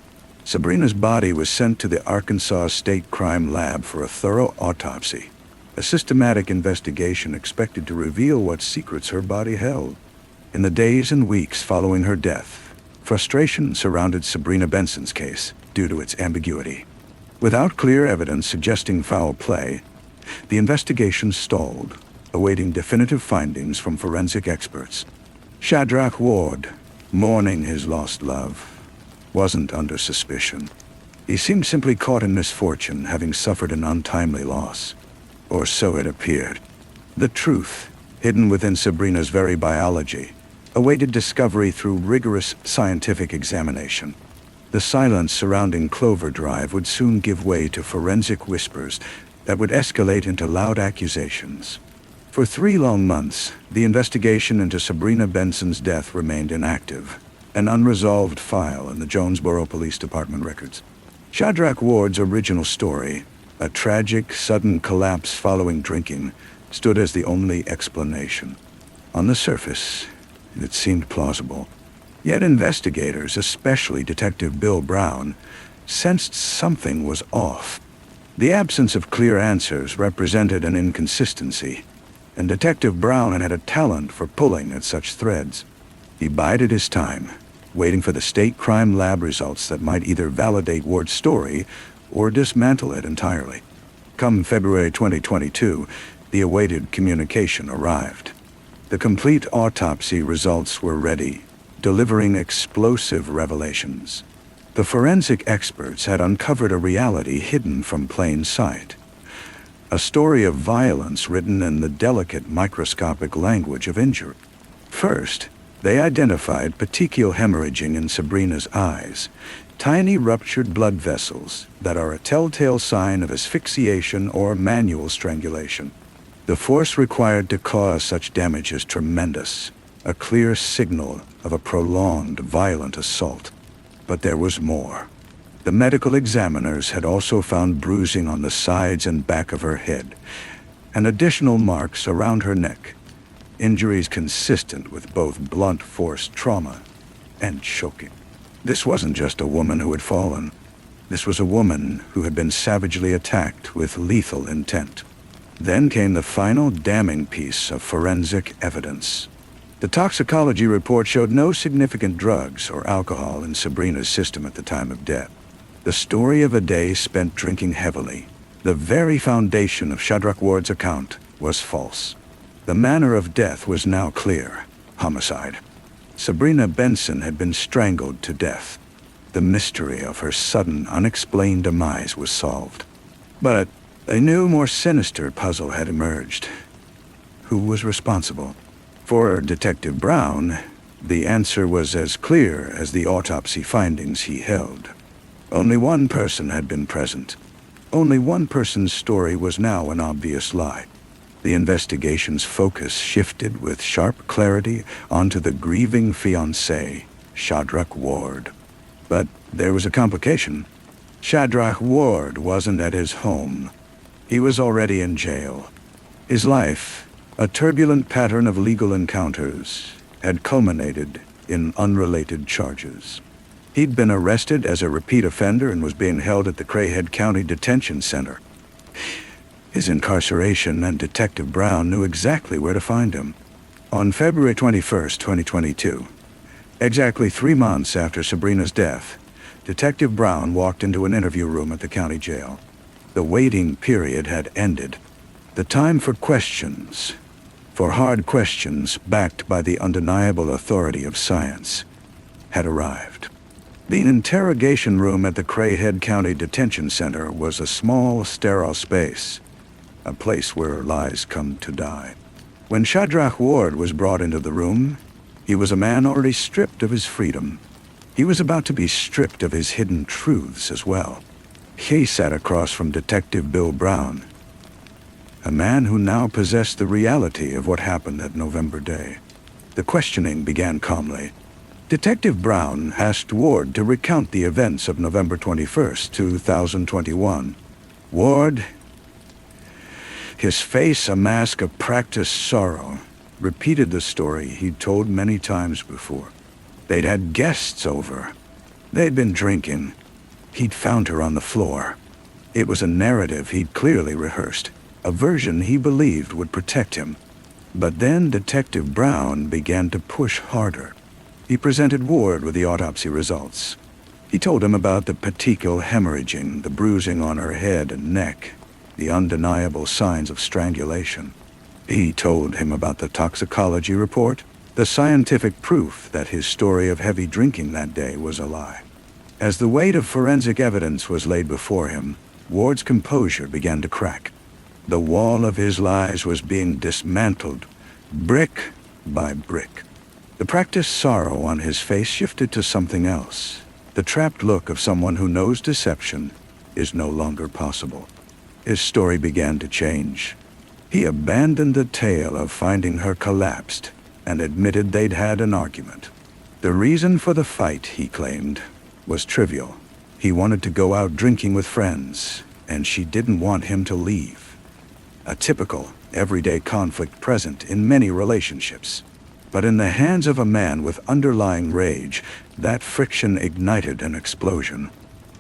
Sabrina's body was sent to the Arkansas State Crime Lab for a thorough autopsy, a systematic investigation expected to reveal what secrets her body held. In the days and weeks following her death, Frustration surrounded Sabrina Benson's case due to its ambiguity. Without clear evidence suggesting foul play, the investigation stalled, awaiting definitive findings from forensic experts. Shadrach Ward, mourning his lost love, wasn't under suspicion. He seemed simply caught in misfortune, having suffered an untimely loss. Or so it appeared. The truth, hidden within Sabrina's very biology, awaited discovery through rigorous scientific examination. The silence surrounding Clover Drive would soon give way to forensic whispers that would escalate into loud accusations. For 3 long months, the investigation into Sabrina Benson's death remained inactive, an unresolved file in the Jonesboro Police Department records. Shadrach Ward's original story, a tragic, sudden collapse following drinking, stood as the only explanation. On the surface, it seemed plausible. Yet investigators, especially Detective Bill Brown, sensed something was off. The absence of clear answers represented an inconsistency, and Detective Brown had a talent for pulling at such threads. He bided his time, waiting for the state crime lab results that might either validate Ward's story or dismantle it entirely. Come February 2022, the awaited communication arrived. The complete autopsy results were ready, delivering explosive revelations. The forensic experts had uncovered a reality hidden from plain sight. A story of violence written in the delicate microscopic language of injury. First, they identified petechial hemorrhaging in Sabrina's eyes, tiny ruptured blood vessels that are a telltale sign of asphyxiation or manual strangulation. The force required to cause such damage is tremendous, a clear signal of a prolonged, violent assault. But there was more. The medical examiners had also found bruising on the sides and back of her head, and additional marks around her neck, injuries consistent with both blunt force trauma and choking. This wasn't just a woman who had fallen. This was a woman who had been savagely attacked with lethal intent. Then came the final damning piece of forensic evidence. The toxicology report showed no significant drugs or alcohol in Sabrina's system at the time of death. The story of a day spent drinking heavily, the very foundation of Shadrach Ward's account, was false. The manner of death was now clear: homicide. Sabrina Benson had been strangled to death. The mystery of her sudden, unexplained demise was solved. But a new, more sinister puzzle had emerged. Who was responsible? For Detective Brown, the answer was as clear as the autopsy findings he held. Only one person had been present. Only one person's story was now an obvious lie. The investigation's focus shifted with sharp clarity onto the grieving fiancé, Shadrach Ward. But there was a complication. Shadrach Ward wasn't at his home. He was already in jail. His life, a turbulent pattern of legal encounters, had culminated in unrelated charges. He'd been arrested as a repeat offender and was being held at the Craighead County Detention Center. His incarceration, and Detective Brown knew exactly where to find him. On February 21st, 2022, exactly 3 months after Sabrina's death, Detective Brown walked into an interview room at the county jail. The waiting period had ended. The time for questions, for hard questions backed by the undeniable authority of science, had arrived. The interrogation room at the Craighead County Detention Center was a small, sterile space, a place where lies come to die. When Shadrach Ward was brought into the room, he was a man already stripped of his freedom. He was about to be stripped of his hidden truths as well. He sat across from Detective Bill Brown, a man who now possessed the reality of what happened that November day. The questioning began calmly. Detective Brown asked Ward to recount the events of November 21st, 2021. Ward, his face a mask of practiced sorrow, repeated the story he'd told many times before. They'd had guests over. They'd been drinking. He'd found her on the floor. It was a narrative he'd clearly rehearsed, a version he believed would protect him. But then Detective Brown began to push harder. He presented Ward with the autopsy results. He told him about the petechial hemorrhaging, the bruising on her head and neck, the undeniable signs of strangulation. He told him about the toxicology report, the scientific proof that his story of heavy drinking that day was a lie. As the weight of forensic evidence was laid before him, Ward's composure began to crack. The wall of his lies was being dismantled, brick by brick. The practiced sorrow on his face shifted to something else. The trapped look of someone who knows deception is no longer possible. His story began to change. He abandoned the tale of finding her collapsed and admitted they'd had an argument. The reason for the fight, he claimed, was trivial. He wanted to go out drinking with friends, and she didn't want him to leave. A typical, everyday conflict present in many relationships. But in the hands of a man with underlying rage, that friction ignited an explosion.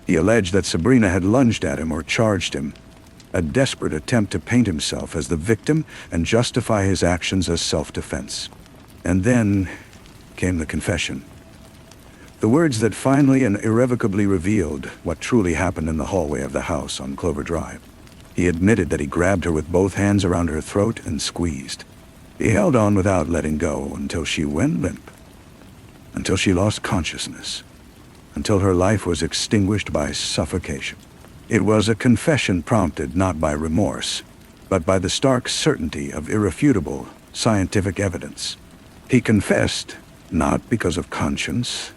He alleged that Sabrina had lunged at him or charged him, a desperate attempt to paint himself as the victim and justify his actions as self-defense. And then came the confession. The words that finally and irrevocably revealed what truly happened in the hallway of the house on Clover Drive. He admitted that he grabbed her with both hands around her throat and squeezed. He held on without letting go until she went limp, until she lost consciousness, until her life was extinguished by suffocation. It was a confession prompted not by remorse, but by the stark certainty of irrefutable scientific evidence. He confessed not because of conscience,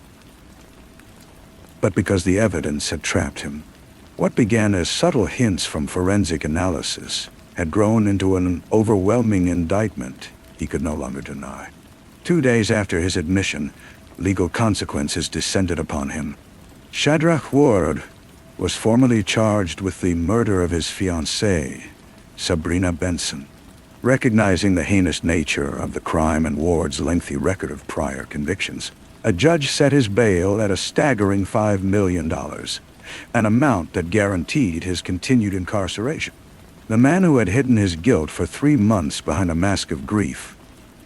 but because the evidence had trapped him. What began as subtle hints from forensic analysis had grown into an overwhelming indictment he could no longer deny. 2 days after his admission, legal consequences descended upon him. Shadrach Ward was formally charged with the murder of his fiancée, Sabrina Benson. Recognizing the heinous nature of the crime and Ward's lengthy record of prior convictions, a judge set his bail at a staggering $5 million, an amount that guaranteed his continued incarceration. The man who had hidden his guilt for 3 months behind a mask of grief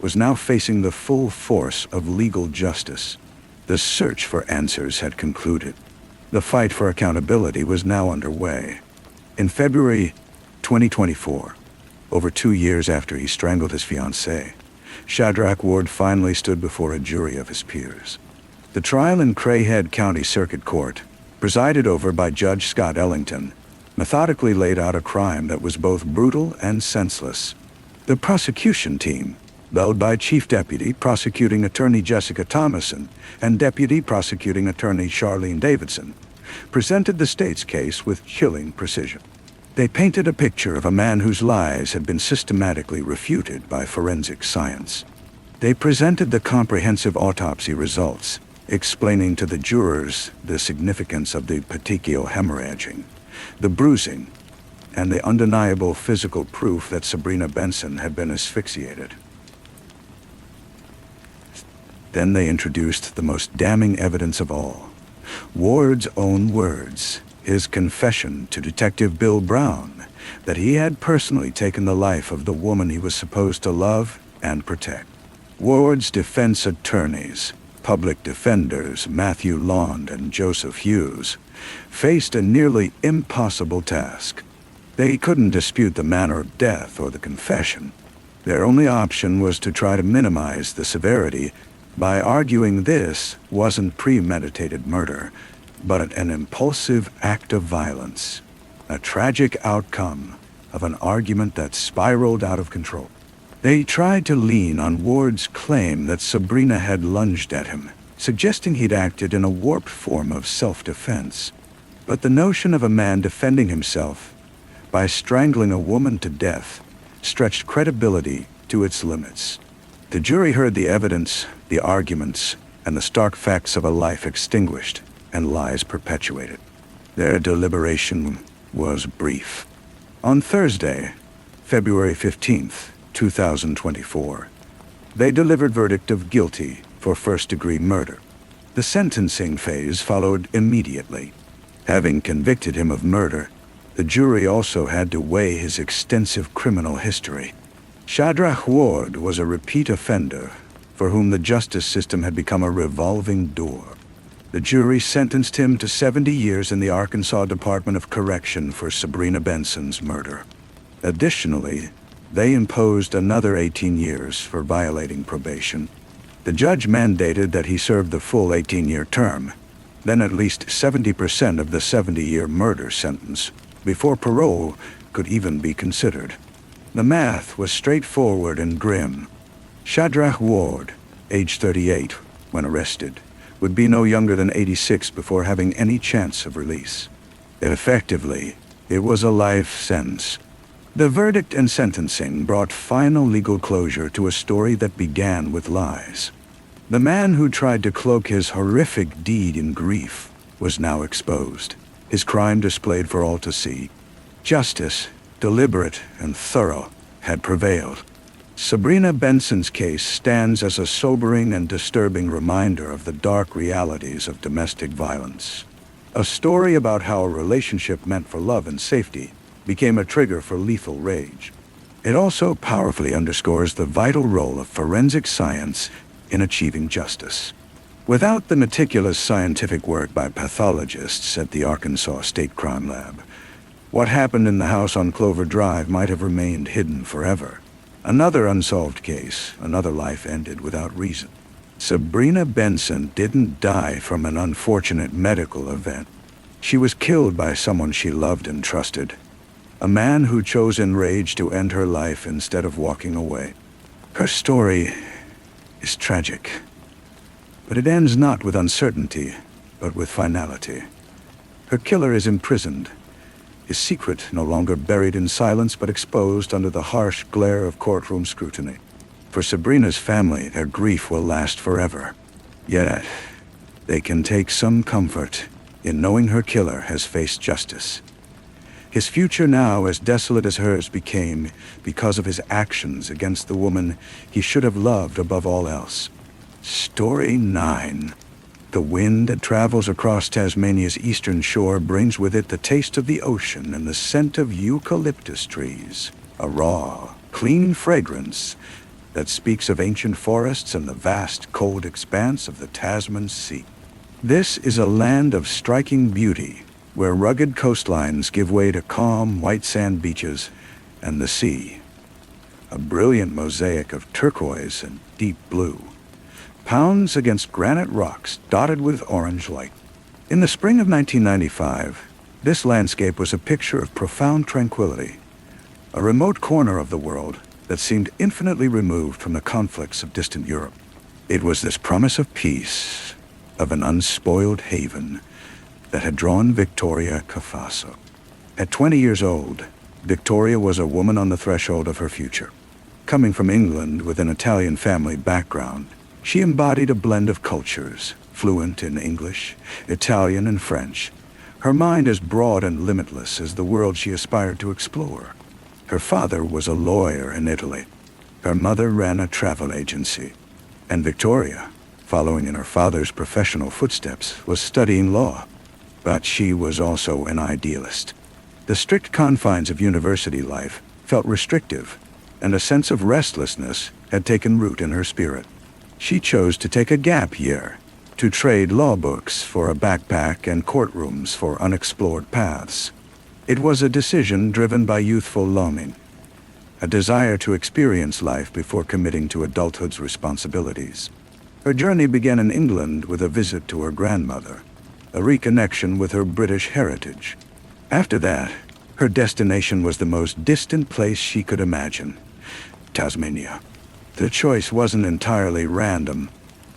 was now facing the full force of legal justice. The search for answers had concluded. The fight for accountability was now underway. In February 2024, over 2 years after he strangled his fiancée, Shadrach Ward finally stood before a jury of his peers. The trial in Craighead County Circuit Court, presided over by Judge Scott Ellington, methodically laid out a crime that was both brutal and senseless. The prosecution team, led by Chief Deputy Prosecuting Attorney Jessica Thomason and Deputy Prosecuting Attorney Charlene Davidson, presented the state's case with chilling precision. They painted a picture of a man whose lies had been systematically refuted by forensic science. They presented the comprehensive autopsy results, explaining to the jurors the significance of the petechial hemorrhaging, the bruising, and the undeniable physical proof that Sabrina Benson had been asphyxiated. Then they introduced the most damning evidence of all, Ward's own words, his confession to Detective Bill Brown that he had personally taken the life of the woman he was supposed to love and protect. Ward's defense attorneys, public defenders Matthew Laund and Joseph Hughes, faced a nearly impossible task. They couldn't dispute the manner of death or the confession. Their only option was to try to minimize the severity by arguing this wasn't premeditated murder, but an impulsive act of violence, a tragic outcome of an argument that spiraled out of control. They tried to lean on Ward's claim that Sabrina had lunged at him, suggesting he'd acted in a warped form of self-defense. But the notion of a man defending himself by strangling a woman to death stretched credibility to its limits. The jury heard the evidence, the arguments, and the stark facts of a life extinguished and lies perpetuated. Their deliberation was brief. On Thursday, February 15th, 2024, they delivered verdict of guilty for first-degree murder. The sentencing phase followed immediately. Having convicted him of murder, the jury also had to weigh his extensive criminal history. Shadrach Ward was a repeat offender for whom the justice system had become a revolving door. The jury sentenced him to 70 years in the Arkansas Department of Correction for Sabrina Benson's murder. Additionally, they imposed another 18 years for violating probation. The judge mandated that he serve the full 18-year term, then at least 70% of the 70-year murder sentence, before parole could even be considered. The math was straightforward and grim. Shadrach Ward, age 38, when arrested, would be no younger than 86 before having any chance of release. Effectively, it was a life sentence. The verdict and sentencing brought final legal closure to a story that began with lies. The man who tried to cloak his horrific deed in grief was now exposed, his crime displayed for all to see. Justice, deliberate and thorough, had prevailed. Sabrina Benson's case stands as a sobering and disturbing reminder of the dark realities of domestic violence. A story about how a relationship meant for love and safety became a trigger for lethal rage. It also powerfully underscores the vital role of forensic science in achieving justice. Without the meticulous scientific work by pathologists at the Arkansas State Crime Lab, what happened in the house on Clover Drive might have remained hidden forever. Another unsolved case, another life ended without reason. Sabrina Benson didn't die from an unfortunate medical event. She was killed by someone she loved and trusted. A man who chose in rage to end her life instead of walking away. Her story is tragic, but it ends not with uncertainty, but with finality. Her killer is imprisoned, his secret no longer buried in silence but exposed under the harsh glare of courtroom scrutiny. For Sabrina's family, their grief will last forever. Yet, they can take some comfort in knowing her killer has faced justice. His future now as desolate as hers became because of his actions against the woman he should have loved above all else. Story 9. The wind that travels across Tasmania's eastern shore brings with it the taste of the ocean and the scent of eucalyptus trees. A raw, clean fragrance that speaks of ancient forests and the vast, cold expanse of the Tasman Sea. This is a land of striking beauty, where rugged coastlines give way to calm, white sand beaches, and the sea, a brilliant mosaic of turquoise and deep blue, pounds against granite rocks dotted with orange light. In the spring of 1995, this landscape was a picture of profound tranquility, a remote corner of the world that seemed infinitely removed from the conflicts of distant Europe. It was this promise of peace, of an unspoiled haven, that had drawn Victoria Cafasso. At 20 years old, Victoria was a woman on the threshold of her future. Coming from England with an Italian family background, she embodied a blend of cultures, fluent in English, Italian, and French. Her mind as broad and limitless as the world she aspired to explore. Her father was a lawyer in Italy. Her mother ran a travel agency. And Victoria, following in her father's professional footsteps, was studying law. But she was also an idealist. The strict confines of university life felt restrictive, and a sense of restlessness had taken root in her spirit. She chose to take a gap year, to trade law books for a backpack and courtrooms for unexplored paths. It was a decision driven by youthful longing, a desire to experience life before committing to adulthood's responsibilities. Her journey began in England with a visit to her grandmother, a reconnection with her British heritage. After that, her destination was the most distant place she could imagine, Tasmania. The choice wasn't entirely random.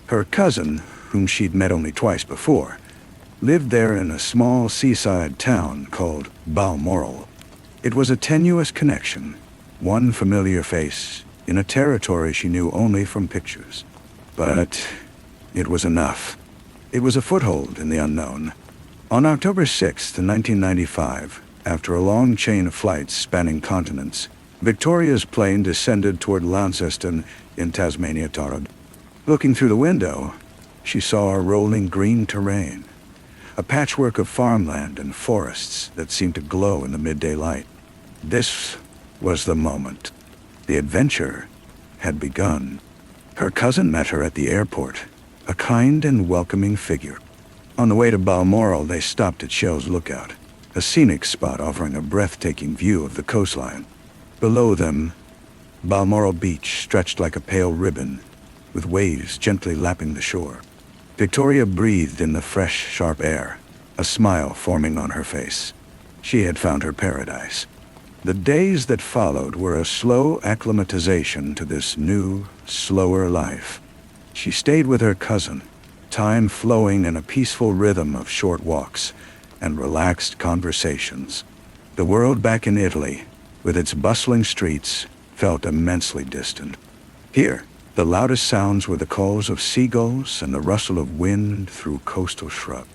Her cousin, whom she'd met only twice before, lived there in a small seaside town called Balmoral. It was a tenuous connection, one familiar face in a territory she knew only from pictures. But it was enough. It was a foothold in the unknown. On October 6, 1995, after a long chain of flights spanning continents, Victoria's plane descended toward Launceston in Tasmania Torrid. Looking through the window, she saw a rolling green terrain, a patchwork of farmland and forests that seemed to glow in the midday light. This was the moment. The adventure had begun. Her cousin met her at the airport, a kind and welcoming figure. On the way to Balmoral, they stopped at Shell's Lookout, a scenic spot offering a breathtaking view of the coastline. Below them, Balmoral Beach stretched like a pale ribbon, with waves gently lapping the shore. Victoria breathed in the fresh, sharp air, a smile forming on her face. She had found her paradise. The days that followed were a slow acclimatization to this new, slower life. She stayed with her cousin, time flowing in a peaceful rhythm of short walks and relaxed conversations. The world back in Italy, with its bustling streets, felt immensely distant. Here, the loudest sounds were the calls of seagulls and the rustle of wind through coastal shrub.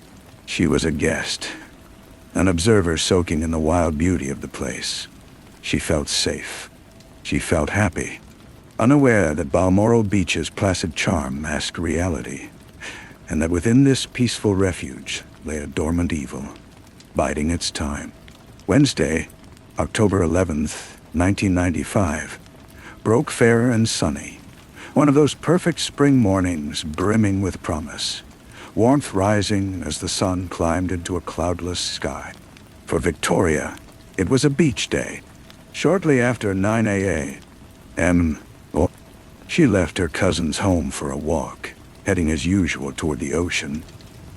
She was a guest, an observer soaking in the wild beauty of the place. She felt safe. She felt happy, unaware that Balmoral Beach's placid charm masked reality, and that within this peaceful refuge lay a dormant evil, biding its time. Wednesday, October 11th, 1995, broke fair and sunny. One of those perfect spring mornings brimming with promise, warmth rising as the sun climbed into a cloudless sky. For Victoria, it was a beach day. Shortly after 9 a.m., she left her cousin's home for a walk, heading as usual toward the ocean.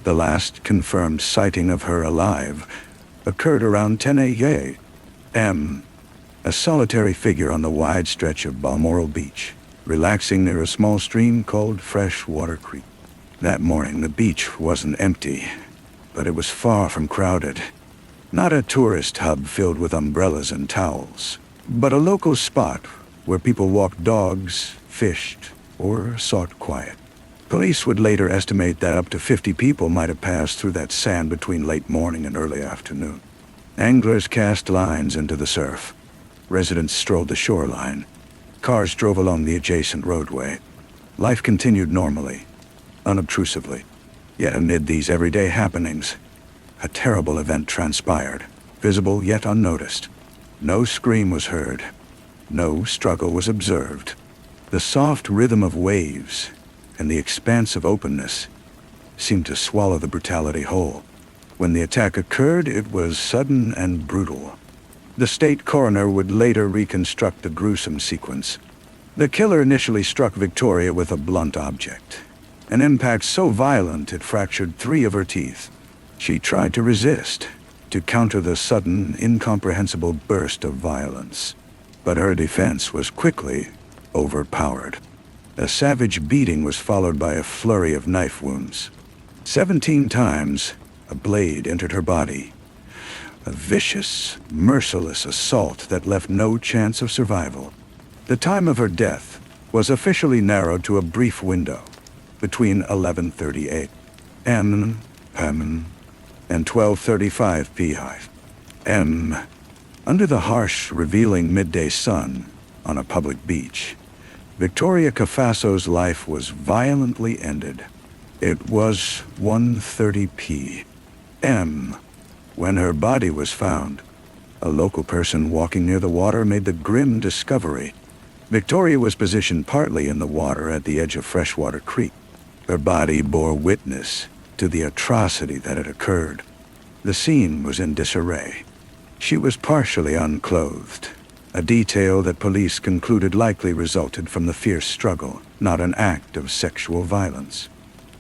The last confirmed sighting of her alive occurred around 10 a.m., a solitary figure on the wide stretch of Balmoral Beach, relaxing near a small stream called Freshwater Creek. That morning, the beach wasn't empty, but it was far from crowded. Not a tourist hub filled with umbrellas and towels, but a local spot where people walked dogs, fished, or sought quiet. Police would later estimate that up to 50 people might have passed through that sand between late morning and early afternoon. Anglers cast lines into the surf. Residents strolled the shoreline. Cars drove along the adjacent roadway. Life continued normally, unobtrusively. Yet amid these everyday happenings, a terrible event transpired, visible yet unnoticed. No scream was heard. No struggle was observed. The soft rhythm of waves and the expanse of openness seemed to swallow the brutality whole. When the attack occurred, it was sudden and brutal. The state coroner would later reconstruct the gruesome sequence. The killer initially struck Victoria with a blunt object, an impact so violent it fractured 3 of her teeth. She tried to resist, to counter the sudden, incomprehensible burst of violence. But her defense was quickly overpowered. A savage beating was followed by a flurry of knife wounds. 17 times, a blade entered her body. A vicious, merciless assault that left no chance of survival. The time of her death was officially narrowed to a brief window between 11:30 a.m. and 12:35 p.m. Under the harsh, revealing midday sun on a public beach, Victoria Cafasso's life was violently ended. It was 1:30 p.m. when her body was found. A local person walking near the water made the grim discovery. Victoria was positioned partly in the water at the edge of Freshwater Creek. Her body bore witness to the atrocity that had occurred. The scene was in disarray. She was partially unclothed, a detail that police concluded likely resulted from the fierce struggle, not an act of sexual violence.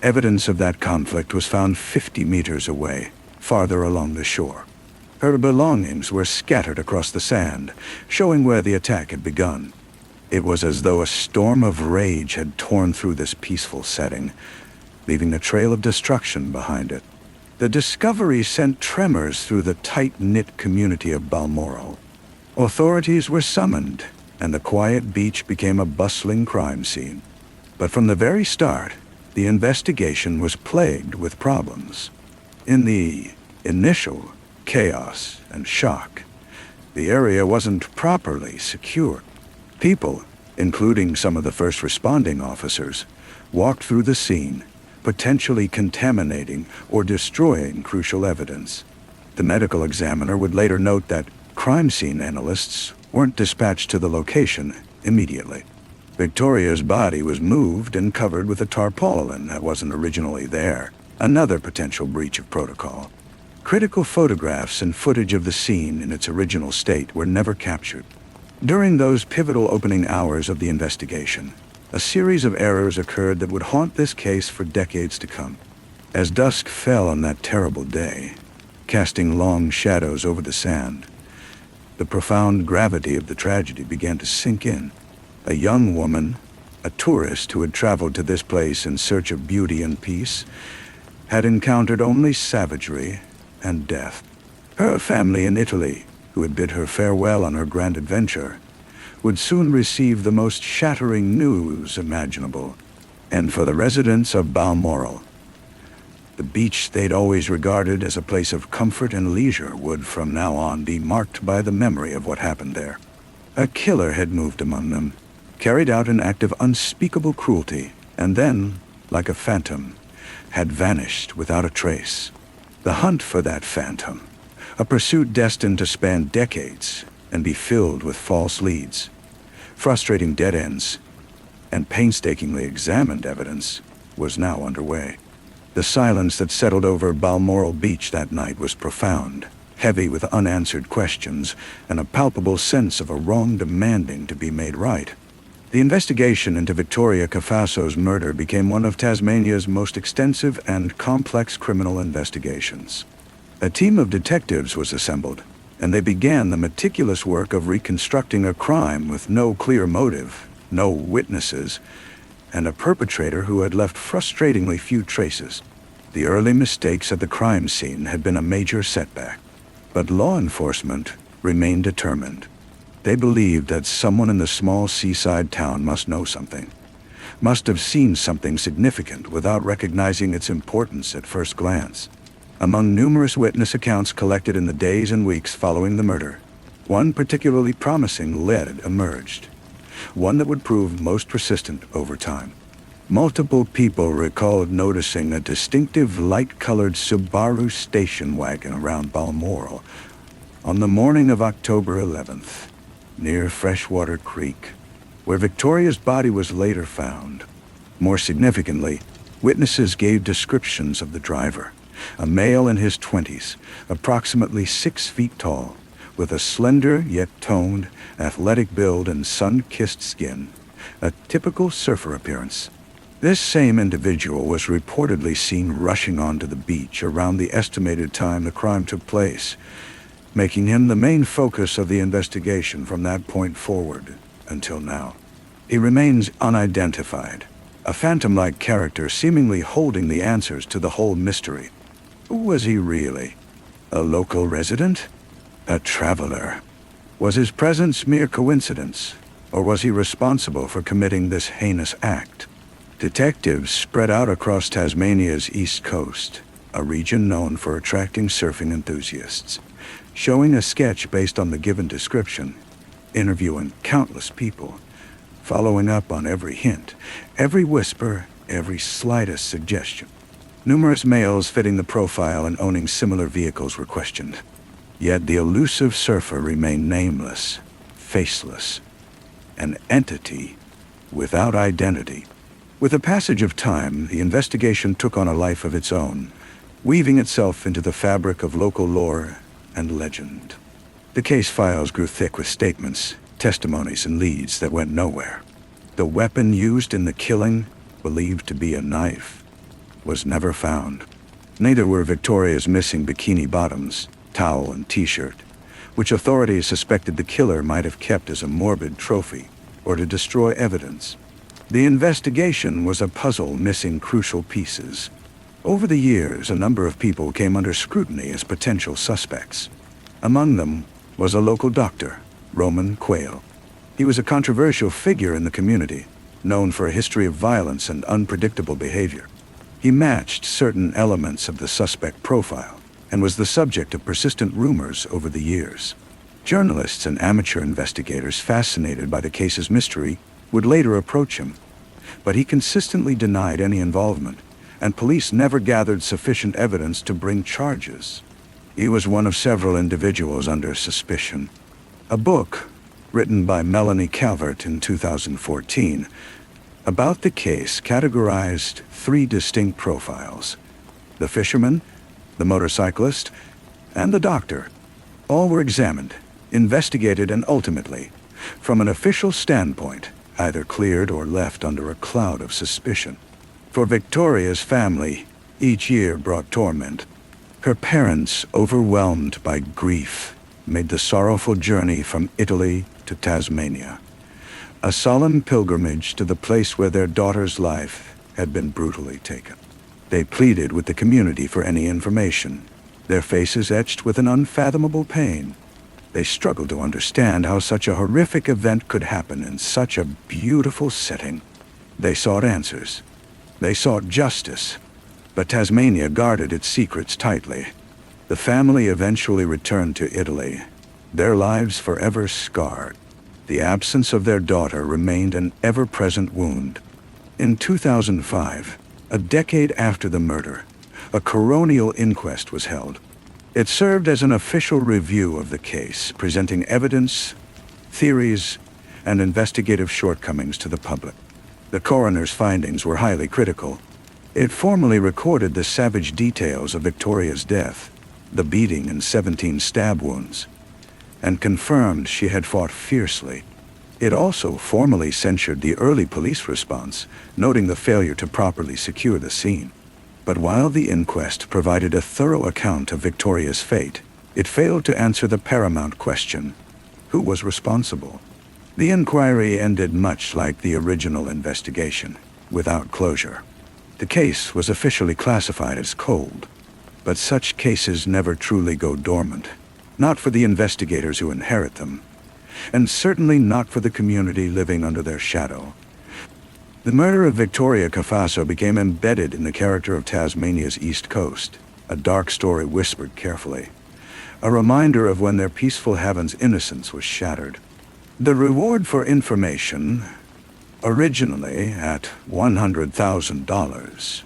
Evidence of that conflict was found 50 meters away, farther along the shore. Her belongings were scattered across the sand, showing where the attack had begun. It was as though a storm of rage had torn through this peaceful setting, leaving a trail of destruction behind it. The discovery sent tremors through the tight-knit community of Balmoral. Authorities were summoned, and the quiet beach became a bustling crime scene. But from the very start, the investigation was plagued with problems. In the initial chaos and shock, the area wasn't properly secured. People, including some of the first responding officers, walked through the scene, potentially contaminating or destroying crucial evidence. The medical examiner would later note that crime scene analysts weren't dispatched to the location immediately. Victoria's body was moved and covered with a tarpaulin that wasn't originally there, another potential breach of protocol. Critical photographs and footage of the scene in its original state were never captured. During those pivotal opening hours of the investigation, a series of errors occurred that would haunt this case for decades to come. As dusk fell on that terrible day, casting long shadows over the sand, the profound gravity of the tragedy began to sink in. A young woman, a tourist who had traveled to this place in search of beauty and peace, had encountered only savagery and death. Her family in Italy, who had bid her farewell on her grand adventure, would soon receive the most shattering news imaginable. And for the residents of Balmoral, the beach they'd always regarded as a place of comfort and leisure would from now on be marked by the memory of what happened there. A killer had moved among them, carried out an act of unspeakable cruelty, and then, like a phantom, had vanished without a trace. The hunt for that phantom, a pursuit destined to span decades and be filled with false leads, frustrating dead ends, and painstakingly examined evidence, was now underway. The silence that settled over Balmoral Beach that night was profound, heavy with unanswered questions and a palpable sense of a wrong demanding to be made right. The investigation into Victoria Cafasso's murder became one of Tasmania's most extensive and complex criminal investigations. A team of detectives was assembled, and they began the meticulous work of reconstructing a crime with no clear motive, no witnesses, and a perpetrator who had left frustratingly few traces. The early mistakes at the crime scene had been a major setback, but law enforcement remained determined. They believed that someone in the small seaside town must know something, must have seen something significant without recognizing its importance at first glance. Among numerous witness accounts collected in the days and weeks following the murder, one particularly promising lead emerged, one that would prove most persistent over time. Multiple people recalled noticing a distinctive light-colored Subaru station wagon around Balmoral on the morning of October 11th, near Freshwater Creek, where Victoria's body was later found. More significantly, witnesses gave descriptions of the driver, a male in his 20s, approximately 6 feet tall, with a slender yet toned, athletic build and sun-kissed skin, a typical surfer appearance. This same individual was reportedly seen rushing onto the beach around the estimated time the crime took place, making him the main focus of the investigation from that point forward until now. He remains unidentified, a phantom-like character seemingly holding the answers to the whole mystery. Who was he really? A local resident? A traveler? Was his presence mere coincidence, or was he responsible for committing this heinous act? Detectives spread out across Tasmania's east coast, a region known for attracting surfing enthusiasts, showing a sketch based on the given description, interviewing countless people, following up on every hint, every whisper, every slightest suggestion. Numerous males fitting the profile and owning similar vehicles were questioned. Yet the elusive surfer remained nameless, faceless, an entity without identity. With the passage of time, the investigation took on a life of its own, weaving itself into the fabric of local lore and legend. The case files grew thick with statements, testimonies, and leads that went nowhere. The weapon used in the killing, believed to be a knife, was never found. Neither were Victoria's missing bikini bottoms, towel, and t-shirt, which authorities suspected the killer might have kept as a morbid trophy or to destroy evidence. The investigation was a puzzle missing crucial pieces. Over the years, a number of people came under scrutiny as potential suspects. Among them was a local doctor, Roman Quayle. He was a controversial figure in the community, known for a history of violence and unpredictable behavior. He matched certain elements of the suspect profile and was the subject of persistent rumors over the years. Journalists and amateur investigators fascinated by the case's mystery would later approach him, but he consistently denied any involvement, and police never gathered sufficient evidence to bring charges. He was one of several individuals under suspicion. A book, written by Melanie Calvert in 2014, about the case categorized 3 distinct profiles: the fisherman, the motorcyclist, and the doctor. All were examined, investigated, and ultimately, from an official standpoint, either cleared or left under a cloud of suspicion. For Victoria's family, each year brought torment. Her parents, overwhelmed by grief, made the sorrowful journey from Italy to Tasmania, a solemn pilgrimage to the place where their daughter's life had been brutally taken. They pleaded with the community for any information, their faces etched with an unfathomable pain. They struggled to understand how such a horrific event could happen in such a beautiful setting. They sought answers. They sought justice. But Tasmania guarded its secrets tightly. The family eventually returned to Italy, their lives forever scarred. The absence of their daughter remained an ever-present wound. In 2005, a decade after the murder, a coronial inquest was held. It served as an official review of the case, presenting evidence, theories, and investigative shortcomings to the public. The coroner's findings were highly critical. It formally recorded the savage details of Victoria's death, the beating and 17 stab wounds, and confirmed she had fought fiercely. It also formally censured the early police response, noting the failure to properly secure the scene. But while the inquest provided a thorough account of Victoria's fate, it failed to answer the paramount question: who was responsible? The inquiry ended much like the original investigation, without closure. The case was officially classified as cold, but such cases never truly go dormant, not for the investigators who inherit them, and certainly not for the community living under their shadow. The murder of Victoria Cafasso became embedded in the character of Tasmania's East Coast, a dark story whispered carefully, a reminder of when their peaceful haven's innocence was shattered. The reward for information, originally at $100,000,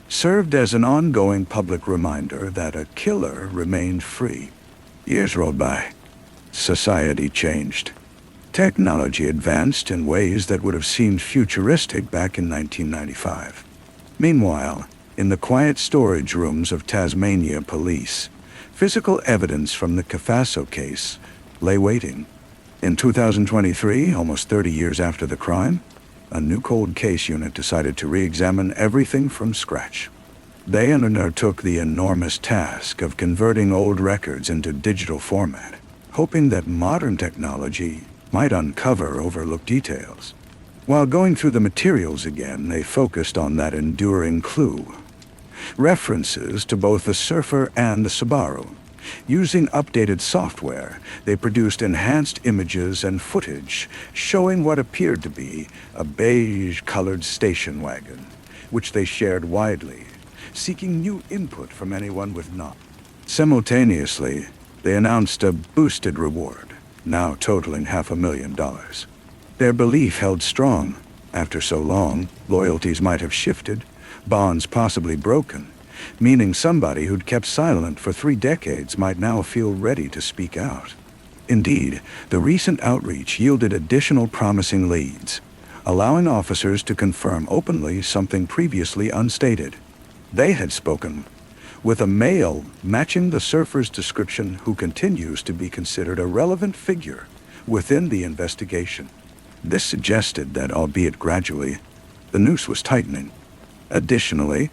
served as an ongoing public reminder that a killer remained free. Years rolled by. Society changed. Technology advanced in ways that would have seemed futuristic back in 1995. Meanwhile, in the quiet storage rooms of Tasmania police, physical evidence from the Cafasso case lay waiting. In 2023, almost 30 years after the crime, a new cold case unit decided to re-examine everything from scratch. They undertook the enormous task of converting old records into digital format, hoping that modern technology might uncover overlooked details. While going through the materials again, they focused on that enduring clue: references to both the Surfer and the Subaru. Using updated software, they produced enhanced images and footage showing what appeared to be a beige-colored station wagon, which they shared widely, seeking new input from anyone with knowledge. Simultaneously, they announced a boosted reward, now totaling $500,000. Their belief held strong. After so long, loyalties might have shifted, bonds possibly broken, meaning somebody who'd kept silent for 3 decades might now feel ready to speak out. Indeed, the recent outreach yielded additional promising leads, allowing officers to confirm openly something previously unstated. They had spoken with a male matching the surfer's description who continues to be considered a relevant figure within the investigation. This suggested that, albeit gradually, the noose was tightening. Additionally,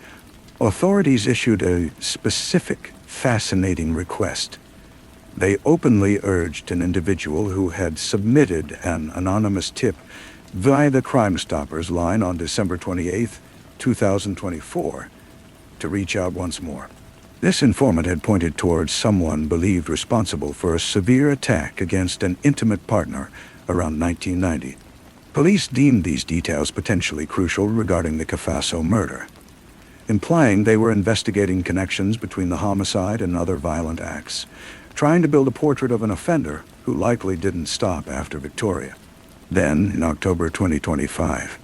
authorities issued a specific, fascinating request. They openly urged an individual who had submitted an anonymous tip via the Crime Stoppers line on December 28, 2024, to reach out once more. This informant had pointed towards someone believed responsible for a severe attack against an intimate partner around 1990. Police deemed these details potentially crucial regarding the Cafasso murder, implying they were investigating connections between the homicide and other violent acts, trying to build a portrait of an offender who likely didn't stop after Victoria. Then, in October 2025,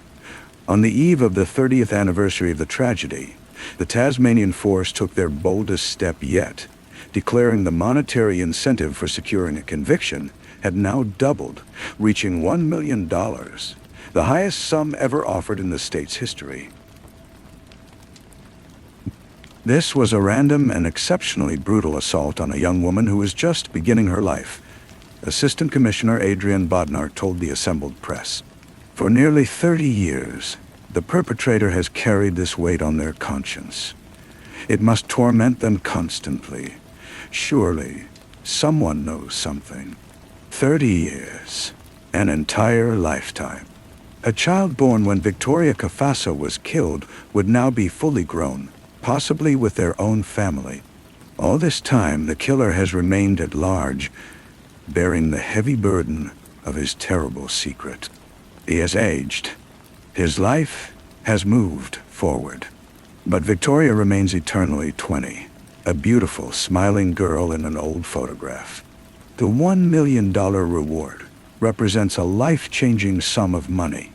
on the eve of the 30th anniversary of the tragedy, the Tasmanian force took their boldest step yet, declaring the monetary incentive for securing a conviction had now doubled, reaching $1 million, the highest sum ever offered in the state's history. This was a random and exceptionally brutal assault on a young woman who was just beginning her life, Assistant Commissioner Adrian Bodnar told the assembled press. For nearly 30 years, the perpetrator has carried this weight on their conscience. It must torment them constantly. Surely, someone knows something. 30 years. An entire lifetime. A child born when Victoria Cafasso was killed would now be fully grown, possibly with their own family. All this time, the killer has remained at large, bearing the heavy burden of his terrible secret. He has aged. His life has moved forward. But Victoria remains eternally 20, a beautiful, smiling girl in an old photograph. The $1 million reward represents a life-changing sum of money,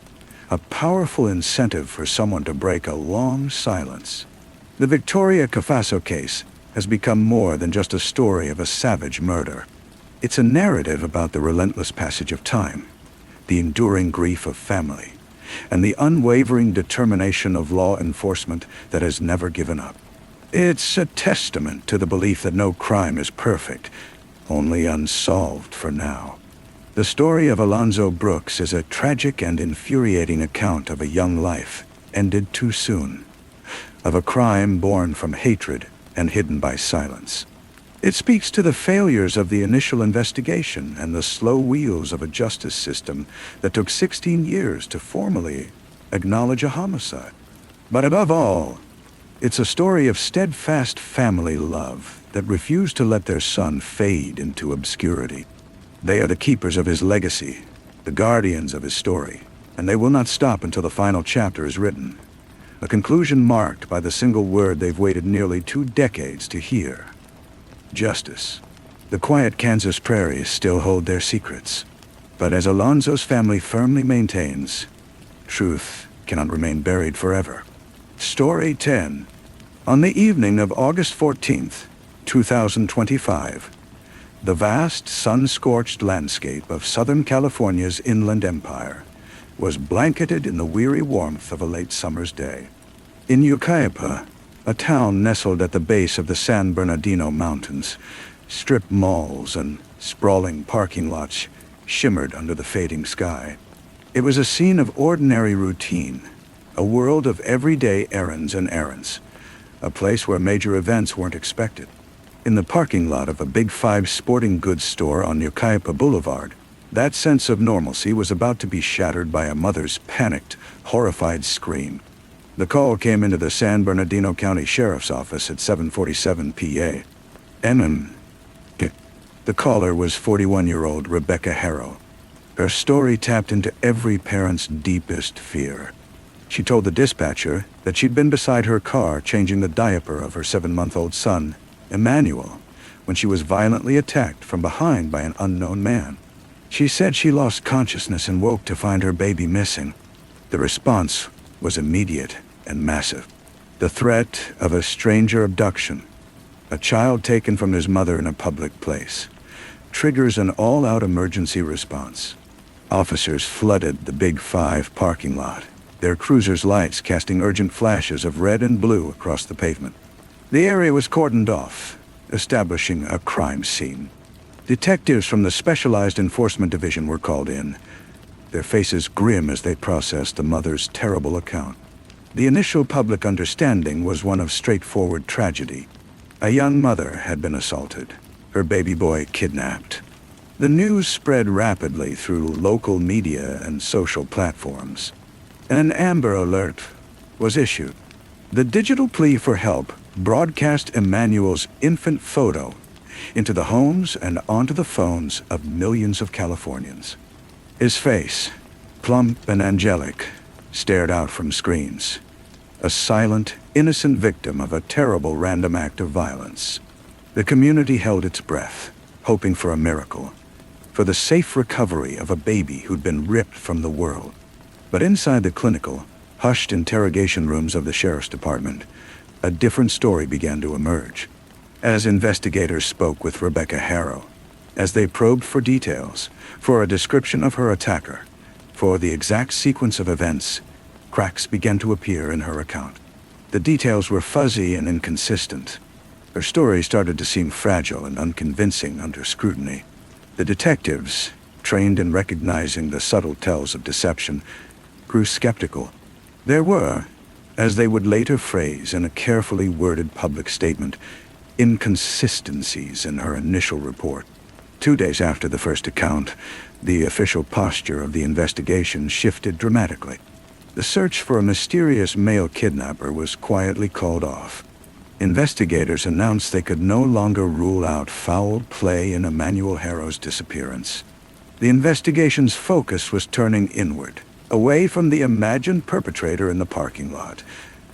a powerful incentive for someone to break a long silence. The Victoria Cafasso case has become more than just a story of a savage murder. It's a narrative about the relentless passage of time, the enduring grief of family, and the unwavering determination of law enforcement that has never given up. It's a testament to the belief that no crime is perfect, only unsolved for now. The story of Alonzo Brooks is a tragic and infuriating account of a young life ended too soon, of a crime born from hatred and hidden by silence. It speaks to the failures of the initial investigation and the slow wheels of a justice system that took 16 years to formally acknowledge a homicide. But above all, it's a story of steadfast family love that refused to let their son fade into obscurity. They are the keepers of his legacy, the guardians of his story, and they will not stop until the final chapter is written. A conclusion marked by the single word they've waited nearly 2 decades to hear. Justice. The quiet Kansas prairies still hold their secrets. But as Alonzo's family firmly maintains, truth cannot remain buried forever. Story 10. On the evening of August 14th, 2025, the vast, sun-scorched landscape of Southern California's Inland Empire was blanketed in the weary warmth of a late summer's day. In Yucaipa, a town nestled at the base of the San Bernardino Mountains, strip malls and sprawling parking lots shimmered under the fading sky. It was a scene of ordinary routine, a world of everyday errands and errands, a place where major events weren't expected. In the parking lot of a Big Five sporting goods store on Yucaipa Boulevard, that sense of normalcy was about to be shattered by a mother's panicked, horrified scream. The call came into the San Bernardino County Sheriff's Office at 7:47 p.m. The caller was 41-year-old Rebecca Harrow. Her story tapped into every parent's deepest fear. She told the dispatcher that she'd been beside her car changing the diaper of her 7-month-old son, Emmanuel, when she was violently attacked from behind by an unknown man. She said she lost consciousness and woke to find her baby missing. The response was immediate and massive. The threat of a stranger abduction, a child taken from his mother in a public place, triggers an all-out emergency response. Officers flooded the Big Five parking lot, their cruisers' lights casting urgent flashes of red and blue across the pavement. The area was cordoned off, establishing a crime scene. Detectives from the Specialized Enforcement Division were called in, their faces grim as they processed the mother's terrible account. The initial public understanding was one of straightforward tragedy. A young mother had been assaulted, her baby boy kidnapped. The news spread rapidly through local media and social platforms, and an Amber Alert was issued. The digital plea for help broadcast Emmanuel's infant photo into the homes and onto the phones of millions of Californians. His face, plump and angelic, stared out from screens, a silent, innocent victim of a terrible random act of violence. The community held its breath, hoping for a miracle, for the safe recovery of a baby who'd been ripped from the world. But inside the clinical, hushed interrogation rooms of the sheriff's department, a different story began to emerge. As investigators spoke with Rebecca Harrow, As they probed for details, for a description of her attacker, for the exact sequence of events, cracks began to appear in her account. The details were fuzzy and inconsistent. Her story started to seem fragile and unconvincing under scrutiny. The detectives, trained in recognizing the subtle tells of deception, grew skeptical. There were, as they would later phrase in a carefully worded public statement, inconsistencies in her initial report. 2 days after the first account, the official posture of the investigation shifted dramatically. The search for a mysterious male kidnapper was quietly called off. Investigators announced they could no longer rule out foul play in Emmanuel Harrow's disappearance. The investigation's focus was turning inward, away from the imagined perpetrator in the parking lot,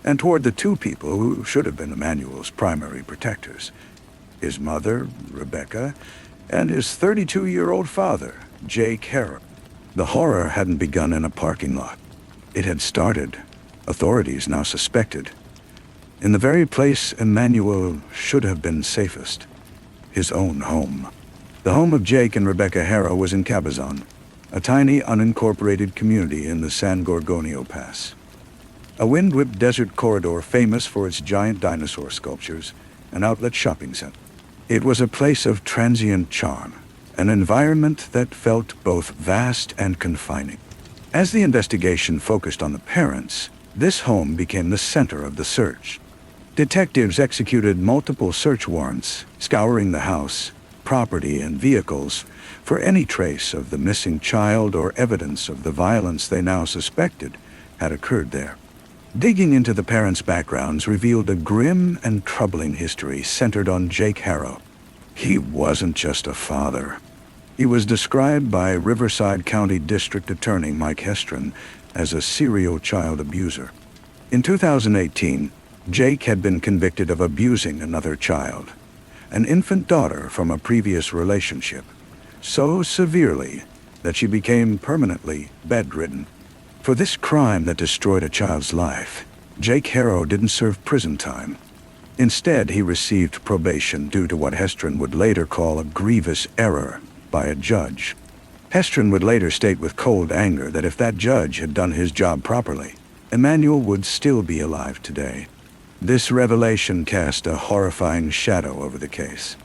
and toward the two people who should have been Emmanuel's primary protectors: his mother, Rebecca, and his 32-year-old father, Jake Harrow. The horror hadn't begun in a parking lot. It had started, authorities now suspected, in the very place Emmanuel should have been safest: his own home. The home of Jake and Rebecca Harrow was in Cabazon, a tiny unincorporated community in the San Gorgonio Pass. A wind-whipped desert corridor famous for its giant dinosaur sculptures, an outlet shopping center. It was a place of transient charm, an environment that felt both vast and confining. As the investigation focused on the parents, this home became the center of the search. Detectives executed multiple search warrants, scouring the house, property, and vehicles for any trace of the missing child or evidence of the violence they now suspected had occurred there. Digging into the parents' backgrounds revealed a grim and troubling history centered on Jake Harrow. He wasn't just a father. He was described by Riverside County District Attorney Mike Hestron as a serial child abuser. In 2018, Jake had been convicted of abusing another child, an infant daughter from a previous relationship, so severely that she became permanently bedridden. For this crime that destroyed a child's life, Jake Harrow didn't serve prison time. Instead, he received probation due to what Hestron would later call a grievous error by a judge. Hestron would later state with cold anger that if that judge had done his job properly, Emmanuel would still be alive today. This revelation cast a horrifying shadow over the case.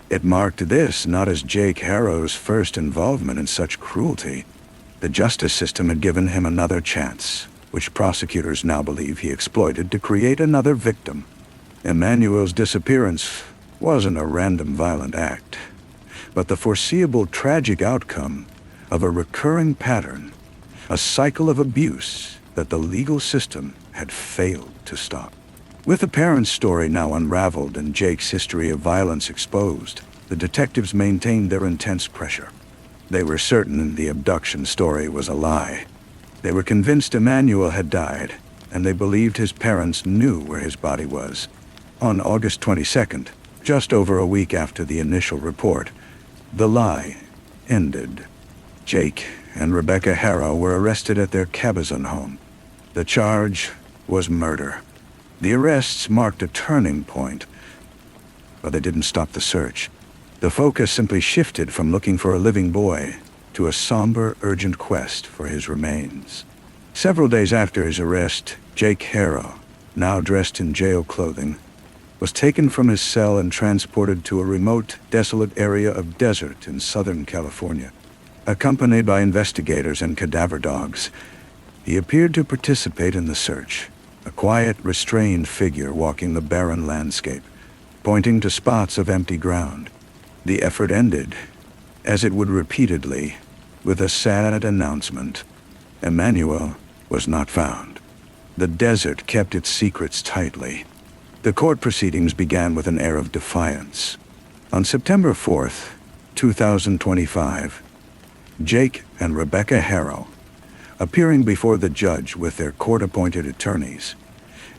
It marked this not as Jake Harrow's first involvement in such cruelty. The justice system had given him another chance, which prosecutors now believe he exploited to create another victim. Emmanuel's disappearance wasn't a random violent act, but the foreseeable tragic outcome of a recurring pattern, a cycle of abuse that the legal system had failed to stop. With the parents' story now unraveled and Jake's history of violence exposed, the detectives maintained their intense pressure. They were certain the abduction story was a lie. They were convinced Emmanuel had died, and they believed his parents knew where his body was. On August 22nd, just over a week after the initial report, the lie ended. Jake and Rebecca Harrow were arrested at their Cabazon home. The charge was murder. The arrests marked a turning point, but they didn't stop the search. The focus simply shifted from looking for a living boy to a somber, urgent quest for his remains. Several days after his arrest, Jake Harrow, now dressed in jail clothing, was taken from his cell and transported to a remote, desolate area of desert in Southern California. Accompanied by investigators and cadaver dogs, he appeared to participate in the search, a quiet, restrained figure walking the barren landscape, pointing to spots of empty ground. The effort ended, as it would repeatedly, with a sad announcement: Emmanuel was not found. The desert kept its secrets tightly. The court proceedings began with an air of defiance. On September 4th, 2025, Jake and Rebecca Harrow, appearing before the judge with their court-appointed attorneys,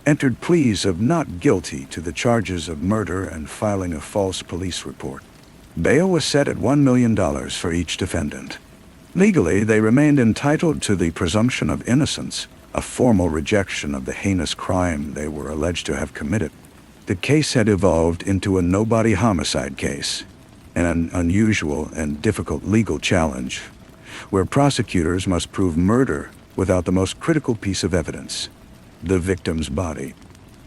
entered pleas of not guilty to the charges of murder and filing a false police report. Bail was set at $1 million for each defendant. Legally, they remained entitled to the presumption of innocence, a formal rejection of the heinous crime they were alleged to have committed. The case had evolved into a nobody homicide case, an unusual and difficult legal challenge, where prosecutors must prove murder without the most critical piece of evidence, the victim's body.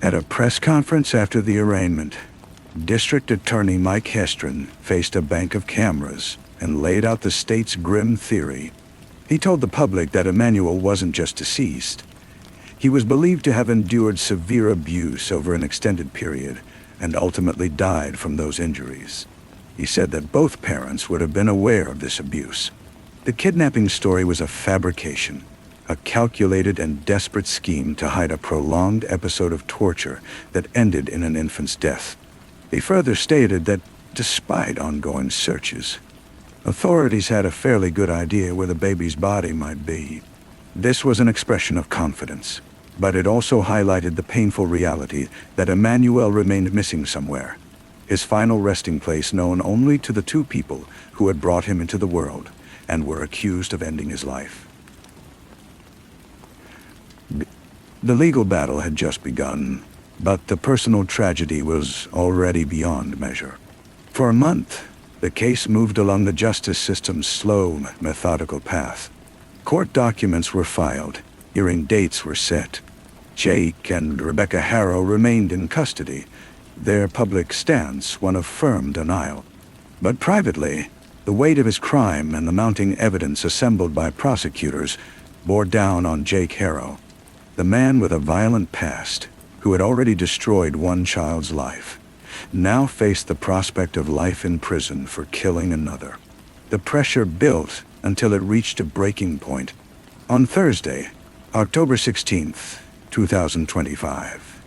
At a press conference after the arraignment, District Attorney Mike Hestron faced a bank of cameras and laid out the state's grim theory. He told the public that Emmanuel wasn't just deceased. He was believed to have endured severe abuse over an extended period and ultimately died from those injuries. He said that both parents would have been aware of this abuse. The kidnapping story was a fabrication, a calculated and desperate scheme to hide a prolonged episode of torture that ended in an infant's death. He further stated that, despite ongoing searches, authorities had a fairly good idea where the baby's body might be. This was an expression of confidence, but it also highlighted the painful reality that Emmanuel remained missing somewhere, his final resting place known only to the two people who had brought him into the world and were accused of ending his life. The legal battle had just begun, but the personal tragedy was already beyond measure. For a month, the case moved along the justice system's slow, methodical path. Court documents were filed, hearing dates were set. Jake and Rebecca Harrow remained in custody, their public stance one of firm denial. But privately, the weight of his crime and the mounting evidence assembled by prosecutors bore down on Jake Harrow, the man with a violent past who had already destroyed one child's life, now faced the prospect of life in prison for killing another. The pressure built until it reached a breaking point. On Thursday, October 16th, 2025,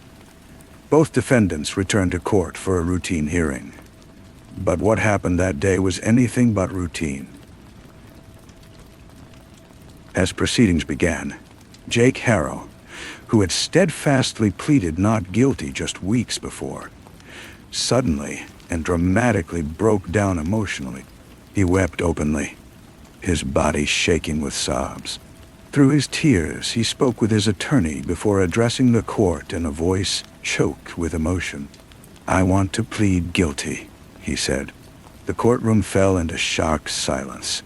both defendants returned to court for a routine hearing. But what happened that day was anything but routine. As proceedings began, Jake Harrow, who had steadfastly pleaded not guilty just weeks before, suddenly and dramatically broke down emotionally. He wept openly, his body shaking with sobs. Through his tears, he spoke with his attorney before addressing the court in a voice choked with emotion. "I want to plead guilty," he said. The courtroom fell into shocked silence.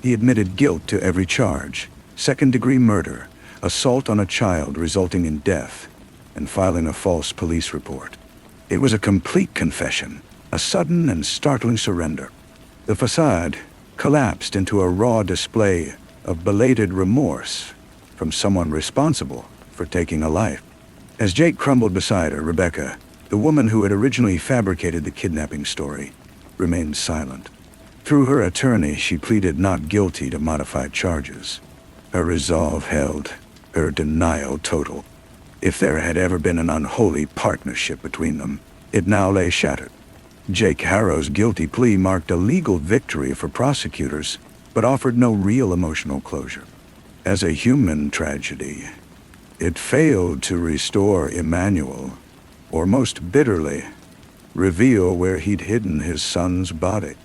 He admitted guilt to every charge: second-degree murder, assault on a child resulting in death, and filing a false police report. It was a complete confession, a sudden and startling surrender. The facade collapsed into a raw display of belated remorse from someone responsible for taking a life. As Jake crumbled beside her, Rebecca, the woman who had originally fabricated the kidnapping story, remained silent. Through her attorney, she pleaded not guilty to modified charges. Her resolve held, her denial total. If there had ever been an unholy partnership between them, it now lay shattered. Jake Harrow's guilty plea marked a legal victory for prosecutors, but offered no real emotional closure. As a human tragedy, it failed to restore Emmanuel, or most bitterly, reveal where he'd hidden his son's body.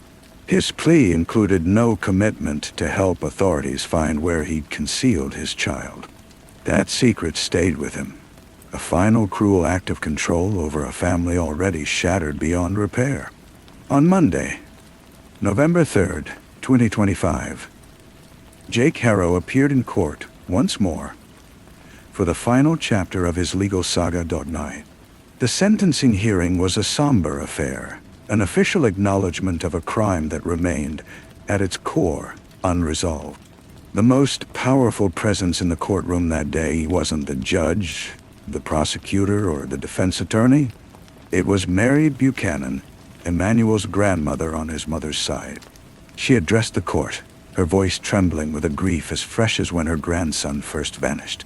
His plea included no commitment to help authorities find where he'd concealed his child. That secret stayed with him, a final cruel act of control over a family already shattered beyond repair. On Monday, November 3rd, 2025, Jake Harrow appeared in court once more for the final chapter of his legal saga. The sentencing hearing was a somber affair, an official acknowledgement of a crime that remained, at its core, unresolved. The most powerful presence in the courtroom that day wasn't the judge, the prosecutor, or the defense attorney. It was Mary Buchanan, Emmanuel's grandmother on his mother's side. She addressed the court, her voice trembling with a grief as fresh as when her grandson first vanished.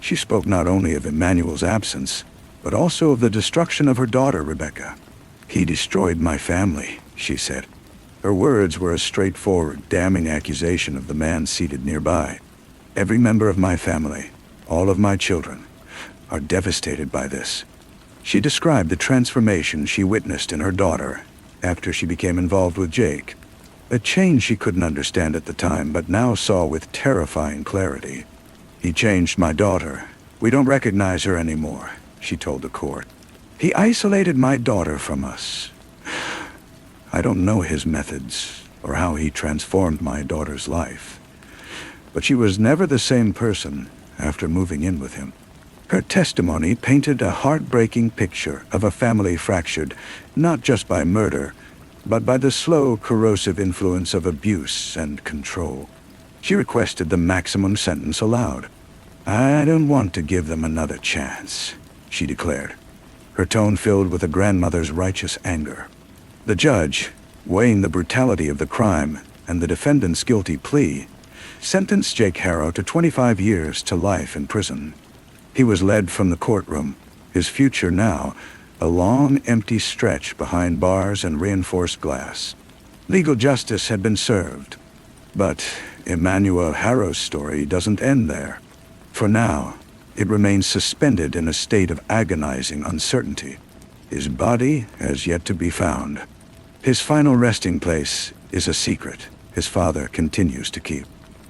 She spoke not only of Emmanuel's absence, but also of the destruction of her daughter, Rebecca. "He destroyed my family," she said. Her words were a straightforward, damning accusation of the man seated nearby. "Every member of my family, all of my children, are devastated by this." She described the transformation she witnessed in her daughter after she became involved with Jake, a change she couldn't understand at the time but now saw with terrifying clarity. "He changed my daughter. We don't recognize her anymore," she told the court. "He isolated my daughter from us. I don't know his methods or how he transformed my daughter's life, but she was never the same person after moving in with him. Her testimony painted a heartbreaking picture of a family fractured not just by murder, but by the slow, corrosive influence of abuse and control. She requested the maximum sentence allowed. "I don't want to give them another chance," she declared, her tone filled with a grandmother's righteous anger. The judge, weighing the brutality of the crime and the defendant's guilty plea, sentenced Jake Harrow to 25 years to life in prison. He was led from the courtroom, his future now a long, empty stretch behind bars and reinforced glass. Legal justice had been served, but Emmanuel Harrow's story doesn't end there. For now, it remains suspended in a state of agonizing uncertainty. His body has yet to be found. His final resting place is a secret his father continues to keep.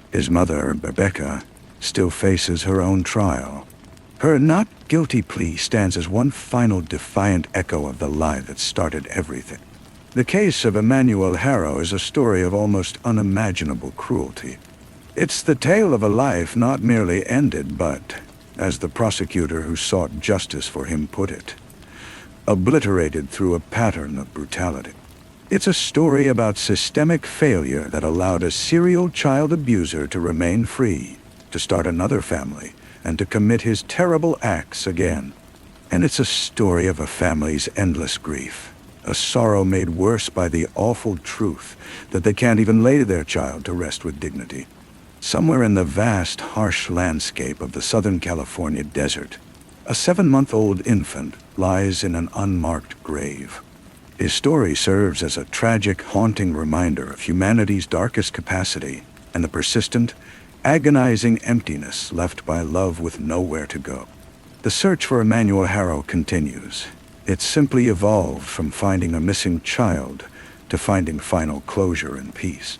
His mother, Rebecca, still faces her own trial. Her not guilty plea stands as one final defiant echo of the lie that started everything. The case of Emmanuel Harrow is a story of almost unimaginable cruelty. It's the tale of a life not merely ended, but, as the prosecutor who sought justice for him put it, obliterated through a pattern of brutality. It's a story about systemic failure that allowed a serial child abuser to remain free, to start another family, and to commit his terrible acts again. And it's a story of a family's endless grief, a sorrow made worse by the awful truth that they can't even lay their child to rest with dignity. Somewhere in the vast, harsh landscape of the Southern California desert, a 7-month-old infant lies in an unmarked grave. His story serves as a tragic, haunting reminder of humanity's darkest capacity and the persistent, agonizing emptiness left by love with nowhere to go. The search for Emmanuel Harrow continues. It's simply evolved from finding a missing child to finding final closure and peace.